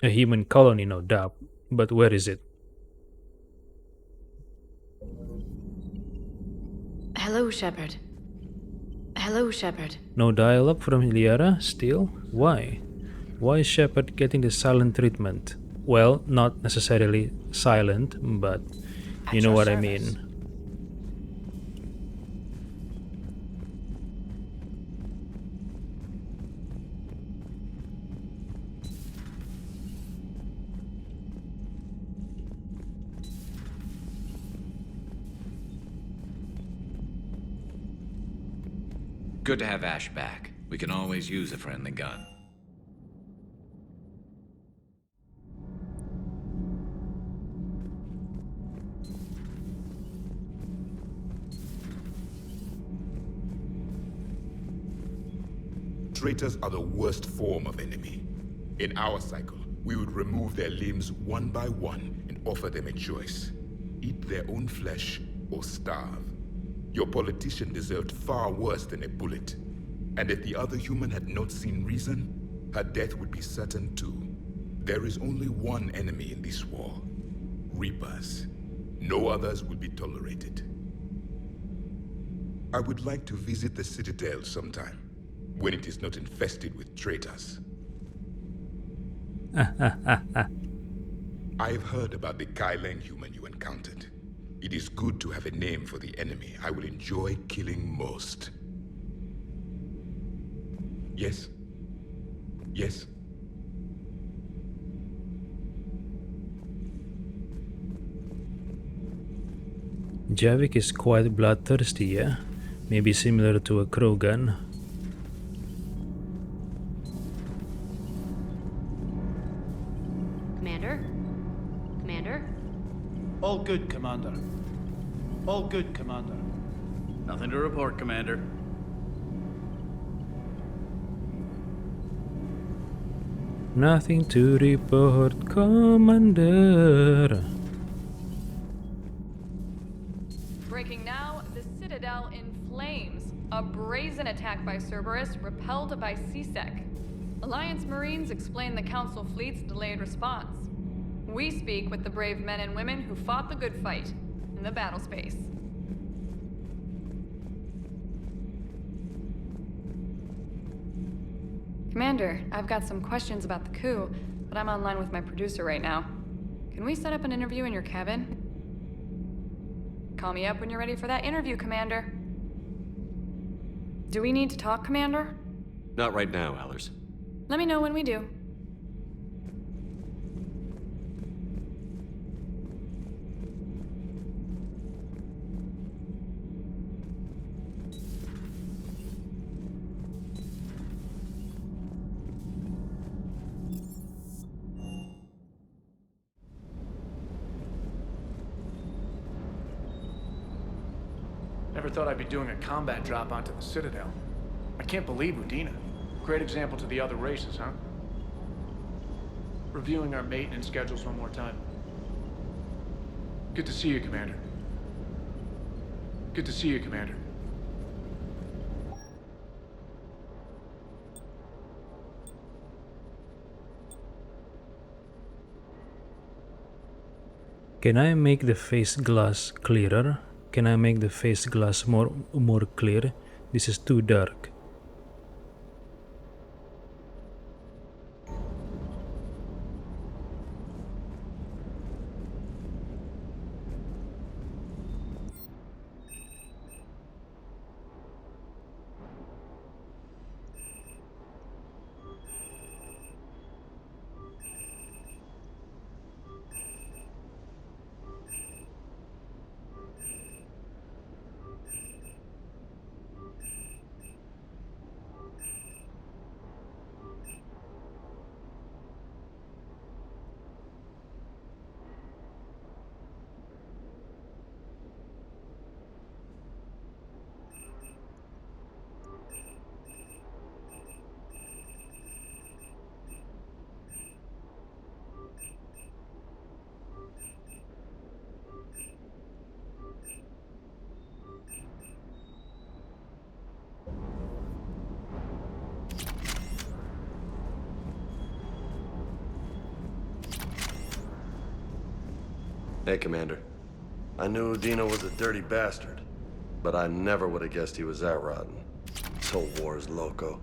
[SPEAKER 3] A human colony, no doubt. But where is it?
[SPEAKER 20] Hello, Shepard. Hello, Shepard.
[SPEAKER 3] No dialogue from Liara still? Why? Why is Shepard getting the silent treatment? Well, not necessarily silent, but you know what I mean.
[SPEAKER 7] Good to have Ash back. We can always use a friendly gun.
[SPEAKER 13] Traitors are the worst form of enemy. In our cycle, we would remove their limbs one by one and offer them a choice. Eat their own flesh or starve. Your politician deserved far worse than a bullet. And if the other human had not seen reason, her death would be certain too. There is only one enemy in this war. Reapers. No others will be tolerated. I would like to visit the Citadel sometime, when it is not infested with traitors. I've heard about the Kaileng human you encountered. It is good to have a name for the enemy I will enjoy killing most. Yes? Yes?
[SPEAKER 3] Javik is quite bloodthirsty, yeah? Maybe similar to a crow gun.
[SPEAKER 4] Commander? Commander?
[SPEAKER 15] All good, Commander. All good, Commander.
[SPEAKER 18] Nothing to report, Commander.
[SPEAKER 3] Nothing to report, Commander.
[SPEAKER 19] Breaking now, the Citadel in flames. A brazen attack by Cerberus repelled by CSEC. Alliance Marines explain the Council fleet's delayed response. We speak with the brave men and women who fought the good fight in the battle space. Commander, I've got some questions about the coup, but I'm online with my producer right now. Can we set up an interview in your cabin? Call me up when you're ready for that interview, Commander. Do we need to talk, Commander?
[SPEAKER 8] Not right now, Allers.
[SPEAKER 19] Let me know when we do.
[SPEAKER 15] Never thought I'd be doing a combat drop onto the Citadel. I can't believe Udina. Great example to the other races, huh? Reviewing our maintenance schedules one more time. Good to see you, Commander. Good to see you, Commander.
[SPEAKER 3] Can I make the face glass clearer? Can I make the face glass more clear? This is too dark.
[SPEAKER 24] Hey, Commander. I knew Udina was a dirty bastard, but I never would have guessed he was that rotten. This whole war is loco.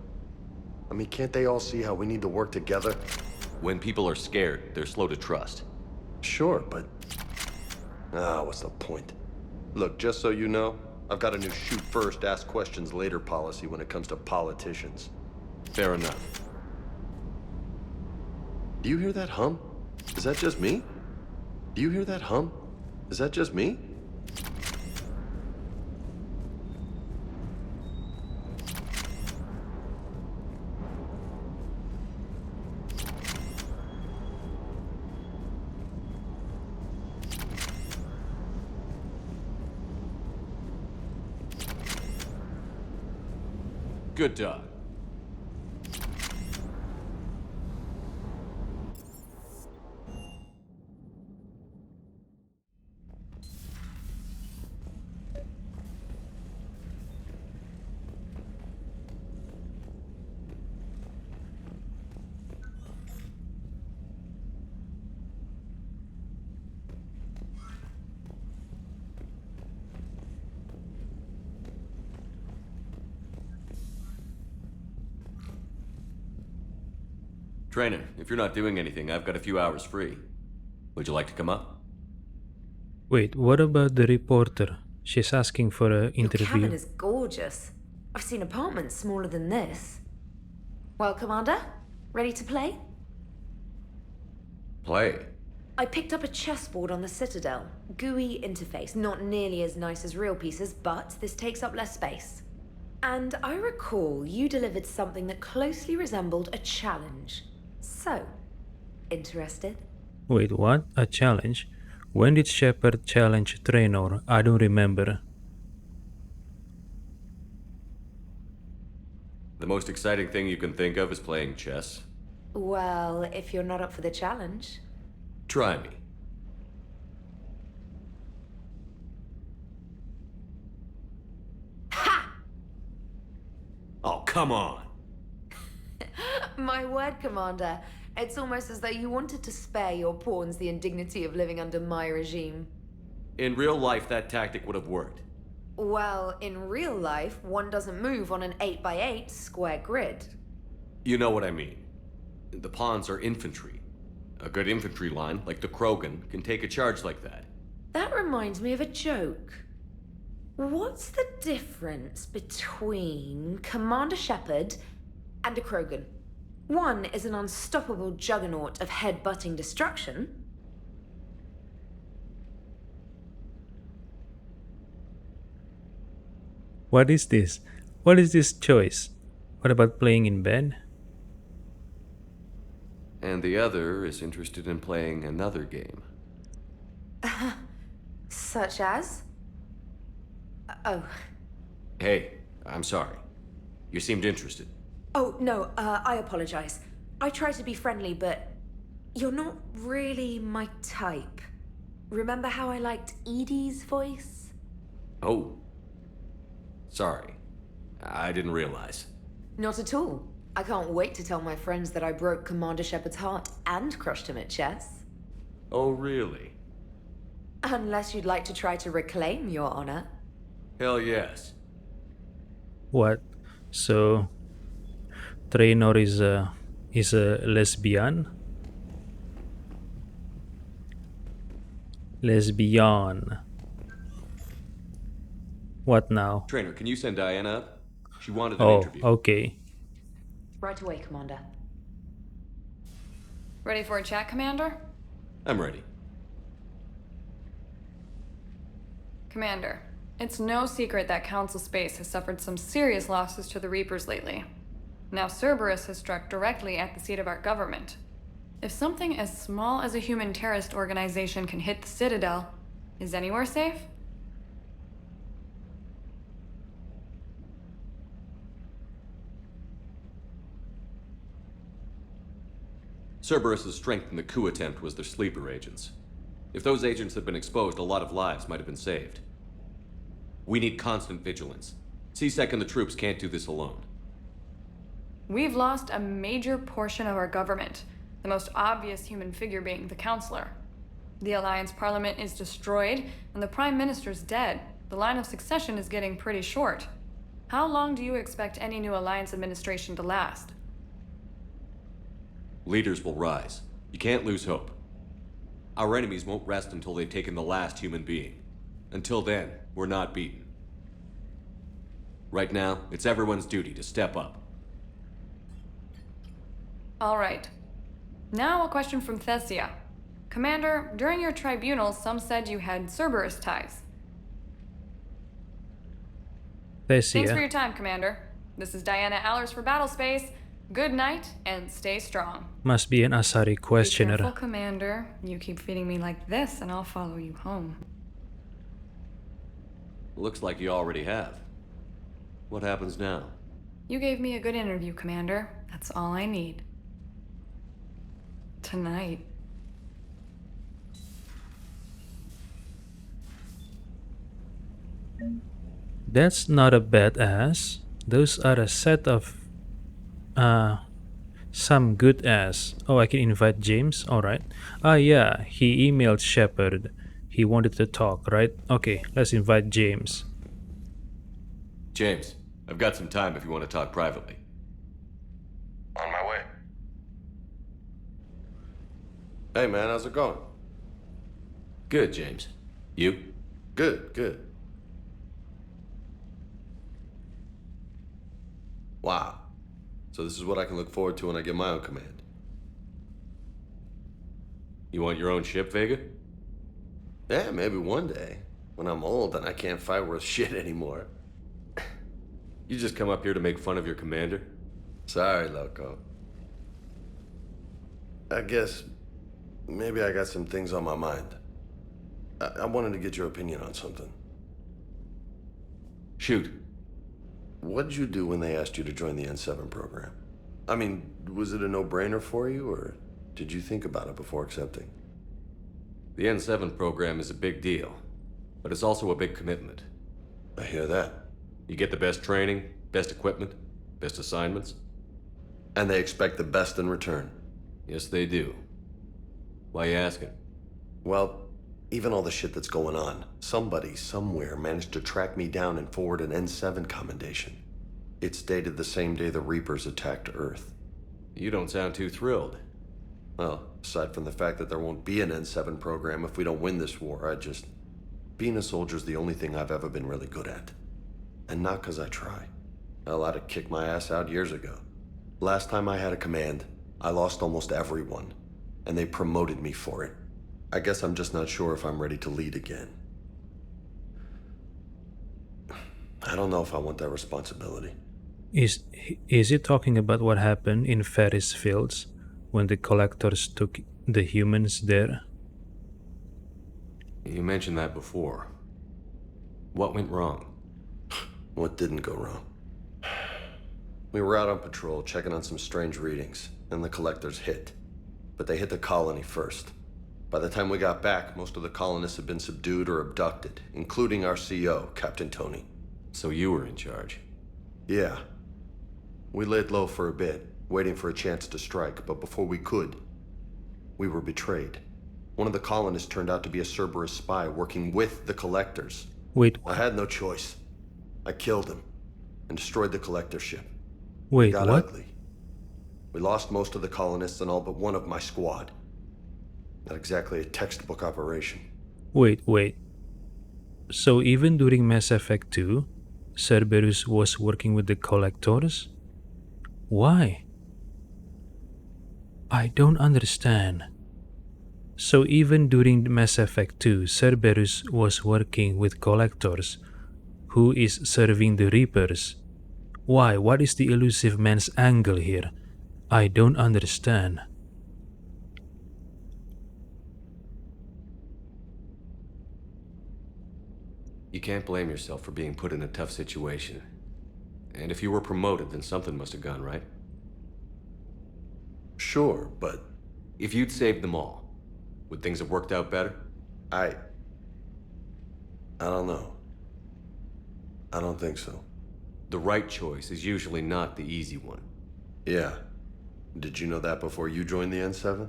[SPEAKER 24] I mean, can't they all see how we need to work together?
[SPEAKER 8] When people are scared, they're slow to trust.
[SPEAKER 24] Sure, but... what's the point? Look, just so you know, I've got a new shoot first, ask questions later policy when it comes to politicians.
[SPEAKER 8] Fair enough.
[SPEAKER 24] Do you hear that hum? Is that just me? Do you hear that hum? Is that just me?
[SPEAKER 8] Good dog. Trainer, if you're not doing anything, I've got a few hours free. Would you like to come up?
[SPEAKER 3] Wait, what about the reporter? She's asking for an interview.
[SPEAKER 6] Your cabin is gorgeous. I've seen apartments smaller than this. Well, Commander, ready to play?
[SPEAKER 8] Play?
[SPEAKER 2] I picked up a chessboard on the Citadel. GUI interface, not nearly as nice as real pieces, but this takes up less space. And I recall you delivered something that closely resembled a challenge. So, interested?
[SPEAKER 3] Wait, what? A challenge? When did Shepard challenge Traynor? I don't remember.
[SPEAKER 8] The most exciting thing you can think of is playing chess?
[SPEAKER 2] Well, if you're not up for the challenge.
[SPEAKER 8] Try me.
[SPEAKER 2] Ha!
[SPEAKER 8] Oh, come on!
[SPEAKER 2] My word, Commander. It's almost as though you wanted to spare your pawns the indignity of living under my regime.
[SPEAKER 8] In real life, that tactic would have worked.
[SPEAKER 2] Well, in real life, one doesn't move on an 8x8 square grid.
[SPEAKER 8] You know what I mean. The pawns are infantry. A good infantry line, like the Krogan, can take a charge like that.
[SPEAKER 2] That reminds me of a joke. What's the difference between Commander Shepard and a Krogan? One is an unstoppable juggernaut of head-butting destruction.
[SPEAKER 3] What is this? What is this choice? What about playing in bed?
[SPEAKER 8] And the other is interested in playing another game.
[SPEAKER 2] Such as? Oh.
[SPEAKER 8] Hey, I'm sorry. You seemed interested.
[SPEAKER 2] Oh, no, I apologize. I try to be friendly, but you're not really my type. Remember how I liked Edie's voice?
[SPEAKER 8] Oh. Sorry. I didn't realize.
[SPEAKER 2] Not at all. I can't wait to tell my friends that I broke Commander Shepard's heart and crushed him at chess.
[SPEAKER 8] Oh, really?
[SPEAKER 2] Unless you'd like to try to reclaim your honor.
[SPEAKER 8] Hell yes.
[SPEAKER 3] What? So Traynor is a lesbian? Lesbian. What now?
[SPEAKER 8] Traynor, can you send Diana up? She wanted an
[SPEAKER 3] Oh,
[SPEAKER 8] interview.
[SPEAKER 3] okay.
[SPEAKER 2] Right away, Commander.
[SPEAKER 19] Ready for a chat, Commander?
[SPEAKER 8] I'm ready.
[SPEAKER 19] Commander, it's no secret that Council Space has suffered some serious losses to the Reapers lately. Now Cerberus has struck directly at the seat of our government. If something as small as a human terrorist organization can hit the Citadel, is anywhere safe?
[SPEAKER 8] Cerberus' strength in the coup attempt was their sleeper agents. If those agents had been exposed, a lot of lives might have been saved. We need constant vigilance. C-Sec and the troops can't do this alone.
[SPEAKER 19] We've lost a major portion of our government, the most obvious human figure being the Counselor. The Alliance Parliament is destroyed, and the Prime Minister's dead. The line of succession is getting pretty short. How long do you expect any new Alliance administration to last?
[SPEAKER 8] Leaders will rise. You can't lose hope. Our enemies won't rest until they've taken the last human being. Until then, we're not beaten. Right now, it's everyone's duty to step up.
[SPEAKER 19] All right. Now a question from Thessia. Commander, during your tribunal, some said you had Cerberus ties. Thanks for your time, Commander. This is Diana Allers for Battlespace. Good night, and stay strong.
[SPEAKER 3] Must be an Asari
[SPEAKER 19] Be
[SPEAKER 3] questioner.
[SPEAKER 19] careful, Commander. You keep feeding me like this, and I'll follow you home.
[SPEAKER 8] Looks like you already have. What happens now?
[SPEAKER 19] You gave me a good interview, Commander. That's all I need. Tonight.
[SPEAKER 3] That's not a bad ass. Those are a set of some good ass. Oh, I can invite James. All right. Yeah, he emailed Shepard. He wanted to talk, right? Okay, let's invite James.
[SPEAKER 8] James, I've got some time if you want to talk privately.
[SPEAKER 24] On my way. Hey man, how's it going?
[SPEAKER 8] Good, James. You?
[SPEAKER 24] Good, good. Wow. So this is what I can look forward to when I get my own command.
[SPEAKER 8] You want your own ship, Vega?
[SPEAKER 24] Yeah, maybe one day. When I'm old and I can't fight worth shit anymore.
[SPEAKER 8] You just come up here to make fun of your commander?
[SPEAKER 24] Sorry, Loco. I guess maybe I got some things on my mind. I wanted to get your opinion on something.
[SPEAKER 8] Shoot.
[SPEAKER 24] What did you do when they asked you to join the N7 program? I mean, was it a no-brainer for you, or did you think about it before accepting?
[SPEAKER 8] The N7 program is a big deal, but it's also a big commitment.
[SPEAKER 24] I hear that.
[SPEAKER 8] You get the best training, best equipment, best assignments.
[SPEAKER 24] And they expect the best in return.
[SPEAKER 8] Yes, they do. Why you asking?
[SPEAKER 24] Well, even all the shit that's going on, somebody somewhere managed to track me down and forward an N7 commendation. It's dated the same day the Reapers attacked Earth.
[SPEAKER 8] You don't sound too thrilled.
[SPEAKER 24] Well, aside from the fact that there won't be an N7 program if we don't win this war, being a soldier's the only thing I've ever been really good at. And not 'cause I try. Hell, I'd have kicked my ass out years ago. Last time I had a command, I lost almost everyone, and they promoted me for it. I guess I'm just not sure if I'm ready to lead again. I don't know if I want that responsibility.
[SPEAKER 3] Is he talking about what happened in Ferris Fields when the Collectors took the humans there?
[SPEAKER 8] You mentioned that before. What went wrong?
[SPEAKER 24] What didn't go wrong? We were out on patrol, checking on some strange readings, and the Collectors hit. But they hit the colony first. By the time we got back, most of the colonists had been subdued or abducted, including our CO, Captain Tony.
[SPEAKER 8] So you were in charge?
[SPEAKER 24] Yeah. We laid low for a bit, waiting for a chance to strike, but before we could, we were betrayed. One of the colonists turned out to be a Cerberus spy working with the Collectors.
[SPEAKER 3] Wait.
[SPEAKER 24] I had no choice. I killed him and destroyed the Collector ship.
[SPEAKER 3] Wait,
[SPEAKER 24] it got
[SPEAKER 3] what?
[SPEAKER 24] ugly. We lost most of the colonists and all but one of my squad. Not exactly a textbook operation.
[SPEAKER 3] Wait. So even during Mass Effect 2, Cerberus was working with the Collectors? Why? I don't understand. So even during Mass Effect 2, Cerberus was working with Collectors, who is serving the Reapers. Why? What is the elusive man's angle here? I don't understand.
[SPEAKER 8] You can't blame yourself for being put in a tough situation. And if you were promoted, then something must have gone right.
[SPEAKER 24] Sure, but...
[SPEAKER 8] If you'd saved them all, would things have worked out better?
[SPEAKER 24] I don't know. I don't think so.
[SPEAKER 8] The right choice is usually not the easy one.
[SPEAKER 24] Yeah. Did you know that before you joined the N7?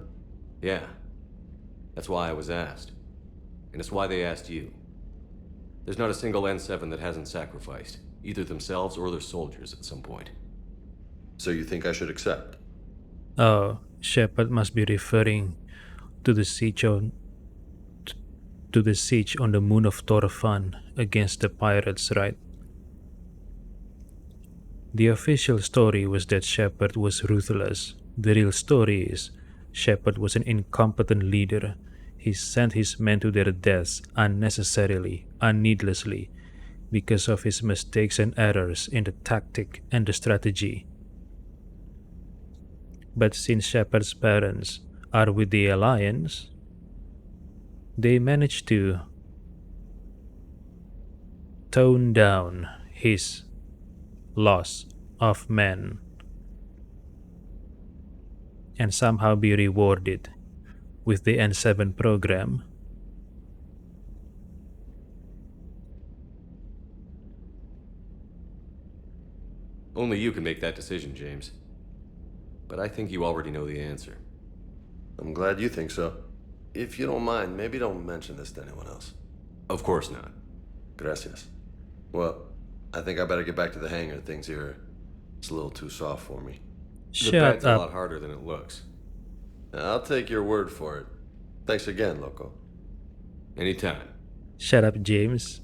[SPEAKER 8] Yeah. That's why I was asked. And it's why they asked you. There's not a single N7 that hasn't sacrificed, either themselves or their soldiers at some point.
[SPEAKER 24] So you think I should accept?
[SPEAKER 3] Oh, Shepard must be referring to the siege on the moon of Torfan against the pirates, right? The official story was that Shepard was ruthless. The real story is Shepard was an incompetent leader. He sent his men to their deaths unnecessarily, needlessly, because of his mistakes and errors in the tactic and the strategy. But since Shepard's parents are with the Alliance, they managed to tone down his loss of men and somehow be rewarded with the N7 program.
[SPEAKER 8] Only you can make that decision, James. But I think you already know the answer.
[SPEAKER 24] I'm glad you think so. If you don't mind, maybe don't mention this to anyone else.
[SPEAKER 8] Of course not.
[SPEAKER 24] Gracias. Well, I think I better get back to the hangar. Things here, it's a little too soft for me.
[SPEAKER 8] The bed's a lot harder than it looks.
[SPEAKER 24] I'll take your word for it. Thanks again, Loco.
[SPEAKER 8] Anytime.
[SPEAKER 3] Shut up, James.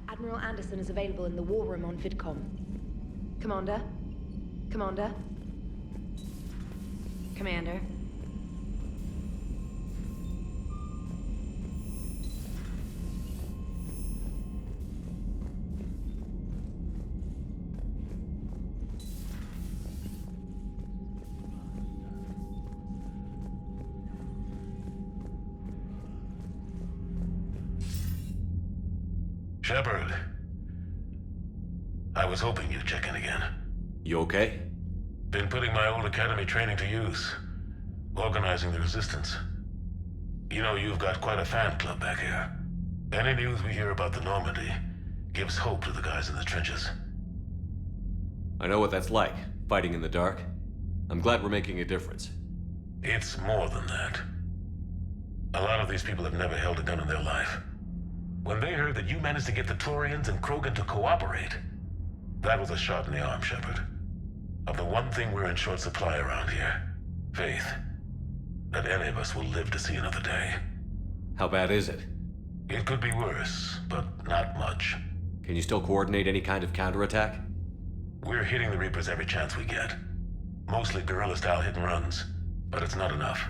[SPEAKER 2] Admiral Anderson is available in the war room on VidCom. Commander? Commander? Commander?
[SPEAKER 11] Shepard. I was hoping you'd check in again.
[SPEAKER 8] You okay?
[SPEAKER 11] Been putting my old academy training to use. Organizing the resistance. You know, you've got quite a fan club back here. Any news we hear about the Normandy gives hope to the guys in the trenches.
[SPEAKER 8] I know what that's like, fighting in the dark. I'm glad we're making a difference.
[SPEAKER 11] It's more than that. A lot of these people have never held a gun in their life. When they heard that you managed to get the Turians and Krogan to cooperate, that was a shot in the arm, Shepard. Of the one thing we're in short supply around here, faith. That any of us will live to see another day.
[SPEAKER 8] How bad is it?
[SPEAKER 11] It could be worse, but not much.
[SPEAKER 8] Can you still coordinate any kind of counterattack?
[SPEAKER 11] We're hitting the Reapers every chance we get. Mostly guerrilla-style hit and runs, but it's not enough.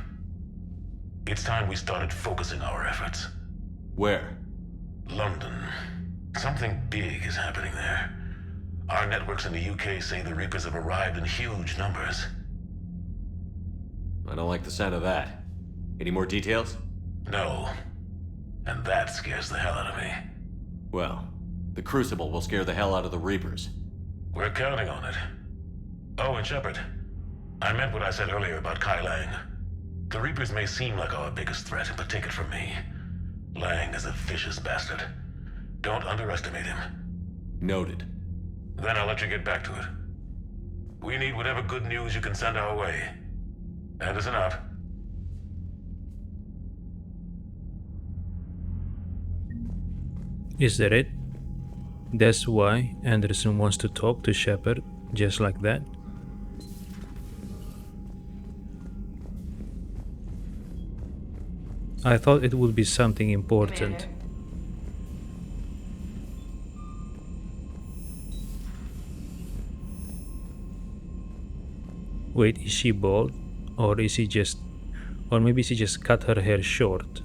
[SPEAKER 11] It's time we started focusing our efforts.
[SPEAKER 8] Where?
[SPEAKER 11] London. Something big is happening there. Our networks in the UK say the Reapers have arrived in huge numbers.
[SPEAKER 8] I don't like the sound of that. Any more details?
[SPEAKER 11] No. And that scares the hell out of me.
[SPEAKER 8] Well, the Crucible will scare the hell out of the Reapers.
[SPEAKER 11] We're counting on it. Oh, and Shepard, I meant what I said earlier about Kai Lang. The Reapers may seem like our biggest threat, but take it from me. Lang is a vicious bastard. Don't underestimate him.
[SPEAKER 8] Noted.
[SPEAKER 11] Then I'll let you get back to it. We need whatever good news you can send our way. Anderson out.
[SPEAKER 3] Is that it? That's why Anderson wants to talk to Shepard, just like that? I thought it would be something important. Wait, is she bald? Or is she just... Or maybe she just cut her hair short.